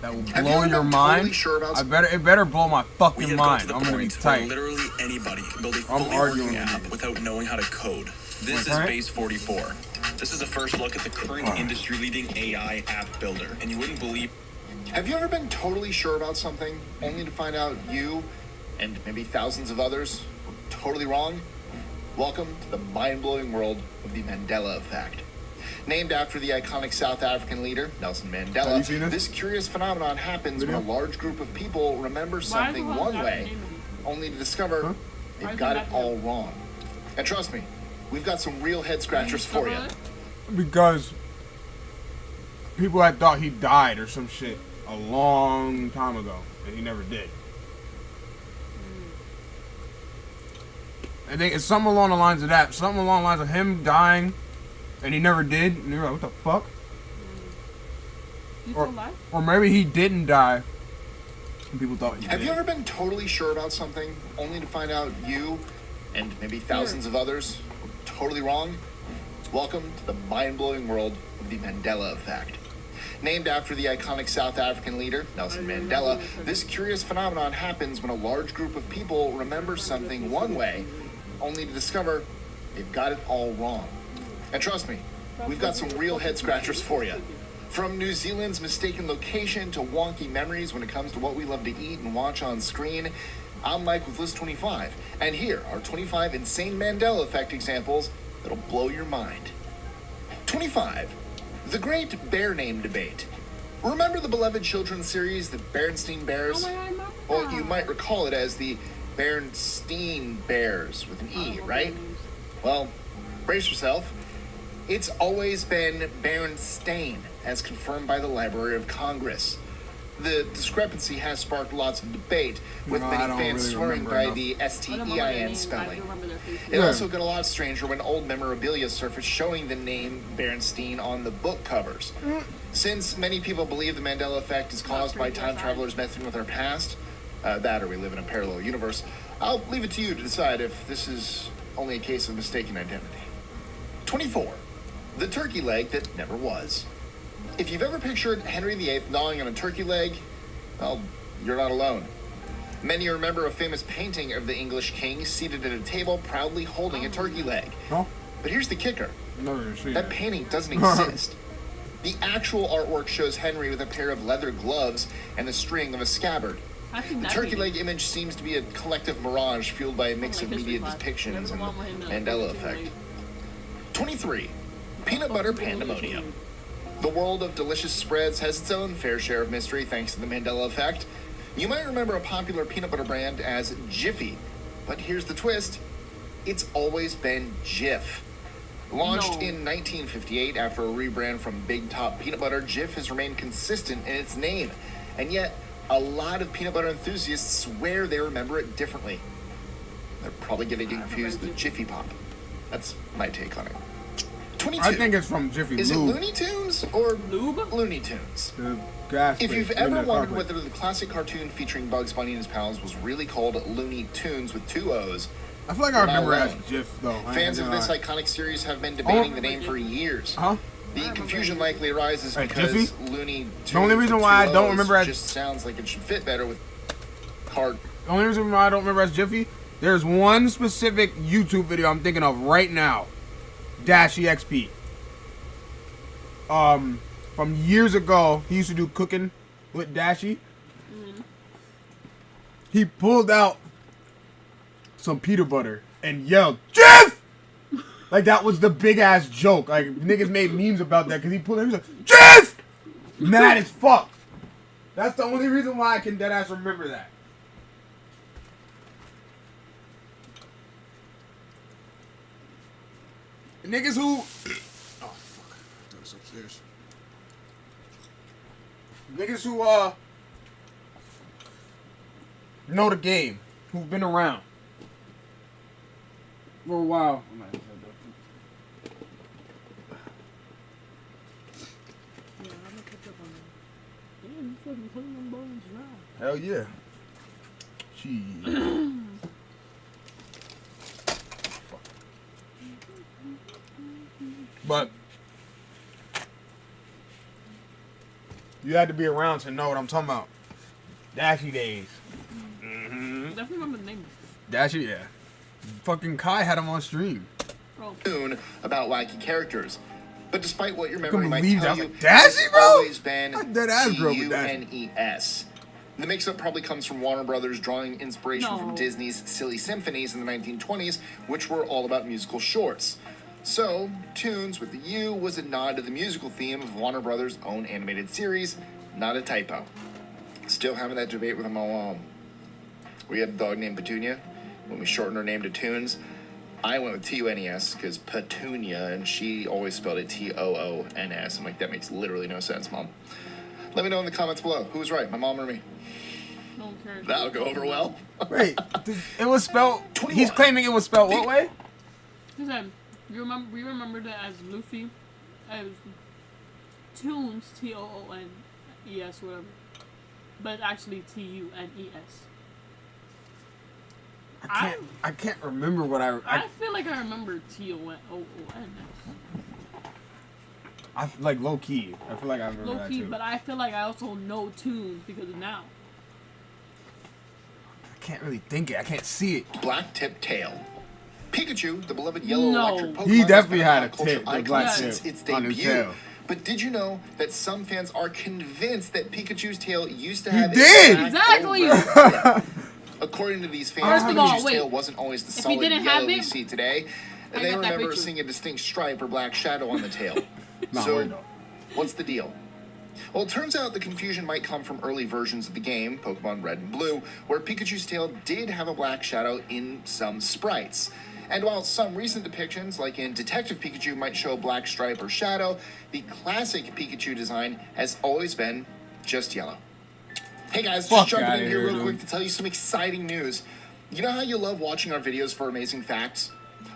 That will Have you blow ever your been mind. totally sure about It better blow my We fucking have mind. got I'm to the gonna be point where tight. literally anybody can build a I'm fully arguing working with app without knowing how to code. This is Okay. Base 44. This is a first look at the current industry-leading AI app builder, and you wouldn't believe. Have you ever been totally sure about something, only to find out you, and maybe thousands of others, were totally wrong? Welcome to the mind-blowing world of the Mandela Effect. Named after the iconic South African leader, Nelson Have you Mandela, seen this this curious phenomenon happens when a large group of people remember something Why is it one called way, only to discover Why they've is got it it back all wrong. And trust me, we've got some real head-scratchers for you. Because people had thought he died or some shit a long time ago, and he never did. I think it's something along the lines of that. Something along the lines of him dying, and he never did. And you're like, what the fuck? You Or, still alive? or maybe he didn't die, and people thought he Have did. you ever been totally sure about something, only to find out you, and maybe thousands of others, were totally wrong? Welcome to the mind-blowing world of the Mandela Effect. Named after the iconic South African leader, Nelson Mandela, this curious phenomenon happens when a large group of people remember something one way, only to discover they've got it all wrong. And trust me, we've got some real head-scratchers for you. From New Zealand's mistaken location to wonky memories when it comes to what we love to eat and watch on screen, I'm Mike with List 25, and here are 25 insane Mandela Effect examples that'll blow your mind. 25. The Great Bear Name Debate. Remember the beloved children's series, The Berenstain Bears? Well, you might recall it as the Berenstein Bears with an E, right? Well, brace yourself. It's always been Berenstain, as confirmed by the Library of Congress. The discrepancy has sparked lots of debate, with No, I many don't fans really swearing remember by enough. the I don't remember their S-T-E-I-N names, but I do spelling. remember their faces. It also got a lot stranger when old memorabilia surfaced showing the name Berenstein on the book covers. Since many people believe the Mandela Effect is caused by time travelers messing with our past, that or we live in a parallel universe, I'll leave it to you to decide if this is only a case of mistaken identity. 24. The turkey leg that never was. If you've ever pictured Henry VIII gnawing on a turkey leg, well, you're not alone. Many remember a famous painting of the English king seated at a table proudly holding a turkey leg. Huh? But here's the kicker. Never seen That it. painting doesn't exist. The actual artwork shows Henry with a pair of leather gloves and the string of a scabbard. I've seen The that turkey movie. leg image seems to be a collective mirage fueled by a mix like of history media class. depictions Remember and one with him the in, Mandela like, effect. 23. Peanut butter pandemonium. The world of delicious spreads has its own fair share of mystery thanks to the Mandela effect. You might remember a popular peanut butter brand as Jiffy, but here's the twist. It's always been Jif. Launched in 1958 after a rebrand from Big Top Peanut Butter, Jif has remained consistent in its name, and yet a lot of peanut butter enthusiasts swear they remember it differently. They're probably getting confused with Jiffy Pop. That's my take on it. 22. Looney I Tunes. think it's from Jiffy Is it Lube. Looney Tunes or Lube? Looney Tunes? The gas If place you've in ever the wondered carpet. whether the classic cartoon featuring Bugs Bunny and his pals was really called Looney Tunes with 2 O's, I feel like I you're not remember it as alone. GIF though. I Fans ain't of this gonna lie. iconic series have been debating the name for years. Huh? The confusion likely arises Right, because Jiffy? Looney Tunes The only reason with why I 2 don't O's remember as- just sounds like it should fit better with card. The only reason why I don't remember as Jiffy, there's one specific YouTube video I'm thinking of right now. Dash EXP. From years ago, he used to do cooking with Dashy. He pulled out some peanut butter and yelled, "Jeff!" Like that was the big ass joke. Like niggas made memes about that because he pulled it. He was like, "Jeff!" Mad as fuck. That's the only reason why I can dead ass remember that. Niggas who oh fuck, I thought it's upstairs. Niggas who know the game, who've been around for a while. Hell yeah. Gee. But you had to be around to know what I'm talking about. Dashy days. Definitely remember the name. Dashy, yeah. Fucking Kai had him on stream. Cartoon about wacky characters. But despite what your memory might believe tell that. you, Dashy, it's bro? always been I dead ass grew up with Dashy. Tunes. The mix-up probably comes from Warner Brothers drawing inspiration from No. Disney's Silly Symphonies in the 1920s, which were all about musical shorts. So, Tunes with the U was a nod to the musical theme of Warner Brothers' own animated series, not a typo. Still having that debate with my mom. We had a dog named Petunia. When we shortened her name to Tunes, I went with T-U-N-E-S because Petunia, and she always spelled it T-O-O-N-S. I'm like, that makes literally no sense, Mom. Let me know in the comments below. Who's right, my mom or me? No care. That'll go over well. Wait, it was spelled. He's claiming it was spelled what way? He said, we remembered it as Luffy, as Tunes, T-O-O-N-E-S, whatever. But it's actually T-U-N-E-S. I can't remember what I feel like I remember T-O-O-N-S. I like low key. I feel like I remember Low that key, too. but I feel like I also know Tunes because of now. I can't really think it. I can't see it. Black tip tail. Pikachu, the beloved yellow No. electric Pokemon, He definitely has had been a pop culture tip, the icon black since tip its on his debut. tail. But did you know that some fans are convinced that Pikachu's tail used to He have did! a black Exactly! over it? According to these fans, First of all, Pikachu's wait. tail wasn't always the If he solid didn't yellow have we it, see today. I They got that remember picture. seeing a distinct stripe or black shadow on the tail. Nah, So, weird though. what's the deal? Well, it turns out the confusion might come from early versions of the game, Pokemon Red and Blue, where Pikachu's tail did have a black shadow in some sprites. And while some recent depictions, like in Detective Pikachu, might show a black stripe or shadow, the classic Pikachu design has always been just yellow. Hey guys, Fuck just jumping outta in here here, real dude. quick to tell you some exciting news. You know how you love watching our videos for amazing facts?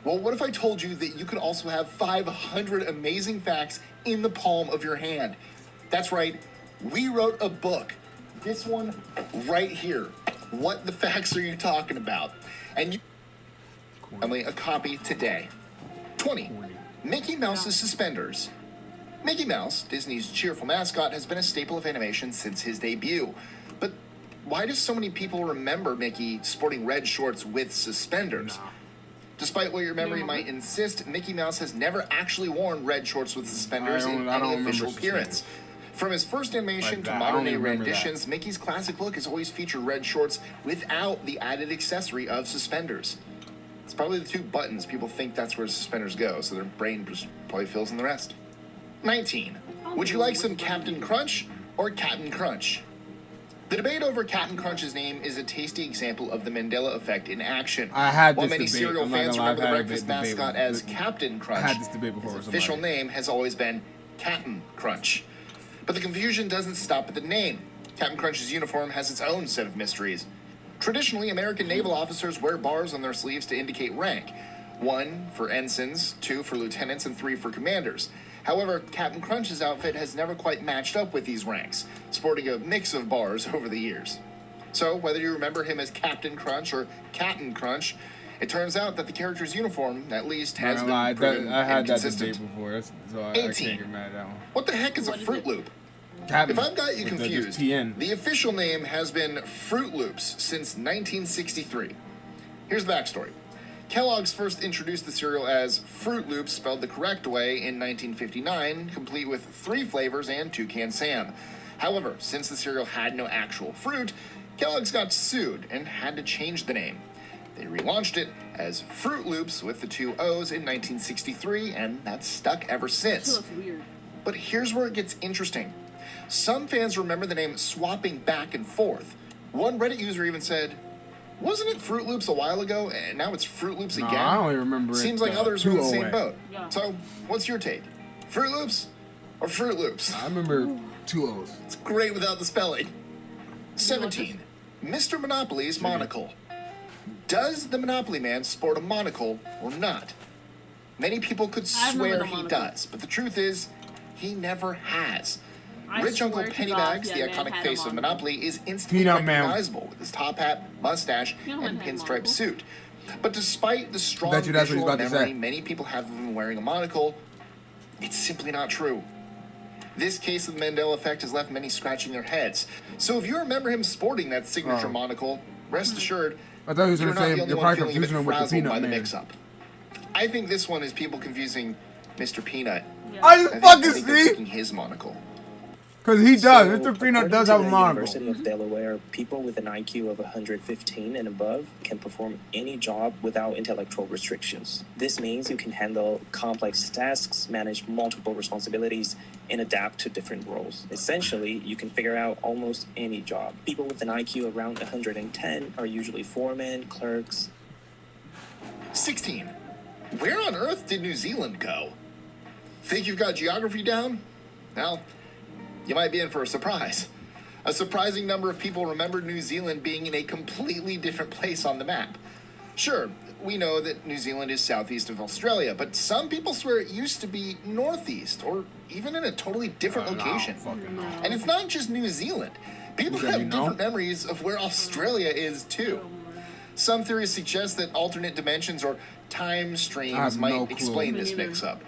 Well, what if I told you that you could also have 500 amazing facts in the palm of your hand? That's right, we wrote a book. This one right here. What the facts are you talking about? And you Emily, a copy today. 20. Mickey Mouse's suspenders. Mickey Mouse, Disney's cheerful mascot, has been a staple of animation since his debut. But why do so many people remember Mickey sporting red shorts with suspenders? Despite what your memory might insist, Mickey Mouse has never actually worn red shorts with suspenders in I don't any remember official suspenders. appearance. From his first animation Like to that, I modern don't day even remember that. renditions, Mickey's classic look has always featured red shorts without the added accessory of suspenders. It's probably the 2 buttons. People think that's where suspenders go, so their brain just probably fills in the rest. 19. Would you like some Captain Crunch or Captain Crunch? The debate over Captain Crunch's name is a tasty example of the Mandela effect in action. I had While this many debate. cereal I'm not fans gonna lie, remember the I've had a breakfast debate mascot with- as Captain Crunch, I had this debate before his with official somebody. name has always been Captain Crunch. But the confusion doesn't stop at the name. Captain Crunch's uniform has its own set of mysteries. Traditionally, American naval officers wear bars on their sleeves to indicate rank. 1 for ensigns, 2 for lieutenants, and 3 for commanders. However, Captain Crunch's outfit has never quite matched up with these ranks, sporting a mix of bars over the years. So, whether you remember him as Captain Crunch or Captain Crunch, it turns out that the character's uniform, at least, has been proven I had that inconsistent. debate before, so I 18. can't get mad at that one. What the heck is a Fruit Loop? Captain, If I've got you with the confused, PN. the official name has been Fruit Loops since 1963. Here's the backstory. Kellogg's first introduced the cereal as Fruit Loops spelled the correct way in 1959, complete with 3 flavors and Toucan Sam. However, since the cereal had no actual fruit, Kellogg's got sued and had to change the name. They relaunched it as Fruit Loops with the 2 O's in 1963, and that's stuck ever since. That's weird. But here's where it gets interesting. Some fans remember the name swapping back and forth. One Reddit user even said, "Wasn't it Fruit Loops a while ago, and now it's Fruit Loops again?" I don't even remember it. Seems like others are in the same 208. boat. Yeah. So, what's your take? Fruit Loops or Fruit Loops? I remember 2 O's. It's great without the spelling. 17. Mr. Monopoly's monocle. Does the Monopoly Man sport a monocle or not? Many people could I remember swear the he monocle. does, but the truth is, he never has. I Rich Uncle swear to Pennybags, God, the that man iconic had a face of monocle. Monopoly, is instantly Peanut Man. recognizable with his top hat, mustache, You know and when had a pinstripe monocle? suit. But despite the strong Bet you that's what he's visual about to memory say. many people have of him wearing a monocle, it's simply not true. This case of the Mandela effect has left many scratching their heads. So if you remember him sporting that signature Oh. monocle, rest assured, I thought he was you're going to not say the only you're one probably feeling a bit confusing him with the frazzled by Peanut the Man. mix-up. I think this one is people confusing Mr. Peanut. I just I fucking think they're see. thinking his monocle. Because he does. So, Mr. Peanut according does to have a the monocle. University of Delaware, people with an IQ of 115 and above can perform any job without intellectual restrictions. This means you can handle complex tasks, manage multiple responsibilities, and adapt to different roles. Essentially, you can figure out almost any job. People with an IQ around 110 are usually foremen, clerks. 16. Where on earth did New Zealand go? Think you've got geography down? Well, you might be in for a surprise. A surprising number of people remembered New Zealand being in a completely different place on the map. Sure, we know that New Zealand is southeast of Australia, but some people swear it used to be northeast, or even in a totally different location. And it's not just New Zealand. People You said have you know? different memories of where Australia is, too. Some theories suggest that alternate dimensions or time I streams have might no clue. explain Me this neither. mix-up.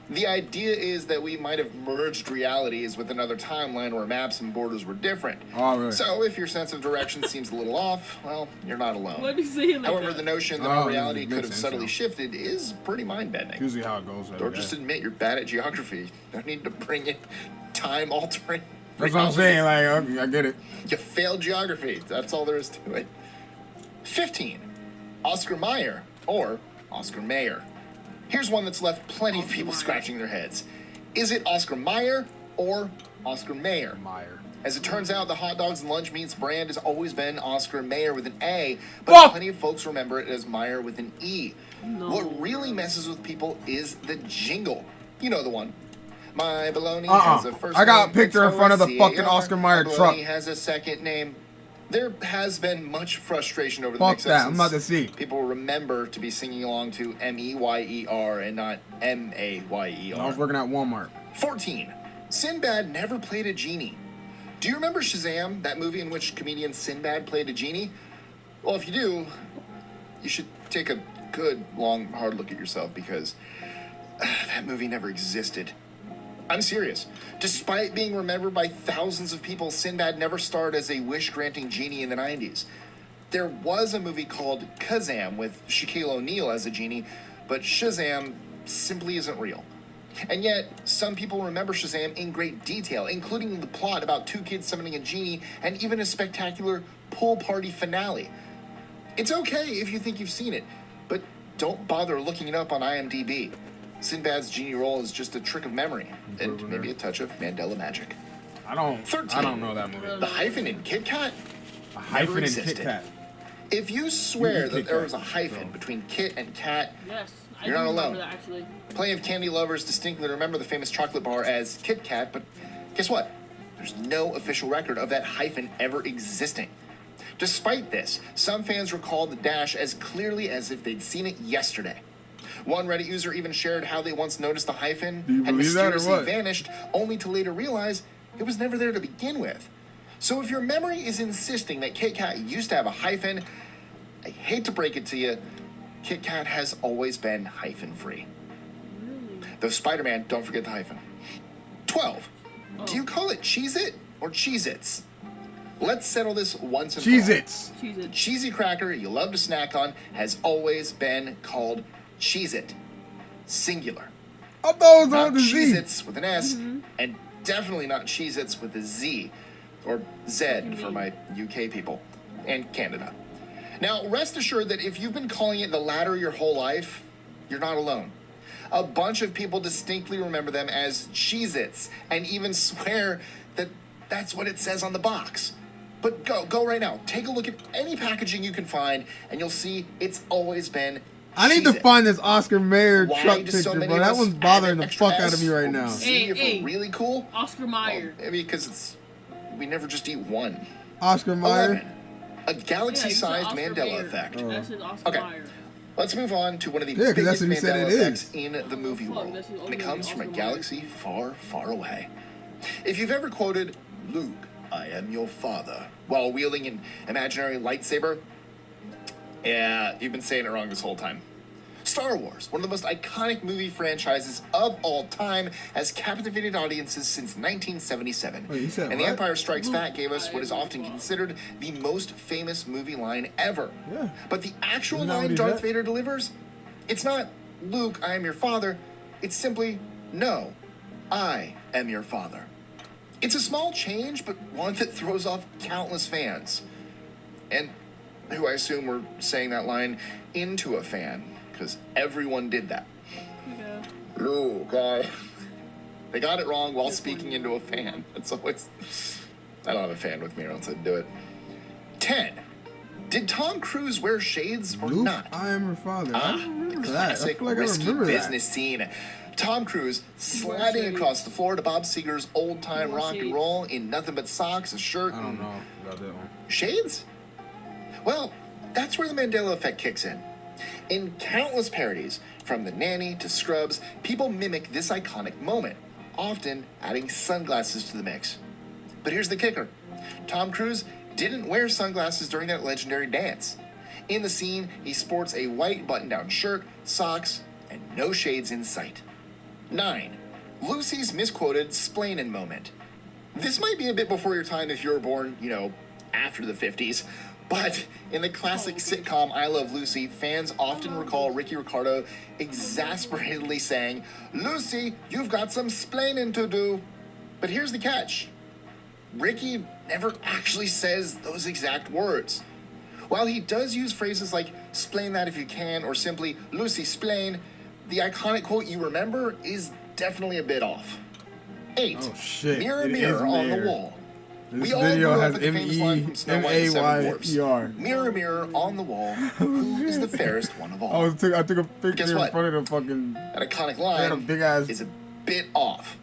The idea is that we might have merged realities with another timeline where maps and borders were different. Oh, really? So if your sense of direction seems a little off, well, you're not alone. What do you say like However, that? the notion that Oh, our it reality makes could have sense, subtly yeah. shifted is pretty mind-bending. Usually how it goes. Or just admit you're bad at geography. Don't need to bring in time-altering. That's what I'm saying. Like, okay, I get it. You failed geography. That's all there is to it. 15. Oscar Mayer, or Oscar Mayer. Here's one that's left plenty of people scratching their heads. Is it Oscar Mayer or Oscar Mayer? Mayer. As it turns out, the hot dogs and lunch meats brand has always been Oscar Mayer with an A, but plenty of folks remember it as Meyer with an E. What really messes with people is the jingle. You know the one. My baloney has a first I got a name, picture in front of the X-O-S-C-A-R. fucking Oscar Mayer My truck. baloney has a second name. There has been much frustration over the Fuck mix-up that. I'm since about to see. people remember to be singing along to M-E-Y-E-R and not M-A-Y-E-R. I was working at Walmart. 14. Sinbad never played a genie. Do you remember Shazam, that movie in which comedian Sinbad played a genie? Well, if you do, you should take a good, long, hard look at yourself because that movie never existed. I'm serious. Despite being remembered by thousands of people, Sinbad never starred as a wish-granting genie in the 90s. There was a movie called Kazam with Shaquille O'Neal as a genie, but Shazam simply isn't real. And yet, some people remember Shazam in great detail, including the plot about 2 kids summoning a genie and even a spectacular pool party finale. It's okay if you think you've seen it, but don't bother looking it up on IMDb. Sinbad's genie role is just a trick of memory, and maybe a touch of Mandela magic. I don't 13. know that movie. The hyphen in Kit Kat A hyphen never in existed. Kit Kat. If you swear eat that Kit there Kat, was a hyphen between Kit and Kat, Yes, I You're do not remember alone. that actually. plenty of candy lovers distinctly remember the famous chocolate bar as Kit Kat, but guess what? There's no official record of that hyphen ever existing. Despite this, some fans recall the dash as clearly as if they'd seen it yesterday. One Reddit user even shared how they once noticed the hyphen Do you had believe that or mysteriously what? vanished, only to later realize it was never there to begin with. So if your memory is insisting that Kit Kat used to have a hyphen, I hate to break it to you, Kit Kat has always been hyphen-free. Though Spider-Man, don't forget the hyphen. 12. Do you call it Cheez-It or Cheez-Its? Let's settle this once and for all. Cheez-Its. The cheesy cracker you love to snack on has always been called Cheez-It. Singular. I thought it was Not on the Z. Cheez-Its with an S, and definitely not Cheez-Its with a Z, or Z for my UK people, and Canada. Now, rest assured that if you've been calling it the latter your whole life, you're not alone. A bunch of people distinctly remember them as Cheez-Its, and even swear that that's what it says on the box. But go right now. Take a look at any packaging you can find, and you'll see it's always been I need to Cheez-It. find this Oscar Mayer Why truck do picture, so many bro. of That us one's add bothering an the extra fuck out of me S right or now. Z if we're really cool? Oscar Mayer. Maybe because we never just eat one. Oscar Mayer. 11. A galaxy-sized Oscar Mandela Mayer. effect. That says Oscar Okay. Mayer. Let's move on to one of the Yeah, 'cause that's biggest what he said Mandela it effects is. in the movie fuck, world. that's his And it Oscar comes from a Mayer. galaxy far, far away. If you've ever quoted, "Luke, I am your father," while wielding an imaginary lightsaber, yeah, you've been saying it wrong this whole time. Star Wars, one of the most iconic movie franchises of all time, has captivated audiences since 1977. Wait, you said And The what? Empire Strikes Back gave us what is often considered the most famous movie line ever. Yeah. But the actual Isn't that what line he Darth said? Vader delivers, it's not, "Luke, I am your father." It's simply, "No, I am your father." It's a small change, but one that throws off countless fans. And who I assume were saying that line into a fan, because everyone did that. Yeah. Luke, they got it wrong while speaking into a fan. It's always, I don't have a fan with me or else I'd do it. 10. Did Tom Cruise wear shades or Luke, not? I am your father. I don't remember that. I Classic feel like I risky remember that. business scene. Tom Cruise sliding shades. across the floor to Bob Seger's old-time More rock and shades. roll in nothing but socks, a shirt, I don't and know about that one. shades? Well, that's where the Mandela effect kicks in. In countless parodies, from The Nanny to Scrubs, people mimic this iconic moment, often adding sunglasses to the mix. But here's the kicker. Tom Cruise didn't wear sunglasses during that legendary dance. In the scene, he sports a white button-down shirt, socks, and no shades in sight. 9. Lucy's misquoted splainin' moment. This might be a bit before your time if you were born, after the 50s. But in the classic sitcom I Love Lucy, fans often recall Ricky Ricardo exasperatedly saying, "Lucy, you've got some splainin' to do." But here's the catch. Ricky never actually says those exact words. While he does use phrases like "splain that if you can" or simply "Lucy, splain," the iconic quote you remember is definitely a bit off. 8. Oh shit! Mirror, It is mirror on the Mayer. wall. This We all video grew up has with the famous line from Snow White and the Seven Dwarfs. MAYPR. Mirror, mirror on the wall, who is the fairest one of all? I took a picture Guess in what? front of the fucking. That iconic They had a line big ass. is a bit off.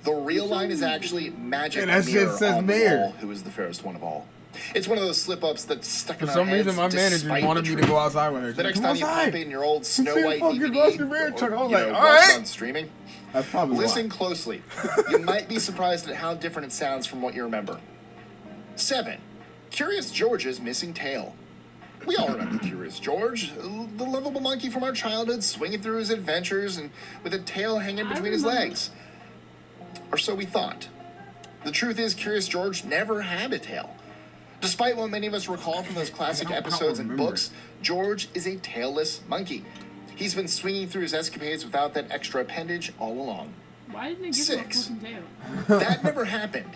The real line is actually "Magic And that shit mirror says on the Mayer. wall, who is the fairest one of all." It's one of those slip-ups that's stuck For in our some heads reason, my manager despite wanted the me to truth. go outside with her. The next Come time you outside. pop in your old Snow See White fucking DVD, Oscar Mayer truck. I was like, all watch right. it on streaming, That's probably listen why. closely. You might be surprised at how different it sounds from what you remember. 7. Curious George's missing tail. We all remember Curious George, the lovable monkey from our childhood, swinging through his adventures and with a tail hanging between his legs. Or so we thought. The truth is, Curious George never had a tail. Despite what many of us recall from those classic I don't episodes and remember. books, George is a tailless monkey. He's been swinging through his escapades without that extra appendage all along. Why didn't they give 6. him a fucking tail? That never happened.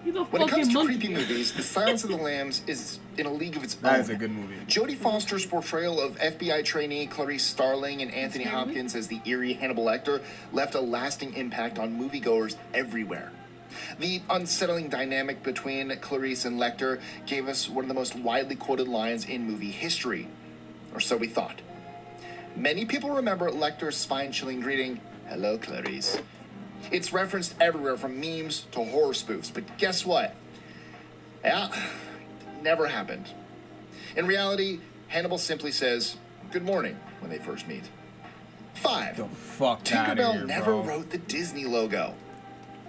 He's a When it comes fucking to monkey. creepy movies, The Silence of the Lambs is in a league of its own. That is a good movie. Jodie Foster's portrayal of FBI trainee Clarice Starling and Anthony Scary. Hopkins as the eerie Hannibal Lecter left a lasting impact on moviegoers everywhere. The unsettling dynamic between Clarice and Lecter gave us one of the most widely quoted lines in movie history, or so we thought. Many people remember Lecter's spine-chilling greeting, "Hello, Clarice." It's referenced everywhere from memes to horror spoofs, but guess what? Yeah, never happened. In reality, Hannibal simply says, "Good morning," when they first meet. 5. The fuck Tinkerbell outta here, never bro. wrote the Disney logo.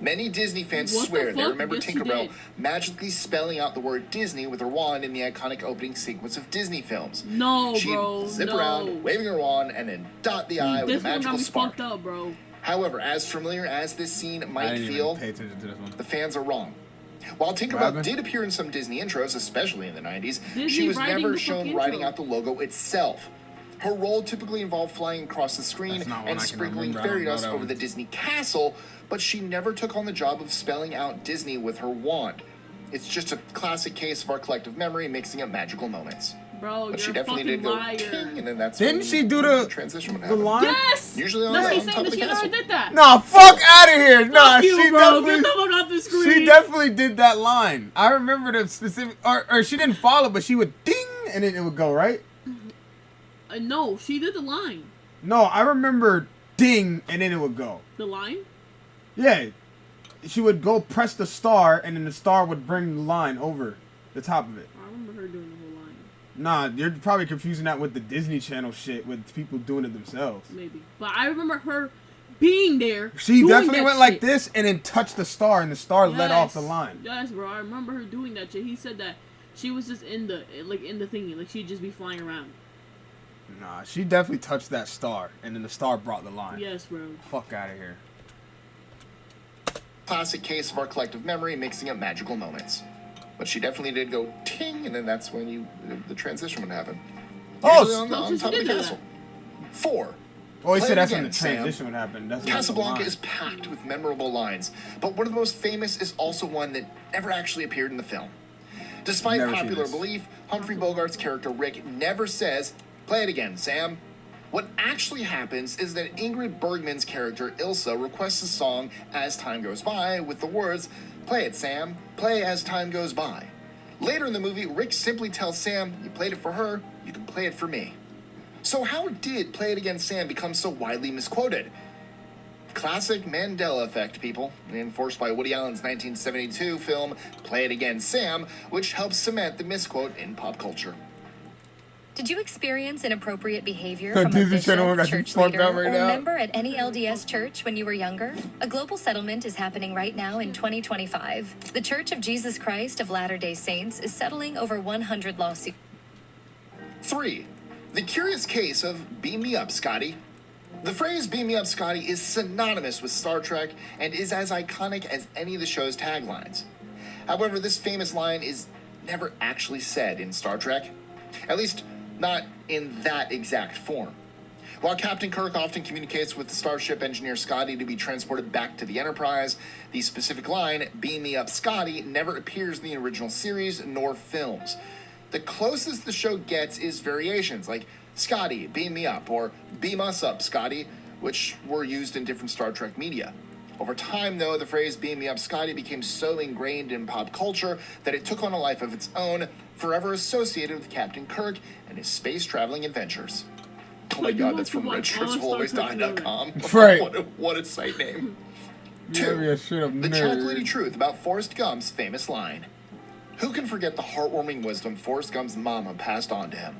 Many Disney fans What the swear they fuck? remember Yes, she Tinkerbell did. magically spelling out the word Disney with her wand in the iconic opening sequence of Disney films. No, She'd bro. zip no. around, waving her wand, and then dot the I with This a one got magical me spark. fucked up, bro. However, as familiar as this scene I might didn't even feel, pay attention to this one. the fans are wrong. While What Tinkerbell happened? did appear in some Disney intros, especially in the 90s, she Disney was writing never the shown fuck writing intro. out the logo itself. Her role typically involved flying across the screen That's not one and I can sprinkling remember. I don't fairy know dust that over one. the Disney castle, but she never took on the job of spelling out Disney with her wand. It's just a classic case of our collective memory mixing up magical moments. Bro, But she you're a definitely fucking did go liar. ting, and then that's Didn't when she do the transition would the happen. line? Yes! Usually on, That's on me top saying of that the she castle. never did that. Nah, fuck out of here. Nah, Fuck you, she bro. definitely. Get the fuck off the screen. She definitely did that line. I remember the specific, or she didn't follow, but she would ding, and then it would go right. No, she did the line. No, I remember ding, and then it would go. The line? Yeah, she would go press the star, and then the star would bring the line over the top of it. I remember her doing the whole line. Nah, you're probably confusing that with the Disney Channel shit, with people doing it themselves. Maybe. But I remember her being there. She doing definitely that went like shit. this, and then touched the star, and the star let off the Yes. line. Yes, bro. I remember her doing that shit. He said that she was just in the thingy. Like, she'd just be flying around. Nah, she definitely touched that star, and then the star brought the line. Yes, bro. Fuck out of here. Classic case of our collective memory mixing up magical moments. But she definitely did go ting, and then that's when the transition would happen. Oh, Usually on, so on she top of did the do castle. 4. Oh, he Play said it that's when again, the Sam. transition would happen. That's when Casablanca the line. is packed with memorable lines, but one of the most famous is also one that never actually appeared in the film. Despite Never seen popular this. belief, Humphrey Bogart's character Rick never says, "Play it again, Sam." What actually happens is that Ingrid Bergman's character Ilsa requests a song As Time Goes By with the words, "Play it, Sam. Play as time goes by." Later in the movie, Rick simply tells Sam, "You played it for her, you can play it for me." So how did Play It Again, Sam become so widely misquoted? Classic Mandela effect, people, enforced by Woody Allen's 1972 film Play It Again, Sam, which helps cement the misquote in pop culture. Did you experience inappropriate behavior The from a Disney Channel bishop, got you church fucked leader, up right or now. member at any LDS church when you were younger? A global settlement is happening right now in 2025. The Church of Jesus Christ of Latter-day Saints is settling over 100 lawsuits. 3. The curious case of Beam Me Up, Scotty. The phrase Beam Me Up, Scotty is synonymous with Star Trek and is as iconic as any of the show's taglines. However, this famous line is never actually said in Star Trek. At least, not in that exact form. While Captain Kirk often communicates with the starship engineer Scotty to be transported back to the Enterprise, the specific line, "Beam me up, Scotty," never appears in the original series nor films. The closest the show gets is variations like "Scotty, beam me up," or "Beam us up, Scotty," which were used in different Star Trek media. Over time, though, the phrase "Beam me up, Scotty" became so ingrained in pop culture that it took on a life of its own, forever associated with Captain Kirk and his space-traveling adventures. Oh my god, that's from RedShirtsWillAlwaysDie.com. Right. What a site name. Maybe I should have The nerd. chocolatey truth about Forrest Gump's famous line. Who can forget the heartwarming wisdom Forrest Gump's mama passed on to him?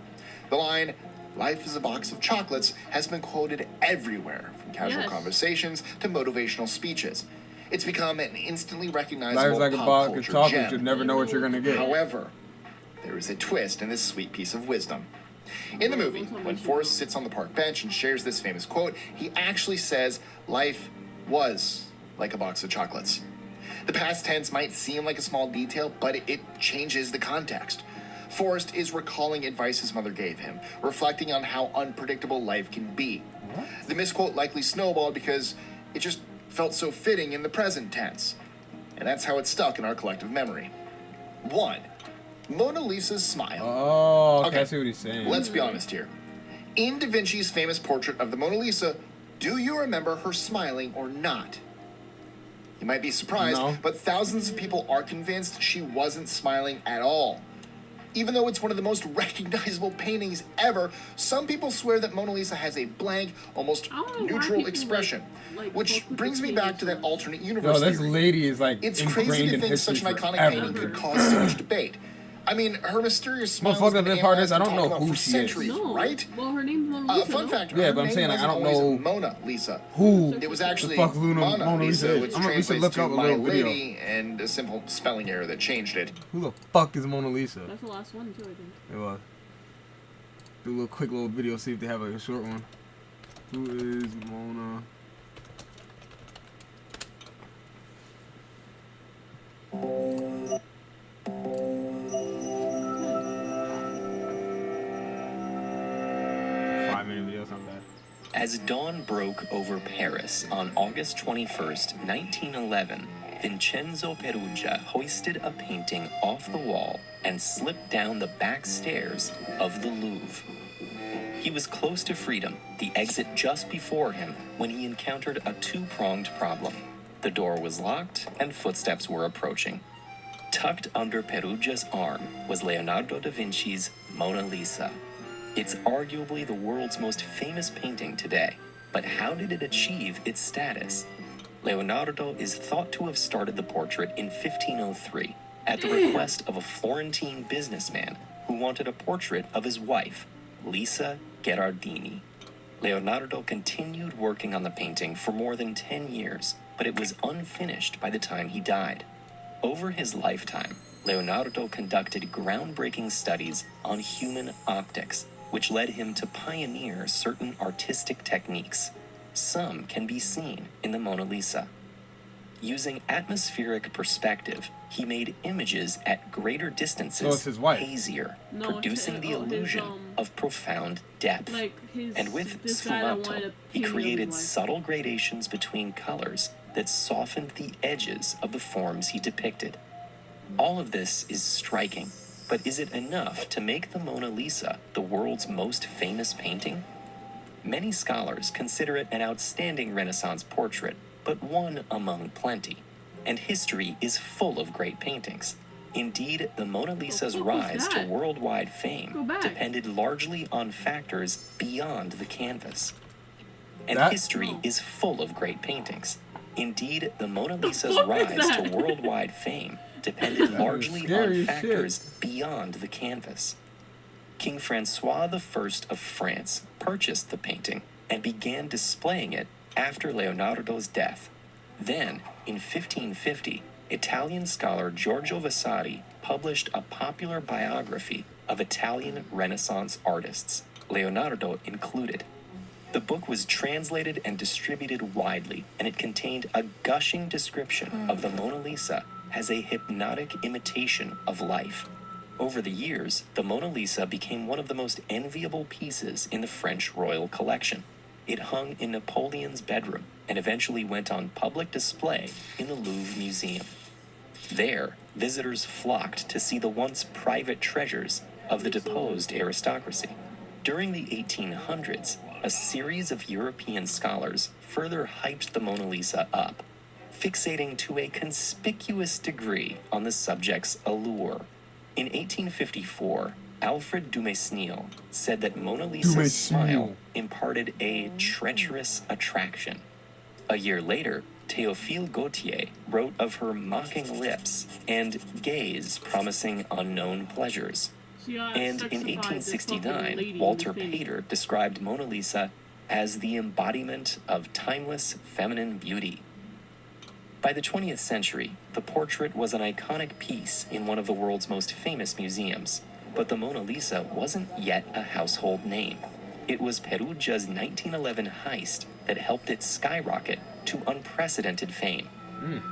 The line, "Life is a box of chocolates," has been quoted everywhere, from casual Yes. conversations to motivational speeches. It's become an instantly recognizable Life's like a pop box of culture chocolates. gem. You never know what you're gonna get. However, there is a twist in this sweet piece of wisdom. In the movie, when Forrest sits on the park bench and shares this famous quote, he actually says, "Life was like a box of chocolates." The past tense might seem like a small detail, but it changes the context. Forrest is recalling advice his mother gave him, reflecting on how unpredictable life can be. The misquote likely snowballed because it just felt so fitting in the present tense. And that's how it stuck in our collective memory. 1. Mona Lisa's smile. Oh, okay, I see what he's saying. Let's be honest here. In Da Vinci's famous portrait of the Mona Lisa, do you remember her smiling or not? You might be surprised, No. but thousands of people are convinced she wasn't smiling at all. Even though it's one of the most recognizable paintings ever, some people swear that Mona Lisa has a blank, almost know why neutral people, expression. like Which fuck with brings the me back painting to that so much. alternate universe Yo, this theory. lady is like It's ingrained crazy to in think history such an iconic forever. painting could cause so much debate. I mean, her mysterious smile has Motherfucker, been the part is, analyzed I and don't know talked about who for she is. centuries, No. right? Well, her name's Mona Lisa. Fun no? fact. Yeah, her but I'm name saying, like, I wasn't don't always know Mona Lisa. who It was the actually fuck Mona Mona Lisa Lisa, is. which I'm gonna translates look to up a my little video. lady, and a simple spelling error that changed it. Who the fuck is Mona Lisa? That's the last one too, I think. It was. Do a little quick little video, see if they have like a short one. Who is Mona? Five-minute video's not bad. As dawn broke over Paris on August 21st, 1911, Vincenzo Perugia hoisted a painting off the wall and slipped down the back stairs of the Louvre. He was close to freedom, the exit just before him, when he encountered a two-pronged problem. The door was locked and footsteps were approaching. Tucked under Perugia's arm was Leonardo da Vinci's Mona Lisa. It's arguably the world's most famous painting today, but how did it achieve its status? Leonardo is thought to have started the portrait in 1503 at the request of a Florentine businessman who wanted a portrait of his wife, Lisa Gherardini. Leonardo continued working on the painting for more than 10 years, but it was unfinished by the time he died. Over his lifetime, Leonardo conducted groundbreaking studies on human optics, which led him to pioneer certain artistic techniques. Some can be seen in the Mona Lisa. Using atmospheric perspective, he made images at greater distances So it's his wife. hazier, No, producing the his, illusion of profound depth. Like his, And with this guy that wanted sfumato, to he paint created his wife. subtle gradations between colors that softened the edges of the forms he depicted. All of this is striking, but is it enough to make the Mona Lisa the world's most famous painting? Many scholars consider it an outstanding Renaissance portrait, but one among plenty. And history is full of great paintings. Indeed, the Mona Lisa's fuck was rise to that? worldwide Go fame back. depended largely on factors beyond the canvas. And That- history is full of great paintings. Indeed, the Mona Lisa's fuck is rise that? to worldwide fame depended largely scary on as shit. factors beyond the canvas. King Francois I of France purchased the painting and began displaying it after Leonardo's death. Then, in 1550, Italian scholar Giorgio Vasari published a popular biography of Italian Renaissance artists, Leonardo included. The book was translated and distributed widely, and it contained a gushing description of the Mona Lisa as a hypnotic imitation of life. Over the years, the Mona Lisa became one of the most enviable pieces in the French royal collection. It hung in Napoleon's bedroom and eventually went on public display in the Louvre Museum. There, visitors flocked to see the once private treasures of the deposed aristocracy. During the 1800s, a series of European scholars further hyped the Mona Lisa up, fixating to a conspicuous degree on the subject's allure. In 1854, Alfred Dumesnil said that Mona Lisa's smile imparted a treacherous attraction. A year later, Théophile Gautier wrote of her mocking lips and gaze promising unknown pleasures. She got And in sexified, this fucking 1869, lady Walter in the thing. Pater described Mona Lisa as the embodiment of timeless feminine beauty. By the 20th century, the portrait was an iconic piece in one of the world's most famous museums, but the Mona Lisa wasn't yet a household name. It was Perugia's 1911 heist that helped it skyrocket to unprecedented fame.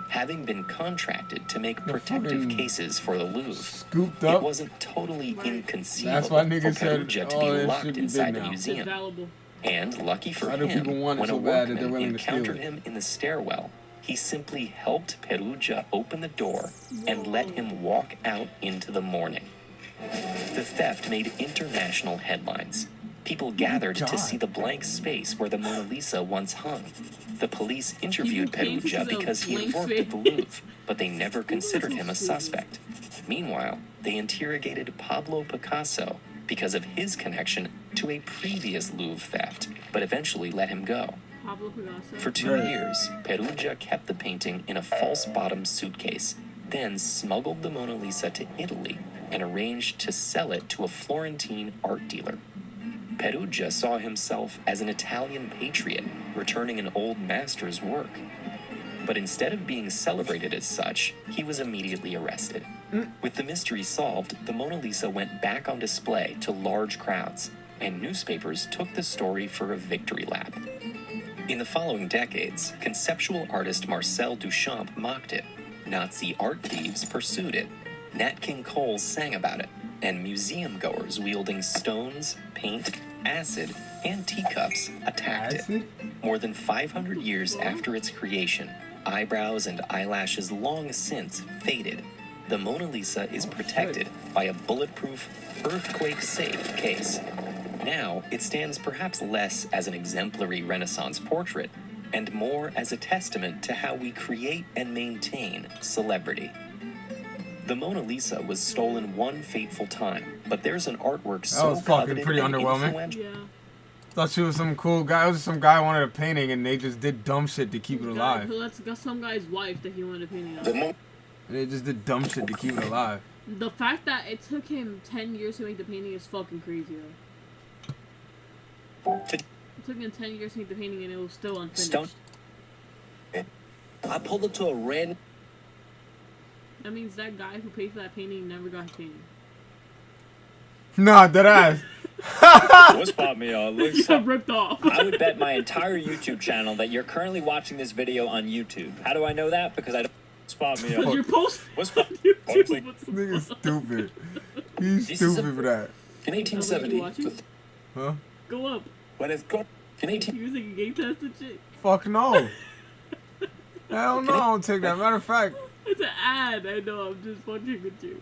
Having been contracted to make protective fucking cases for the Louvre, scooped it up. wasn't totally That's inconceivable why for niggas said, Perugia to oh, be that locked should be inside big the now. museum. It's valuable. And lucky for Why do him, people want it when a so bad that they're workman willing to steal encountered it? him in the stairwell, he simply helped Perugia open the door and let him walk out into the morning. The theft made international headlines. People gathered to see the blank space where the Mona Lisa once hung. The police interviewed People came to Perugia the because he had blank worked at the Louvre, but they never considered him a suspect. Meanwhile, they interrogated Pablo Picasso because of his connection to a previous Louvre theft, but eventually let him go. Pablo Picasso. For 2 years, Perugia kept the painting in a false-bottom suitcase, then smuggled the Mona Lisa to Italy, and arranged to sell it to a Florentine art dealer. Perugia saw himself as an Italian patriot returning an old master's work. But instead of being celebrated as such, he was immediately arrested. With the mystery solved, the Mona Lisa went back on display to large crowds, and newspapers took the story for a victory lap. In the following decades, conceptual artist Marcel Duchamp mocked it, Nazi art thieves pursued it, Nat King Cole sang about it, and museum goers wielding stones, paint, acid, and teacups attacked it. More than 500 years after its creation, eyebrows and eyelashes long since faded. The Mona Lisa is protected by a bulletproof, earthquake-safe case. Now, it stands perhaps less as an exemplary Renaissance portrait and more as a testament to how we create and maintain celebrity. The Mona Lisa was stolen one fateful time, but there's an artwork so That was fucking coveted pretty and underwhelming. influential. Thought she was some cool guy. It was some guy wanted a painting and they just did dumb shit to keep it Guy alive. who that's got some guy's wife that he wanted a painting of. They just did dumb shit to keep it alive. The fact that it took him 10 years to make the painting is fucking crazy, though. It took him 10 years to make the painting and it was still unfinished. I pulled up to a random. That means that guy who paid for that painting never got his painting. Nah, dead ass. What's poppin', y'all? Look, He got ripped off. I would bet my entire YouTube channel that you're currently watching this video on YouTube. How do I know that? Because I don't spot me. Because you're posting. What's pop? Nigga's stupid. He's stupid for that. In 1870, Huh? Go up. when it's go in 18 You was like a gay test and shit. Fuck no. Hell no, I don't take that. Matter of fact, It's an ad. I know. I'm just fucking with you.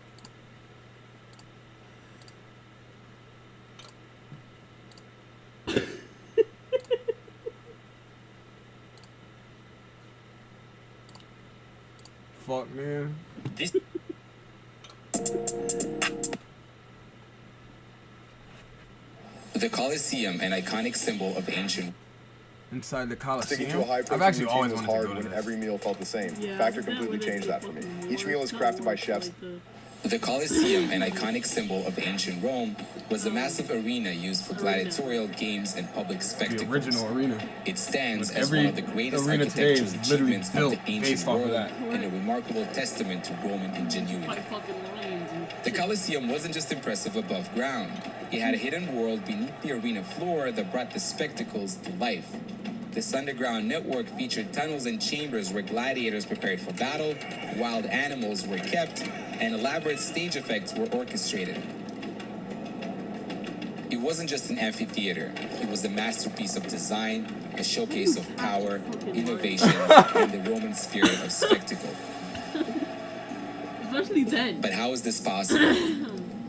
fuck man. The Colosseum, an iconic symbol of ancient. Inside the Sticking Coliseum. to a high I've protein actually routine always was wanted to hard go to when this. every meal felt the same. Yeah, Factor that completely would changed that for me. Each meal is more crafted by chefs. The Colosseum, an iconic symbol of ancient Rome, was a massive arena used for gladiatorial games and public spectacles. The original arena. It stands as Every one of the greatest arena today is architectural literally achievements of the built ancient based off of world that. and a remarkable testament to Roman ingenuity. The Colosseum wasn't just impressive above ground. It had a hidden world beneath the arena floor that brought the spectacles to life. This underground network featured tunnels and chambers where gladiators prepared for battle, wild animals were kept, and elaborate stage effects were orchestrated. It wasn't just an amphitheater. It was a masterpiece of design, a showcase of power, innovation, and the Roman spirit of spectacle. Especially then. But how is this possible?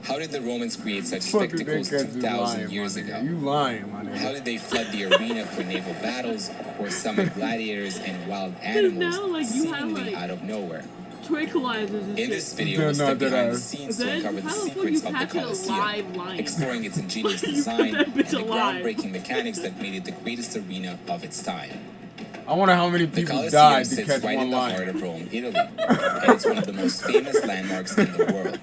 How did the Romans create such Fucking spectacles dickheads is 2,000 lying, years my ago? nigga. You lying, my nigga. How did they flood the arena for naval battles or summon gladiators and wild animals now, like, you have, seemingly like, out of nowhere? Tranquilizers and In this shit. video, we step behind the scenes to Then uncover the how the fuck secrets you of the catch it Colosseum, alive lion? exploring its ingenious You put design that and bitch the alive. groundbreaking mechanics that made it the greatest arena of its time. I wonder how many The people Colosseum died to sits catch right one in the heart lion. of Rome, Italy, and it's one of the most famous landmarks in the world.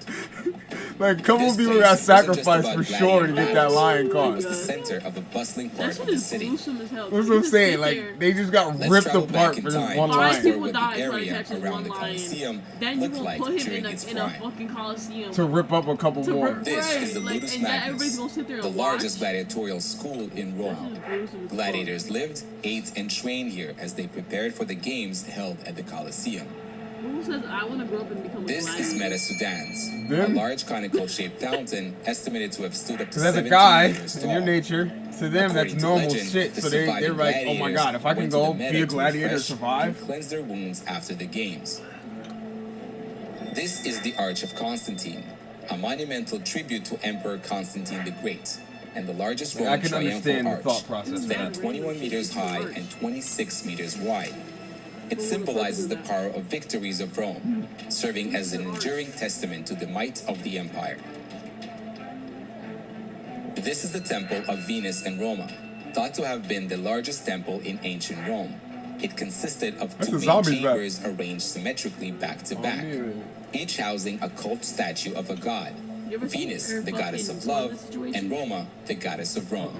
Like, a couple This people place got wasn't just sacrificed about for sure to get that gladiator lion battles. It caught. was the center of the bustling That part shit of the is city. gruesome as hell. That's You what I'm just saying. sit Like, there. they just got Let's ripped travel apart back in for this time one to lion. Five people what the died trying to area catch this around one the lion. Colosseum Then you looked gonna like put him during in a, its in a prime. fucking Coliseum. To rip up a couple To more. rip- This Right, is the like, Ludus and that everybody's Magnus, gonna sit there the and largest watch? gladiatorial school in Rome. Gladiators lived, ate, and trained here as they prepared for the games held at the Colosseum. Who says I want to grow up and become a This is gladiator? Meta Sudans, a Them? large conical-shaped fountain estimated to have stood up to Because as a 17 guy, meters in tall. your nature, to them that's According to normal legend, shit. the So they're surviving like, oh my gladiators god, if I can went to go the be Meta a to gladiator and refresh survive. and cleanse their wounds after the games. This is the Arch of Constantine, a monumental tribute to Emperor Constantine the Great, and the largest Yeah, I Roman can understand the triumphal thought arch, process. standing 21 meters high and 26 meters wide. It symbolizes the power of victories of Rome, serving as an enduring testament to the might of the empire. This is the Temple of Venus in Roma, thought to have been the largest temple in ancient Rome. It consisted of That's two the main zombies back. chambers arranged symmetrically back to back. each housing a cult statue of a god. Venus, the goddess of love, and Roma, the goddess of Rome.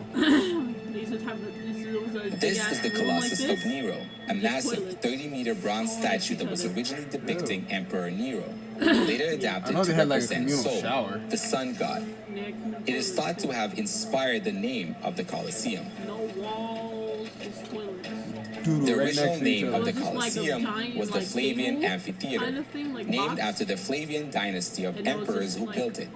This is the Colossus of Nero, a massive 30-meter bronze statue that was originally depicting Emperor Nero, later adapted to represent Sol, the sun god. It is thought to have inspired the name of the Colosseum. The original name of the Colosseum was the Flavian Amphitheater, named after the Flavian dynasty of emperors who built it.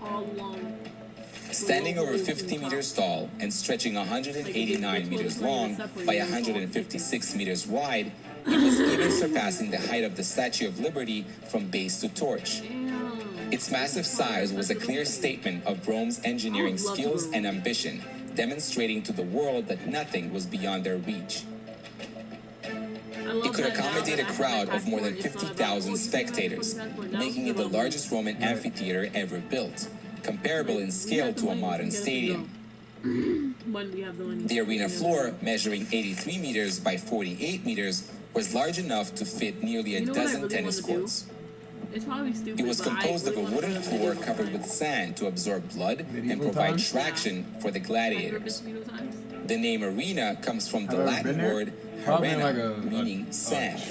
Standing over 50 meters tall and stretching 189 meters long by 156 meters wide, it was even surpassing the height of the Statue of Liberty from base to torch. Its massive size was a clear statement of Rome's engineering skills and ambition, demonstrating to the world that nothing was beyond their reach. It could accommodate a crowd of more than 50,000 spectators, making it the largest Roman amphitheater ever built, comparable in scale to a modern stadium. The arena floor, measuring 83 meters by 48 meters, was large enough to fit nearly a dozen tennis courts. It's probably stupid. It was composed of a wooden floor covered with sand to absorb blood and provide traction for the gladiators. The name arena comes from the Latin word arena, meaning sand.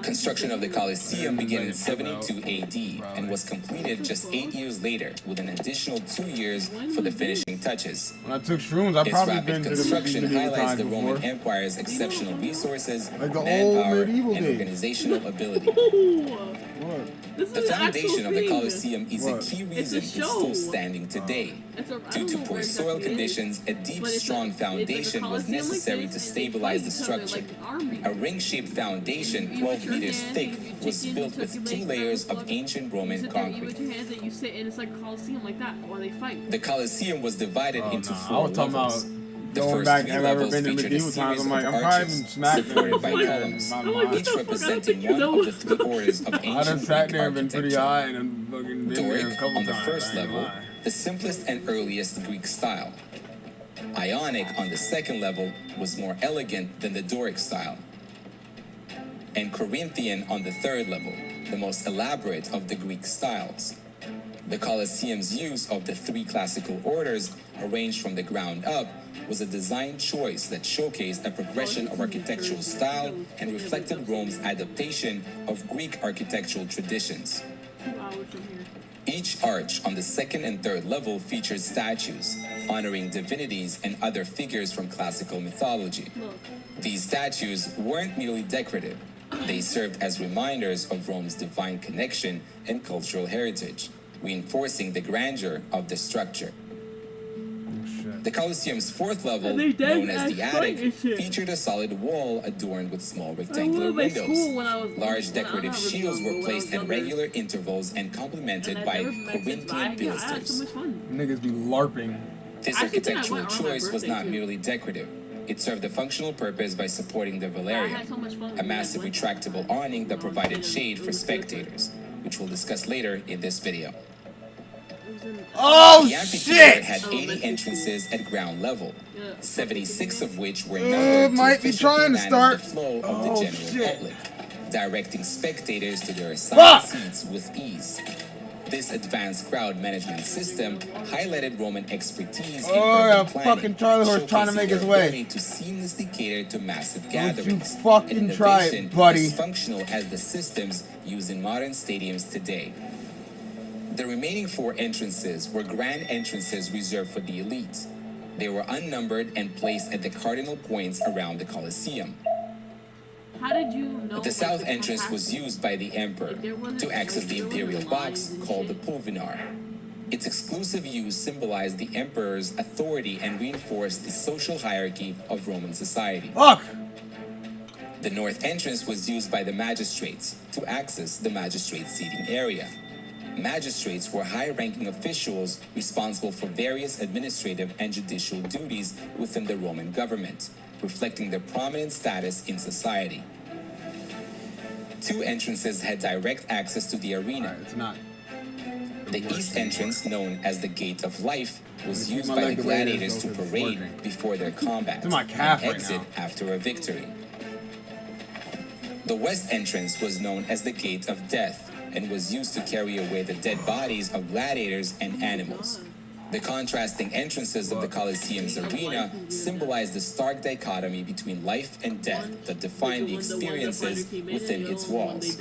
Construction of the Colosseum began in 72 AD and was completed just 8 years later, with an additional 2 years for the finishing touches. When I took shrooms, I've its probably rapid been to construction the highlights the before. Roman Empire's exceptional resources, Like the old manpower, medieval and days. organizational ability. The foundation of the Colosseum is a key reason it's still standing today. Due to poor soil conditions, a deep, strong foundation was necessary to stabilize the structure. A ring-shaped foundation, 12 meters thick, was built with 2 layers of ancient Roman concrete. You hands and you sit and it's like a Coliseum like that while they fight. The Colosseum was divided into 4 I was talking levels. about The going first back 3 and ever levels been to featured a medieval times. series I'm like, of I'm probably arches been smacked supported by there. columns, I'm like, each representing one of the 3 orders of I done ancient sat Greek there and been pretty architecture. high and then fucking been there a Doric, couple on the times. first I ain't level, lying. the simplest and earliest Greek style. Ionic, on the second level, was more elegant than the Doric style. And Corinthian on the third level, the most elaborate of the Greek styles. The Colosseum's use of the 3 classical orders, arranged from the ground up, was a design choice that showcased a progression of architectural style and reflected Rome's adaptation of Greek architectural traditions. Each arch on the second and third level featured statues, honoring divinities and other figures from classical mythology. These statues weren't merely decorative. They served as reminders of Rome's divine connection and cultural heritage, reinforcing the grandeur of the structure. The Colosseum's 4th level, known as the attic, featured a solid wall adorned with small rectangular windows. Large decorative shields were placed at regular intervals and complemented by Corinthian pilasters. Niggas be LARPing. This architectural choice was not merely decorative. It served a functional purpose by supporting the Velarium, a massive retractable awning that provided shade for spectators, which we'll discuss later in this video. Oh, the amphitheater shit! had 80 entrances at ground level, 76 of which were numbered It might to be efficiently trying to manage start. the flow of Oh, the general shit. public, directing spectators to their assigned seats with ease. This advanced crowd management system highlighted Roman expertise in Oh, urban yeah, planning, fucking Charlie horse trying to showcasing make their his way. ability to seamlessly cater to massive Don't you gatherings. fucking an try it, innovation buddy. as functional as the systems used in modern stadiums today. The remaining 4 entrances were grand entrances reserved for the elite. They were unnumbered and placed at the cardinal points around the Colosseum. How did you know? The south entrance was used by the emperor to access the imperial box called the Pulvinar. Its exclusive use symbolized the emperor's authority and reinforced the social hierarchy of Roman society. Fuck! The north entrance was used by the magistrates to access the magistrate seating area. Magistrates were high-ranking officials responsible for various administrative and judicial duties within the Roman government, reflecting their prominent status in society. 2 entrances had direct access to the arena. It's not. The east entrance, known as the Gate of Life, was used my by the leg the way it is, gladiators to though, 'cause it's parade working. before their combat It's in my calf and right exit now. after a victory. The west entrance was known as the Gate of Death and was used to carry away the dead bodies of gladiators and animals. The contrasting entrances of the Colosseum's arena symbolize the stark dichotomy between life and death that define the experiences within its walls.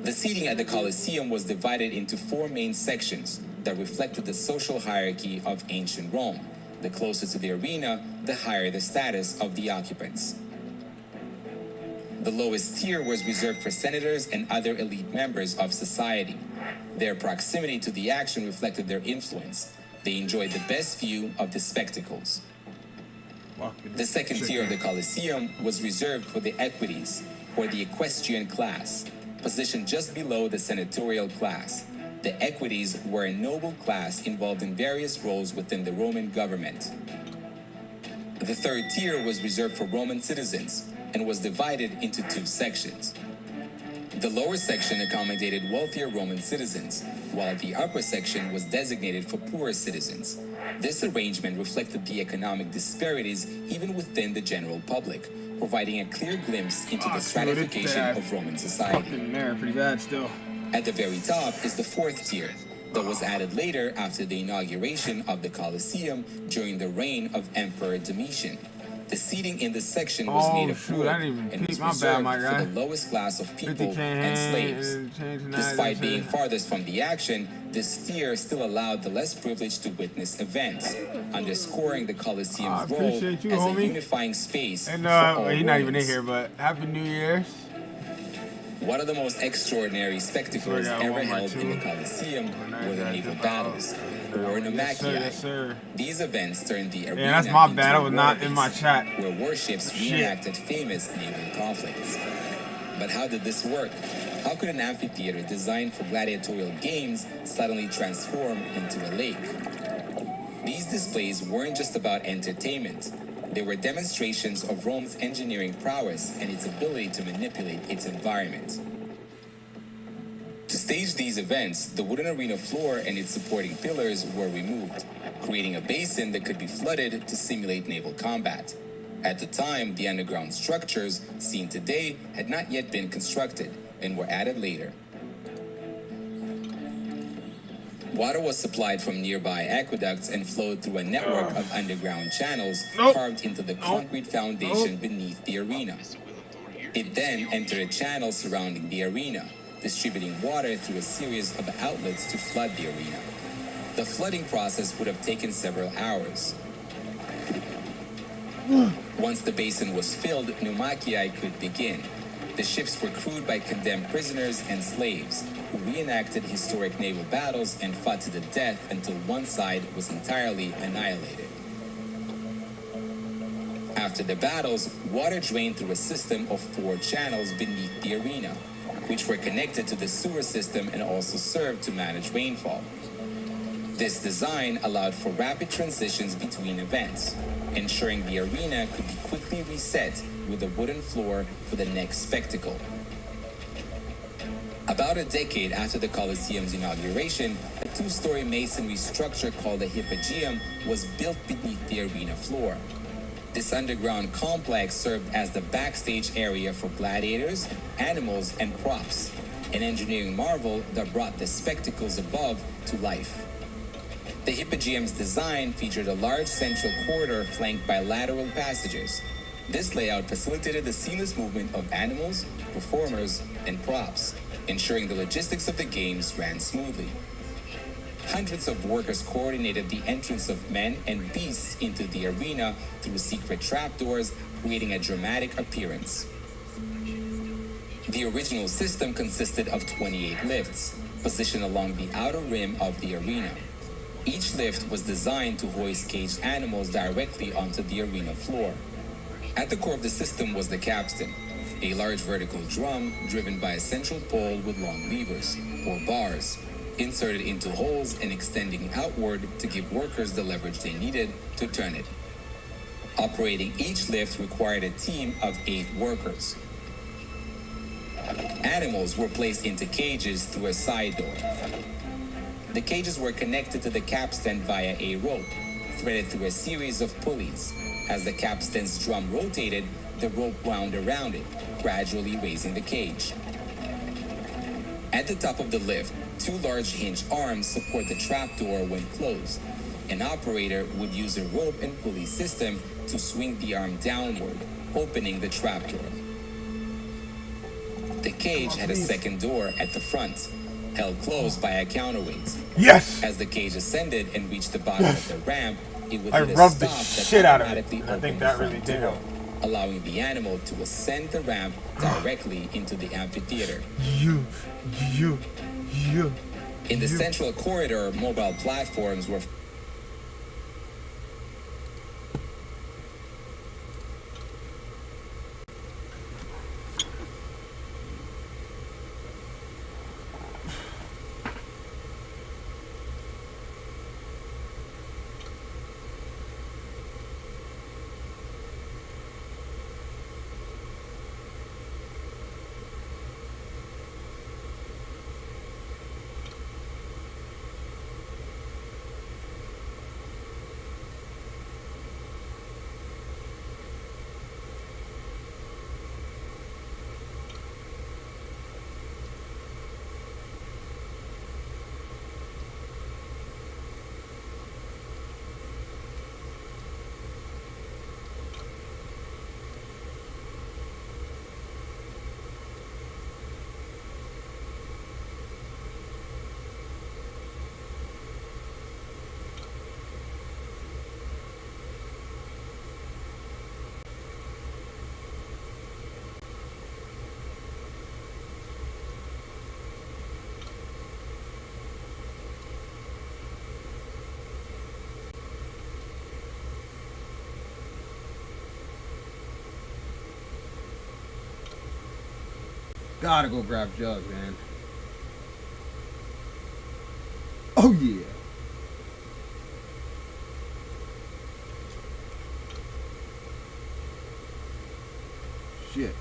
The seating at the Colosseum was divided into 4 main sections that reflected the social hierarchy of ancient Rome. The closer to the arena, the higher the status of the occupants. The lowest tier was reserved for senators and other elite members of society. Their proximity to the action reflected their influence. They enjoyed the best view of the spectacles. The second tier of the Colosseum was reserved for the equites, or the equestrian class, positioned just below the senatorial class. The equites were a noble class involved in various roles within the Roman government. The third tier was reserved for Roman citizens and was divided into 2 sections. The lower section accommodated wealthier Roman citizens, while the upper section was designated for poorer citizens. This arrangement reflected the economic disparities even within the general public, providing a clear glimpse into the stratification of Roman society. Pretty bad still. At the very top is the 4th tier, that was added later after the inauguration of the Colosseum during the reign of Emperor Domitian. The seating in this section was made of wood and was reserved for the lowest class of people and slaves. Despite being farthest from the action, this tier still allowed the less privileged to witness events, underscoring the Colosseum's role as a unifying space and, for all he's not even in Romans. here, but Happy New Year's. One of the most extraordinary spectacles ever held in the Colosseum were the naval battles, or Naumachii. Yes, sir. These events turned the arena Yeah, that's my into bad. I a was war not in my base, chat. where warships reenacted famous naval conflicts. But how did this work? How could an amphitheater designed for gladiatorial games suddenly transform into a lake? These displays weren't just about entertainment. They were demonstrations of Rome's engineering prowess and its ability to manipulate its environment. To stage these events, the wooden arena floor and its supporting pillars were removed, creating a basin that could be flooded to simulate naval combat. At the time, the underground structures seen today had not yet been constructed and were added later. Water was supplied from nearby aqueducts and flowed through a network of underground channels carved into the concrete foundation beneath the arena. It then entered a channel surrounding the arena, distributing water through a series of outlets to flood the arena. The flooding process would have taken several hours. Once the basin was filled, Naumachii could begin. The ships were crewed by condemned prisoners and slaves, who reenacted historic naval battles and fought to the death until one side was entirely annihilated. After the battles, water drained through a system of 4 channels beneath the arena, which were connected to the sewer system and also served to manage rainfall. This design allowed for rapid transitions between events, ensuring the arena could be quickly reset with a wooden floor for the next spectacle. About a decade after the Colosseum's inauguration, a 2-story masonry structure called the Hypogeum was built beneath the arena floor. This underground complex served as the backstage area for gladiators, animals, and props, an engineering marvel that brought the spectacles above to life. The Hypogeum's design featured a large central corridor flanked by lateral passages. This layout facilitated the seamless movement of animals, performers, and props, ensuring the logistics of the games ran smoothly. Hundreds of workers coordinated the entrance of men and beasts into the arena through secret trapdoors, creating a dramatic appearance. The original system consisted of 28 lifts, positioned along the outer rim of the arena. Each lift was designed to hoist caged animals directly onto the arena floor. At the core of the system was the capstan, a large vertical drum driven by a central pole with long levers, or bars, inserted into holes and extending outward to give workers the leverage they needed to turn it. Operating each lift required a team of 8 workers. Animals were placed into cages through a side door. The cages were connected to the capstan via a rope, threaded through a series of pulleys, As the captain's drum rotated, the rope wound around it, gradually raising the cage. At the top of the lift, two large hinged arms support the trapdoor when closed. An operator would use a rope and pulley system to swing the arm downward, opening the trapdoor. The cage had a second door at the front, held closed by a counterweight. Yes! As the cage ascended and reached the bottom of the ramp, it would I hit a rubbed the stop that shit out of it. automatically I think opened that the really front did door, help. allowing the animal to ascend the ramp directly into the amphitheater. In the central corridor, mobile platforms were Gotta go grab Jug, man. Oh yeah. Shit.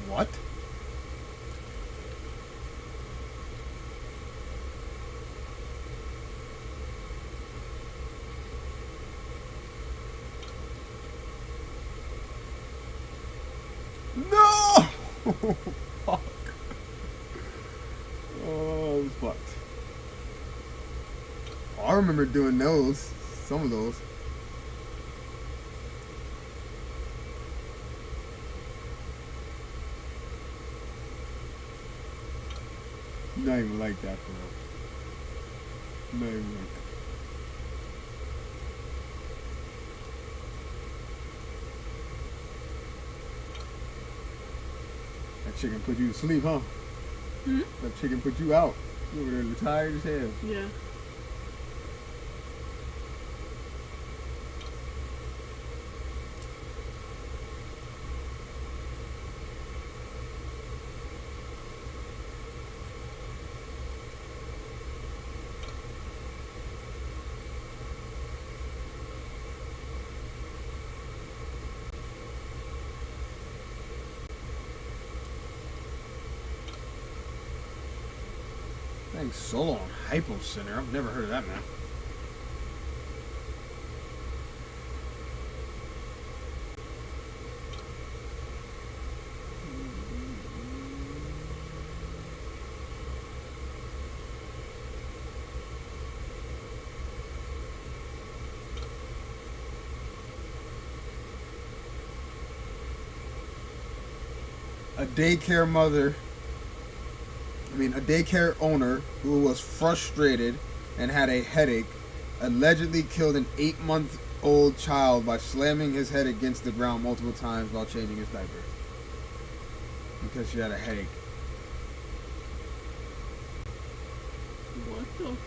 What? No! Fuck. Oh, it was fucked. Oh, I remember doing those. Some of those. Not even like that, bro. Not even like that. That chicken put you to sleep, huh? Hmm? That chicken put you out. You were there tired as hell. Yeah. Thanks, Solo on Hypo Center. I've never heard of that, man. A daycare owner who was frustrated and had a headache allegedly killed an 8-month-old child by slamming his head against the ground multiple times while changing his diaper because she had a headache. What the fuck?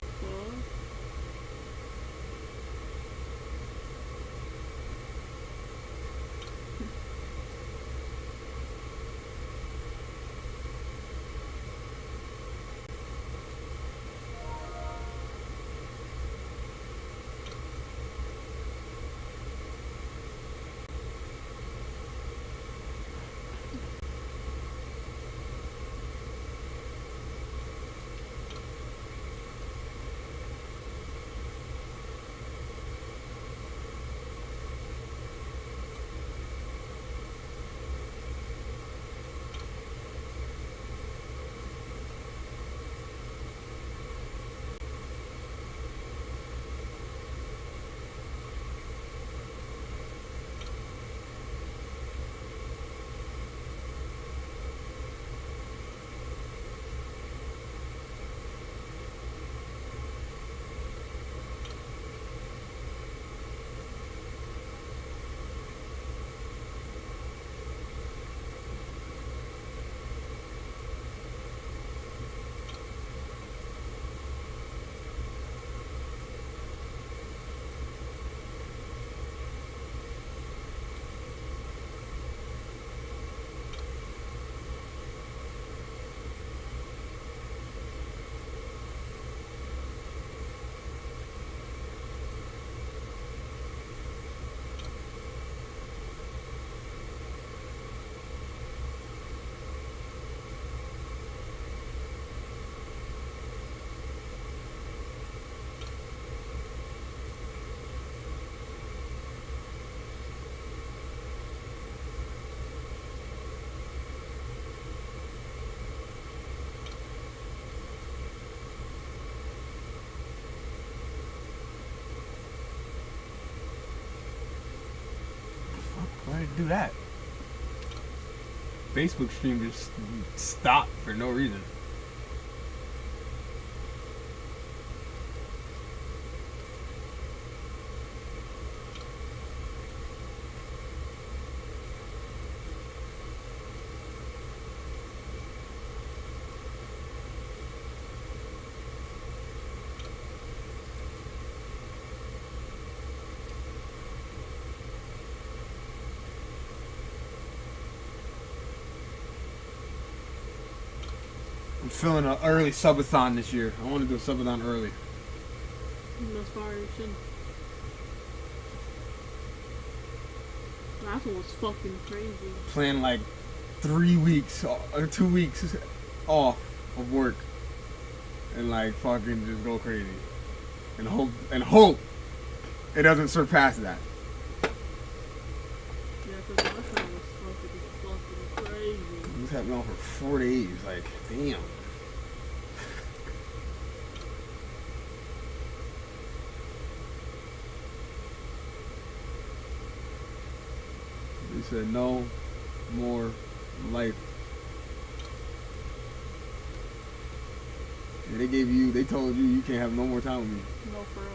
do that? Facebook stream just stopped for no reason. I'm feeling an early subathon this year. I want to do a subathon early. That's far as shit. Last one was fucking crazy. Plan like 3 weeks or 2 weeks off of work and like fucking just go crazy and hope it doesn't surpass that. Yeah, cause last time was fucking crazy. This happened on for 4 days. Like, damn. They said no more life. And they told you you can't have no more time with me. No, for real.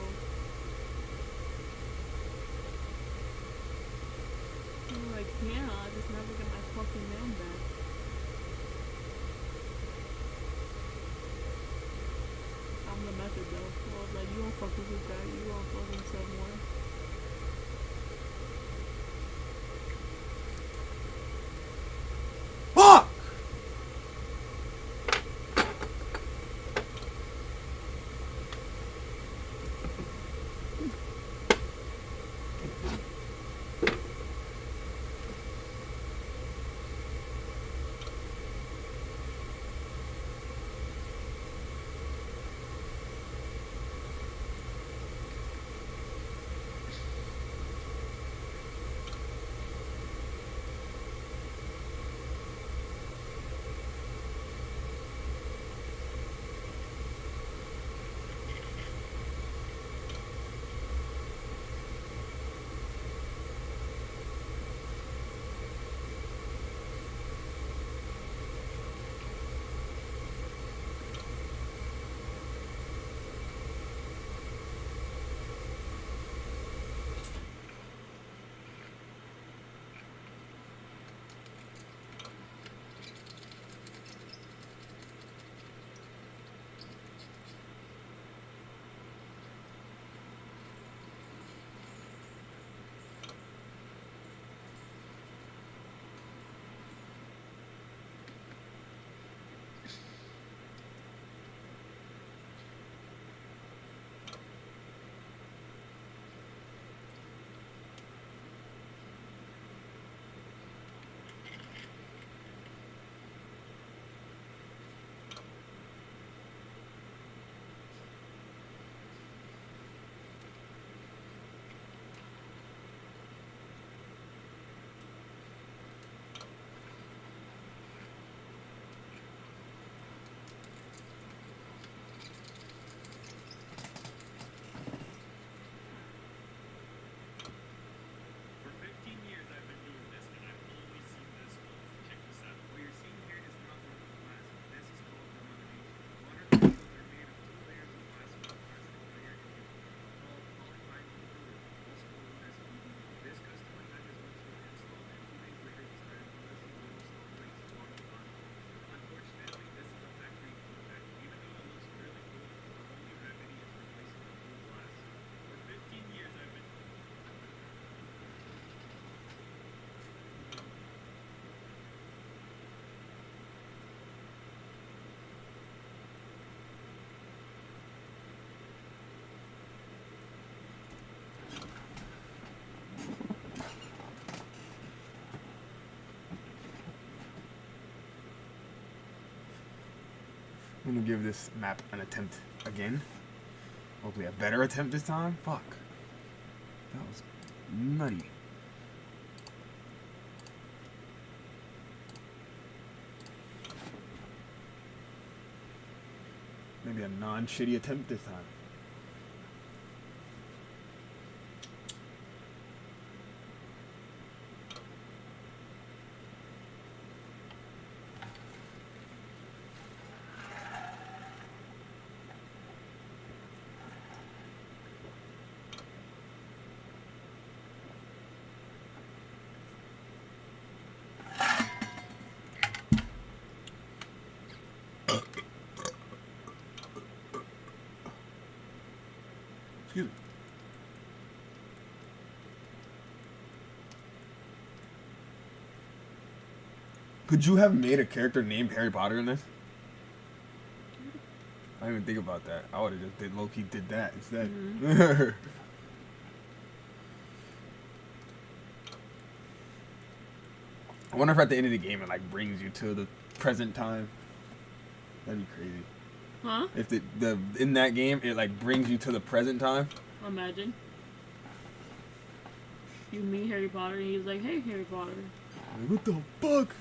I'm like, yeah, I just never get my fucking man back. I'm the method though. Well, like, you won't fuck with this guy, you won't fucking sell more. Fuck! I'm gonna give this map an attempt again. Hopefully a better attempt this time. Fuck. That was nutty. Maybe a non-shitty attempt this time. Excuse me. Could you have made a character named Harry Potter in this? I didn't even think about that. I would have just did low-key did that instead. I wonder if at the end of the game it like brings you to the present time. That'd be crazy. Huh? If the in that game it like brings you to the present time. Imagine. You meet Harry Potter and he's like, hey Harry Potter. Like, what the fuck?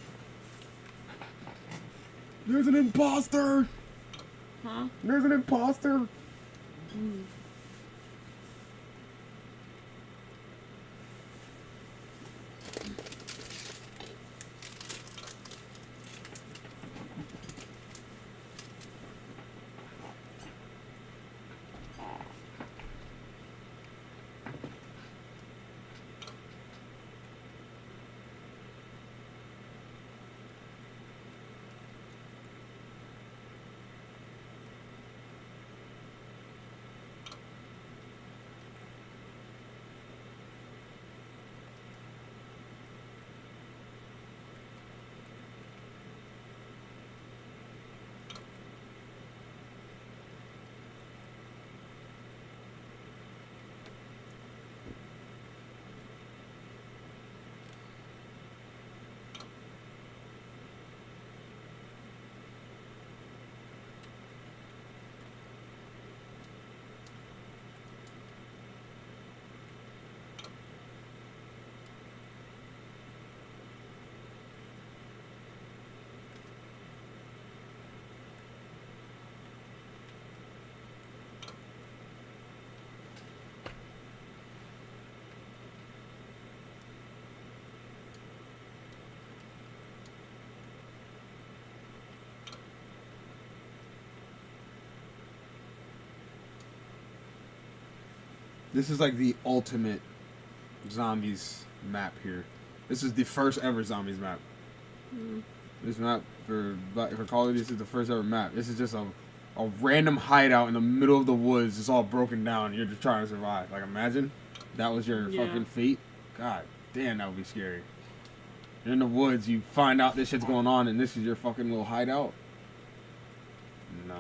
There's an imposter! Huh? There's an imposter! Mm. This is like the ultimate zombies map here. This is the first ever zombies map. Mm. This map for Call of Duty, this is the first ever map. This is just a random hideout in the middle of the woods. It's all broken down. You're just trying to survive. Like, imagine that was your fucking fate. God damn, that would be scary. You're in the woods. You find out this shit's going on, and this is your fucking little hideout. Nah.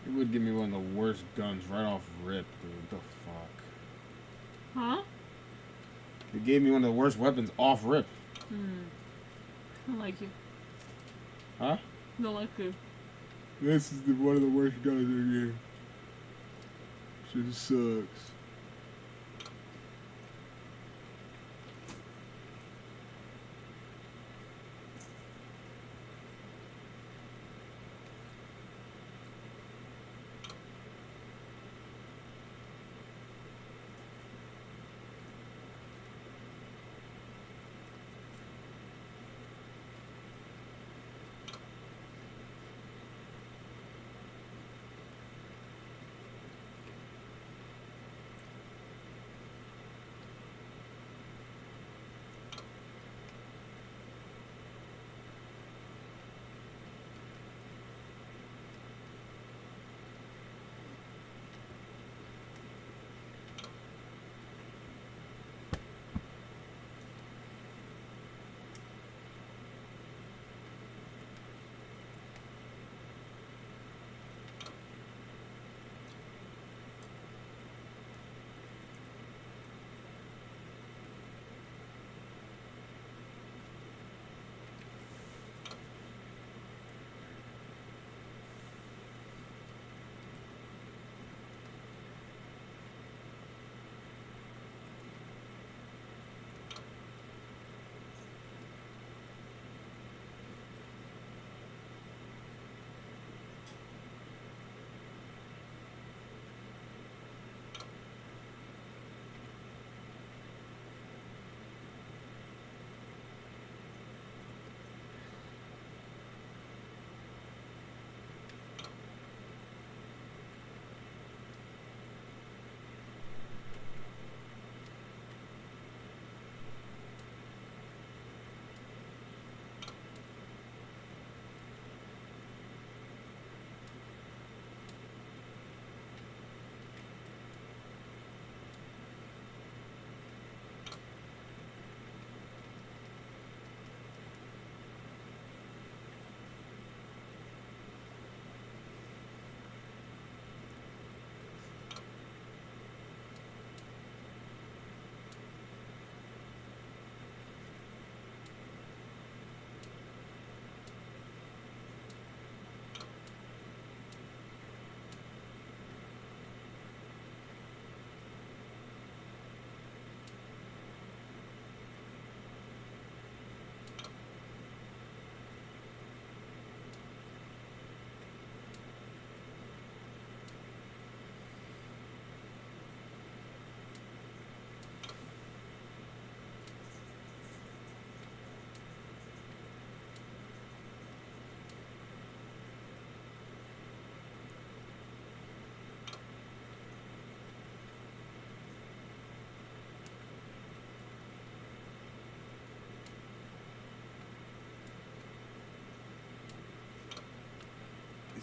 It would give me one of the worst guns right off rip, dude. What the fuck? Huh? It gave me one of the worst weapons off rip. I like you. Huh? Don't like you. This is one of the worst guns in the game. Shit sucks.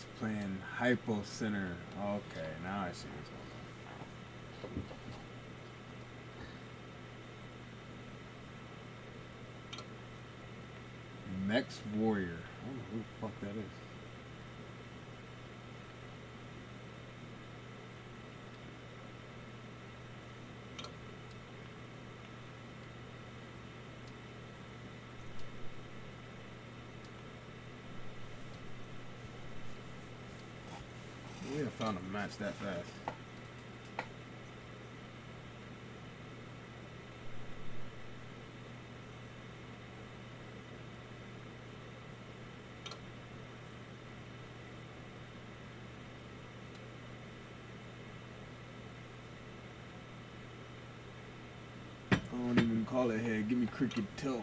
He's playing Hypo Center. Okay, now I see what's going on. Mex Warrior. I don't know who the fuck that is. We have found a match that fast. I don't even call it head. Give me crooked toe.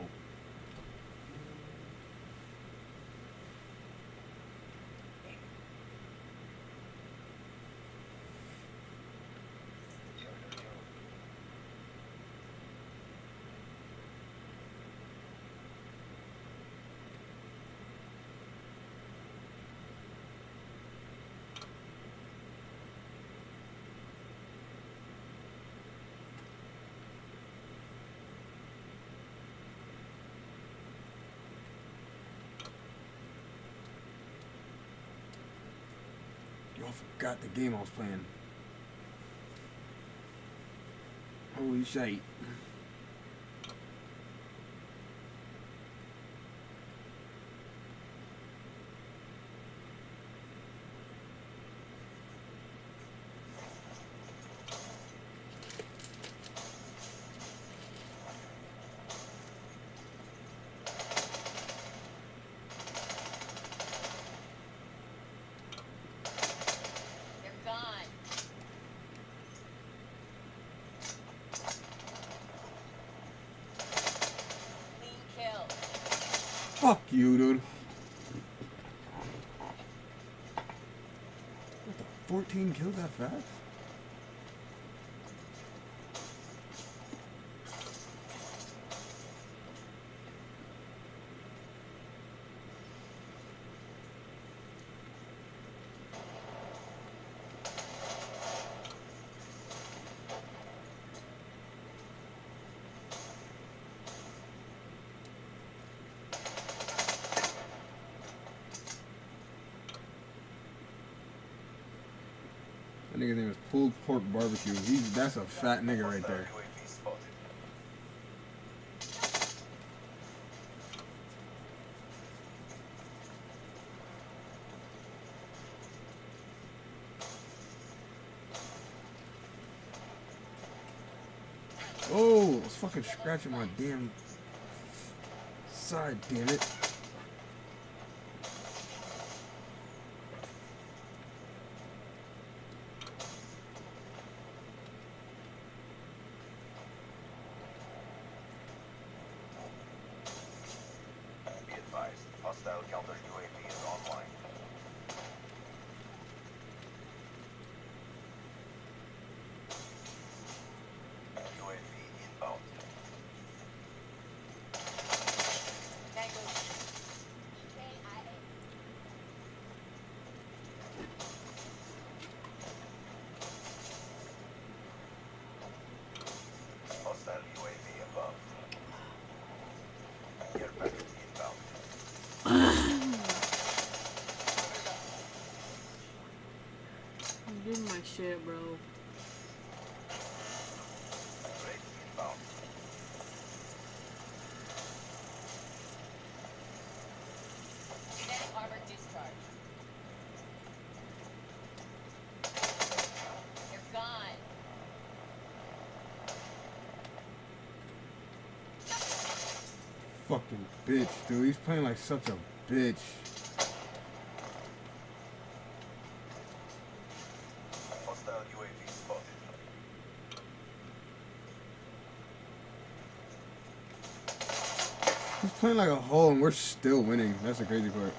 I forgot the game I was playing. Holy shit. Fuck you, dude. What the 14 kills that fast? That nigga's name is Pulled Pork Barbecue. That's a fat nigga right there. Oh, it's fucking scratching my damn side, damn it. Hostile counter UAV is online. UAV inbound. Hostile UAV above. Air package inbound. Give me my shit, bro. Kinetic armor discharge. You're gone. Fucking bitch, dude. He's playing like such a bitch. Hostile UAV spotted. He's playing like a hoe and we're still winning. That's the crazy part.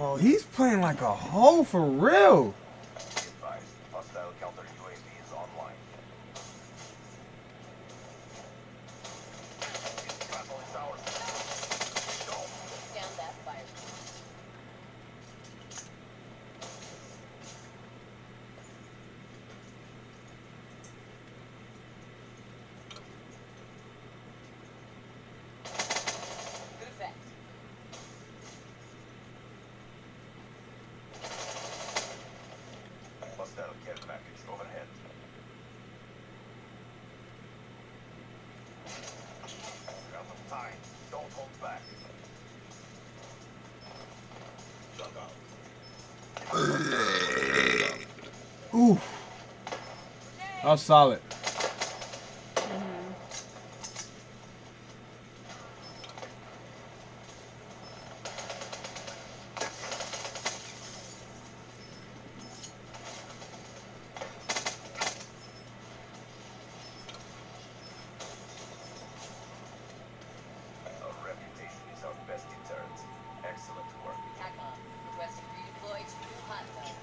Oh, he's playing like a hoe for real. Advised, hostile counter UAV is online. Castle is ours. Down that fire. Good effect. Hostile care package overhead. Out of time. Don't hold back. Shut up. Ooh. That was solid. Our reputation is our best deterrent. Excellent work. TACOM. Requesting redeploy to new hot zone.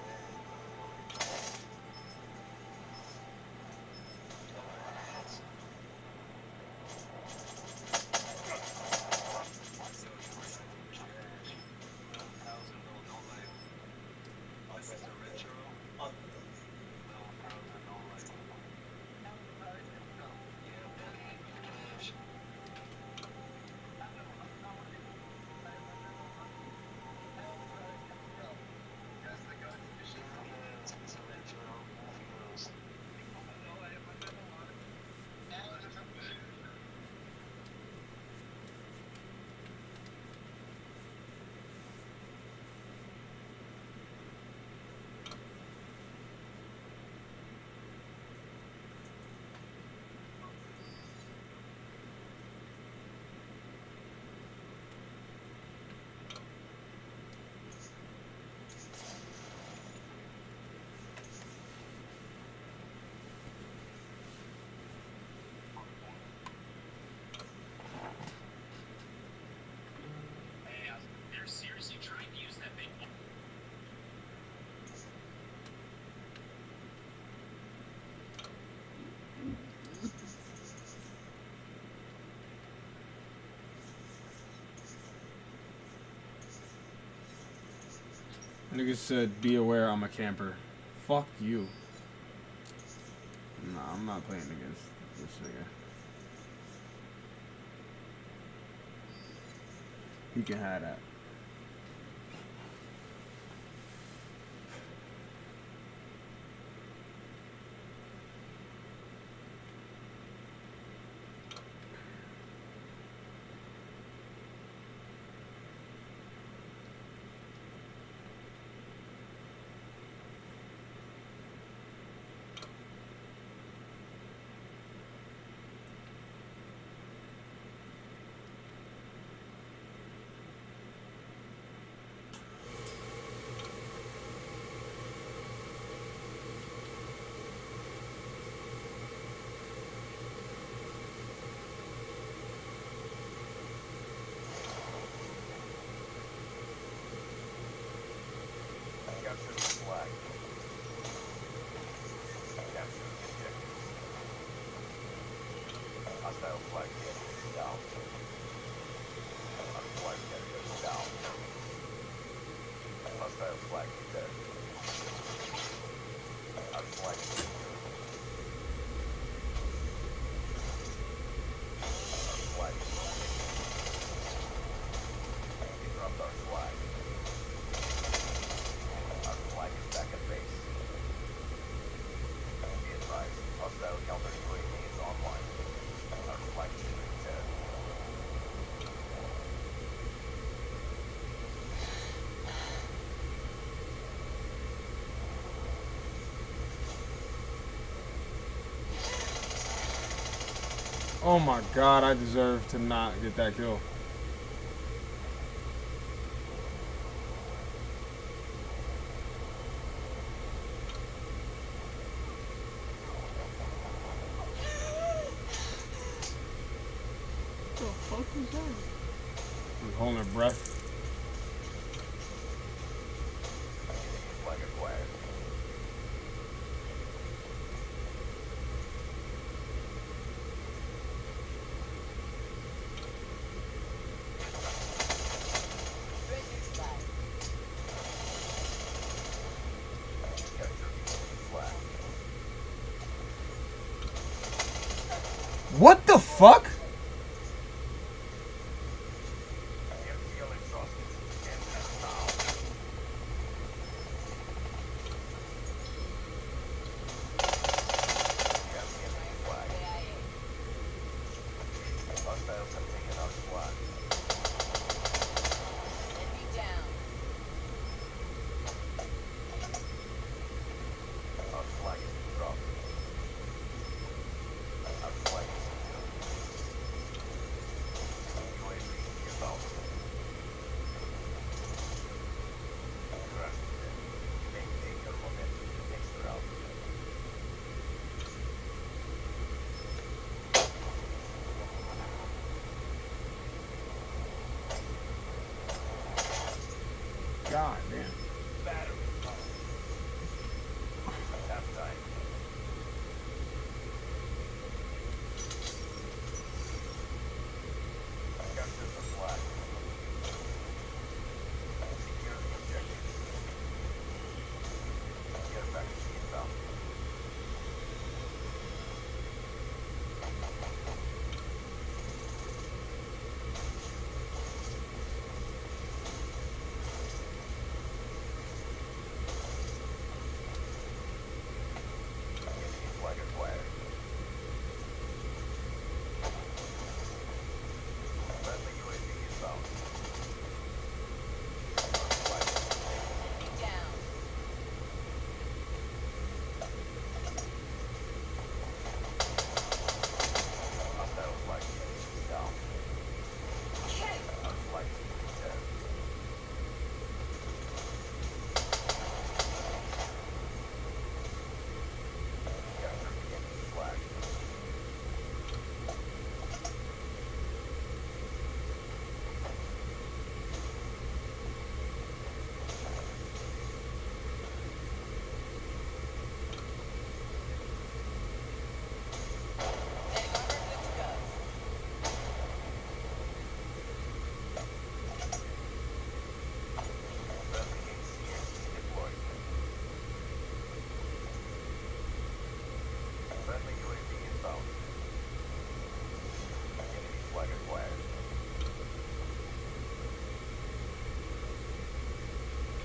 They're seriously trying to use that big. Nigga said, be aware I'm a camper. Fuck you. Nah, I'm not playing against this nigga. He can have that. Capture the flag. Capture the objectives. Hostile flag carrier down. Our flag carrier down. Hostile flag dead. Our flag secure. Our flag is we dropped our flag. Our flag is back at base. Be advised, hostile counter UAV is online. Our flag is dead. Oh my god, I deserve to not get that kill. What the fuck was that? I'm holding her breath. fuck? God damn.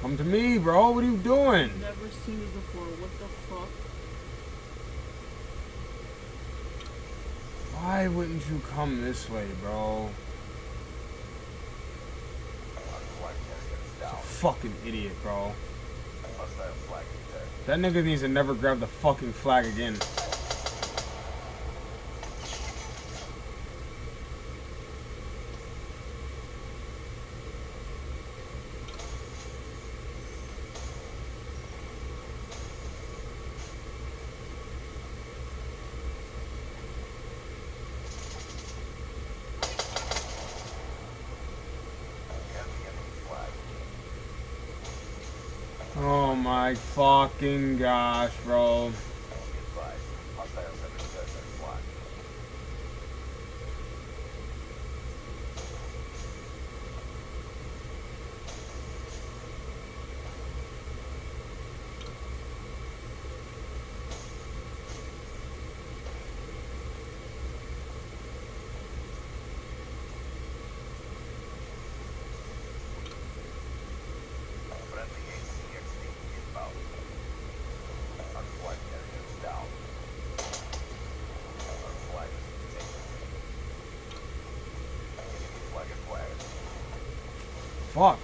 Come to me, bro. What are you doing? Never seen this before. What the fuck? Why wouldn't you come this way, bro? Fucking idiot, bro. That nigga needs to never grab the fucking flag again. Oh my fucking gosh, bro. Fuck.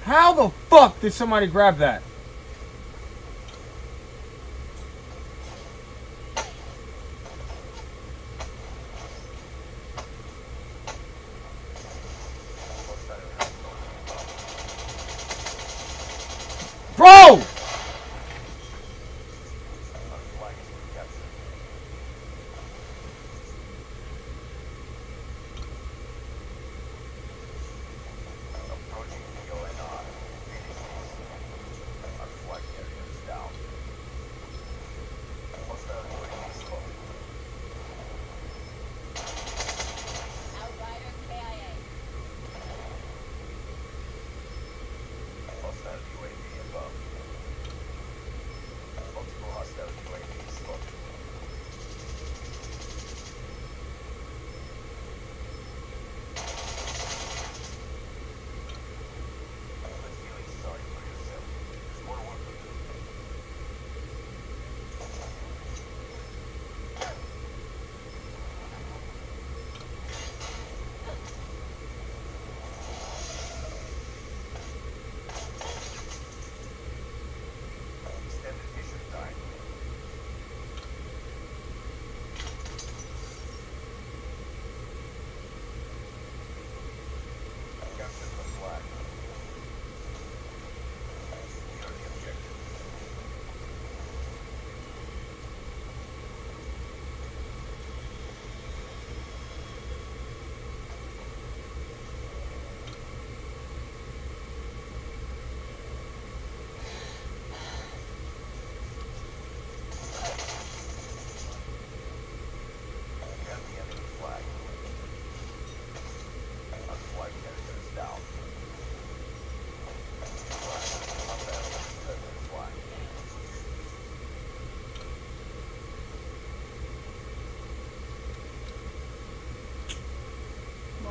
How the fuck did somebody grab that? Bro!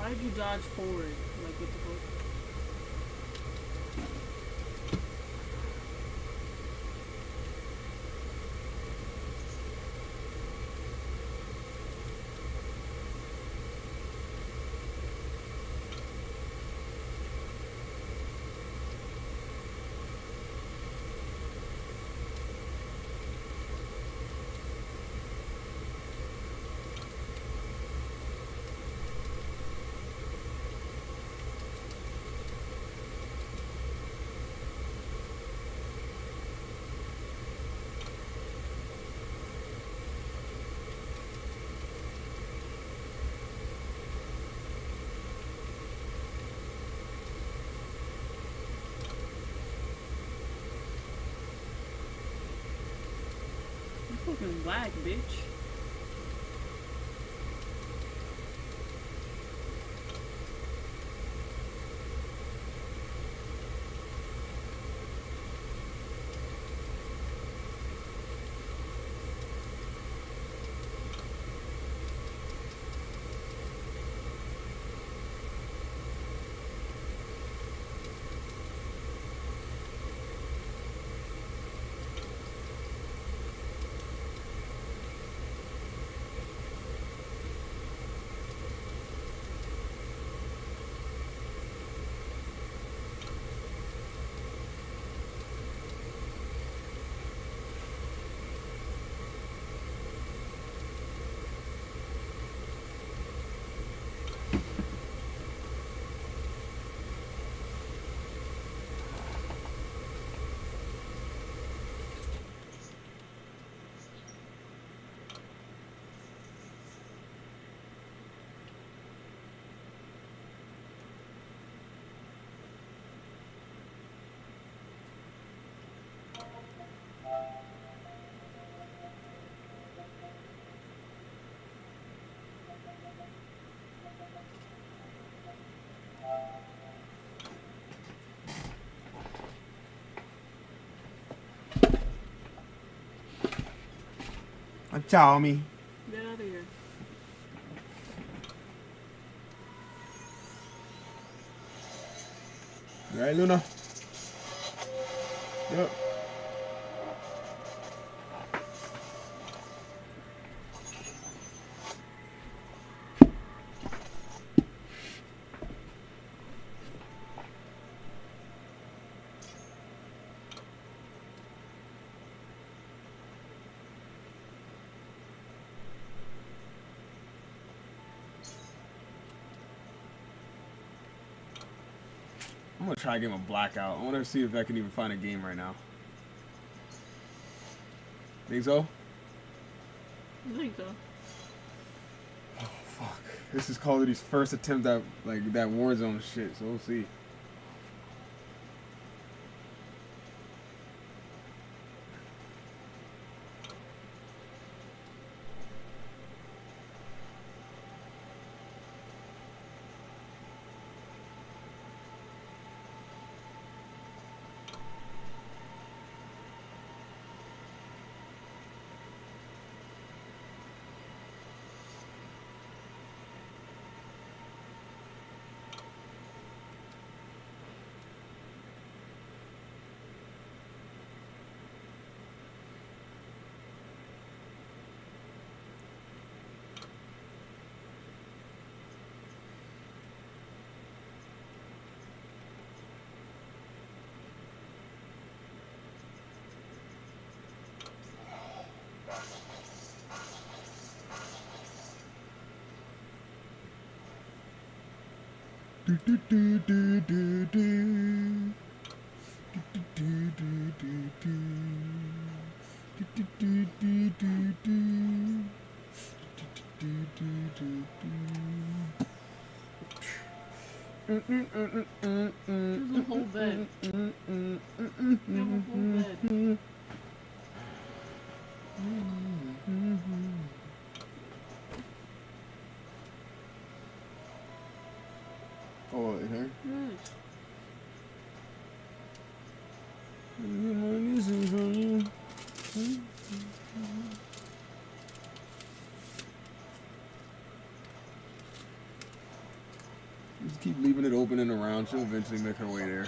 Why did you dodge forward? Like, what the fuck? Fucking whack, bitch. Ciao, me. Get out of here. You right, Luna? Yep. I'm gonna try to give him a blackout. I want to see if I can even find a game right now. Think so? I think so. Oh fuck! This is Call of Duty's first attempt at like that Warzone shit. So we'll see. Do do do do do do. Do do do do do do. Do do do do do do. Do do do do do. There's a whole bed. You have a whole bed. Oh, it hurt? Yes. Just keep leaving it open and around. She'll eventually make her way there.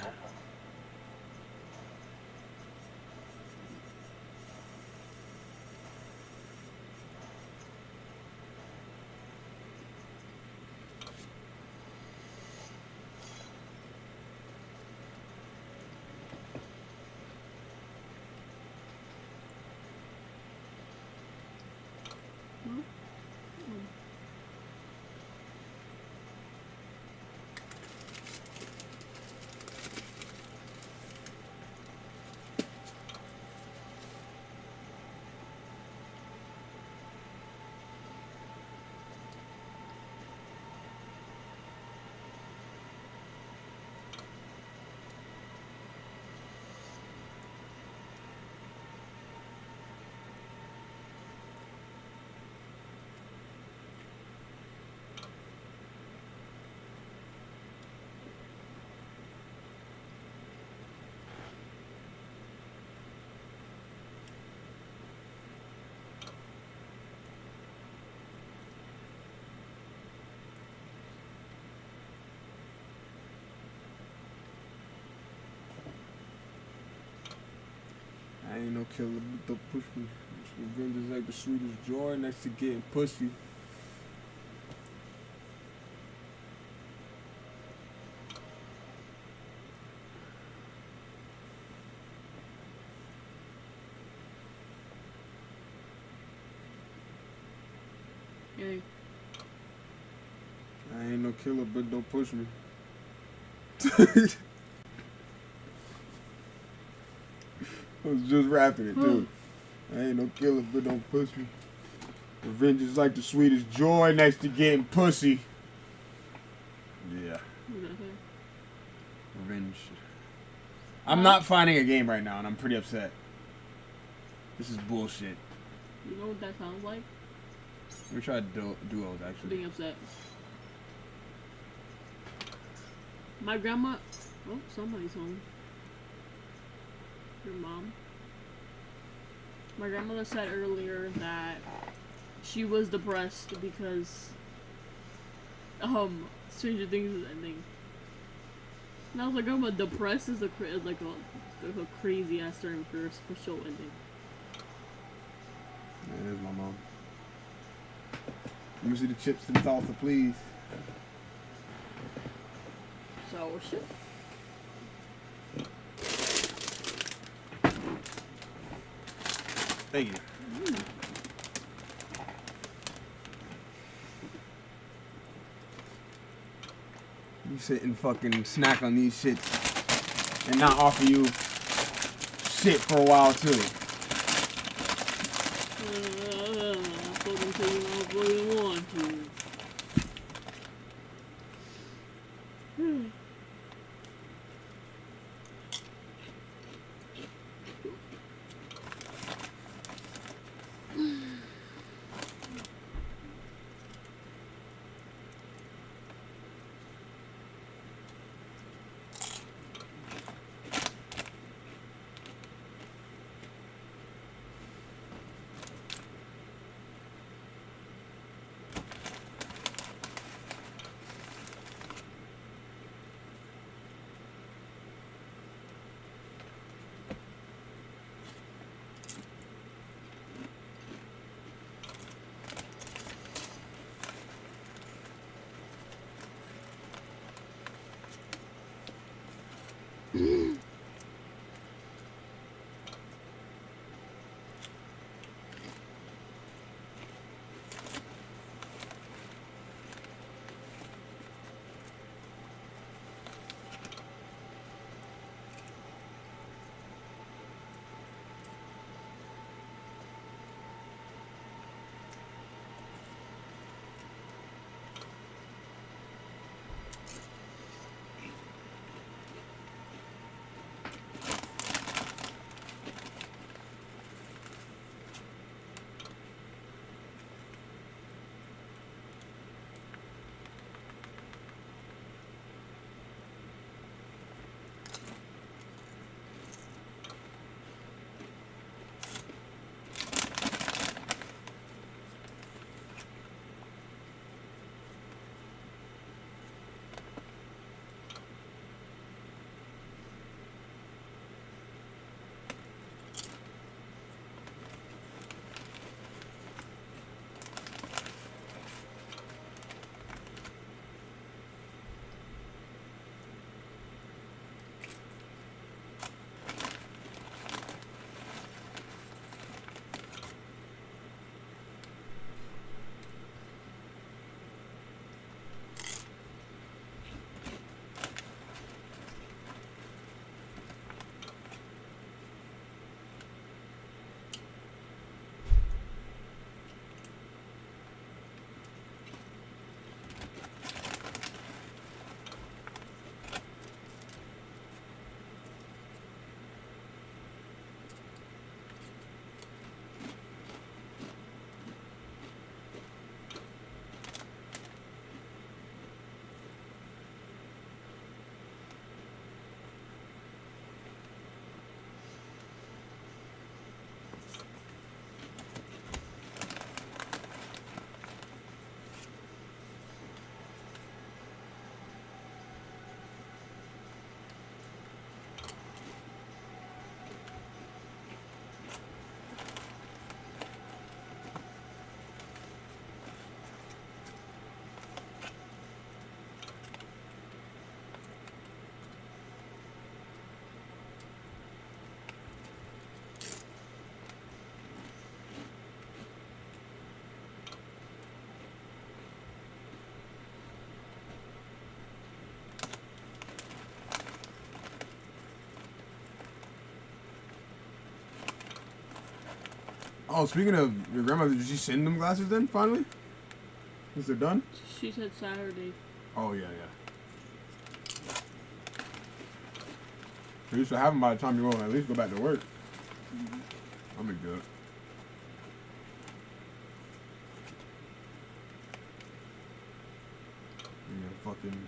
I ain't no killer, but don't push me. Revenge is like the sweetest joy next to getting pussy. Hey. I ain't no killer, but don't push me. I was just rapping it too. I ain't no killer, but don't push me. Revenge is like the sweetest joy next to getting pussy. Yeah. Revenge. I'm not finding a game right now, and I'm pretty upset. This is bullshit. You know what that sounds like? We tried duos actually. Being upset. My grandma. Oh, somebody's home. Your mom. My grandmother said earlier that she was depressed because Stranger Things is ending. And I was like, Grandma, depressed is a crazy ass term for show ending. Yeah, there's my mom. Let me see the chips and salsa, please. So shit. Thank you. You sit and fucking snack on these shits and not offer you shit for a while too. Fucking tell you I fucking want to. Oh, speaking of your grandmother, did she send them glasses then, finally? Is it done? She said Saturday. Oh, yeah. You used to have them by the time you go at least go back to work. Mm-hmm. I'll be good. Yeah, fucking...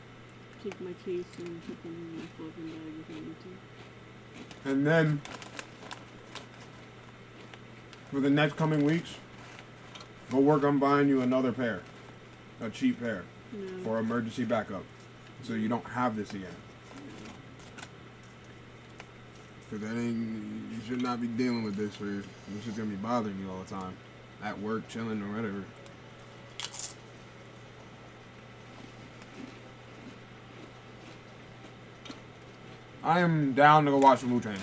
Take my case and put them in my fucking bag if I need to. And then... for the next coming weeks, go work on buying you another pair. A cheap pair. Yeah. For emergency backup. So you don't have this again. Because that ain't, you should not be dealing with this. This is going to be bothering you all the time. At work, chilling, or whatever. I am down to go watch some Wu-Tang.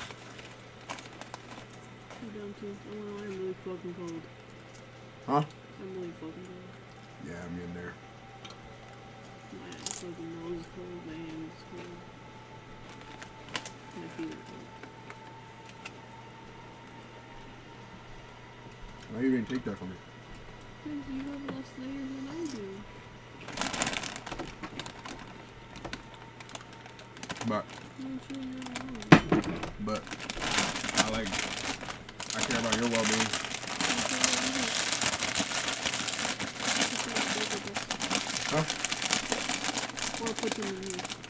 I'm down too. Oh, I'm really fucking cold. Huh? I'm really fucking cold. Yeah, I'm in there. My fucking nose is cold, my hand is cold. My feet are cold. Why you didn't take that from me? Because you have less layers than I do. But I care about your well-being. Huh? Or put them in here.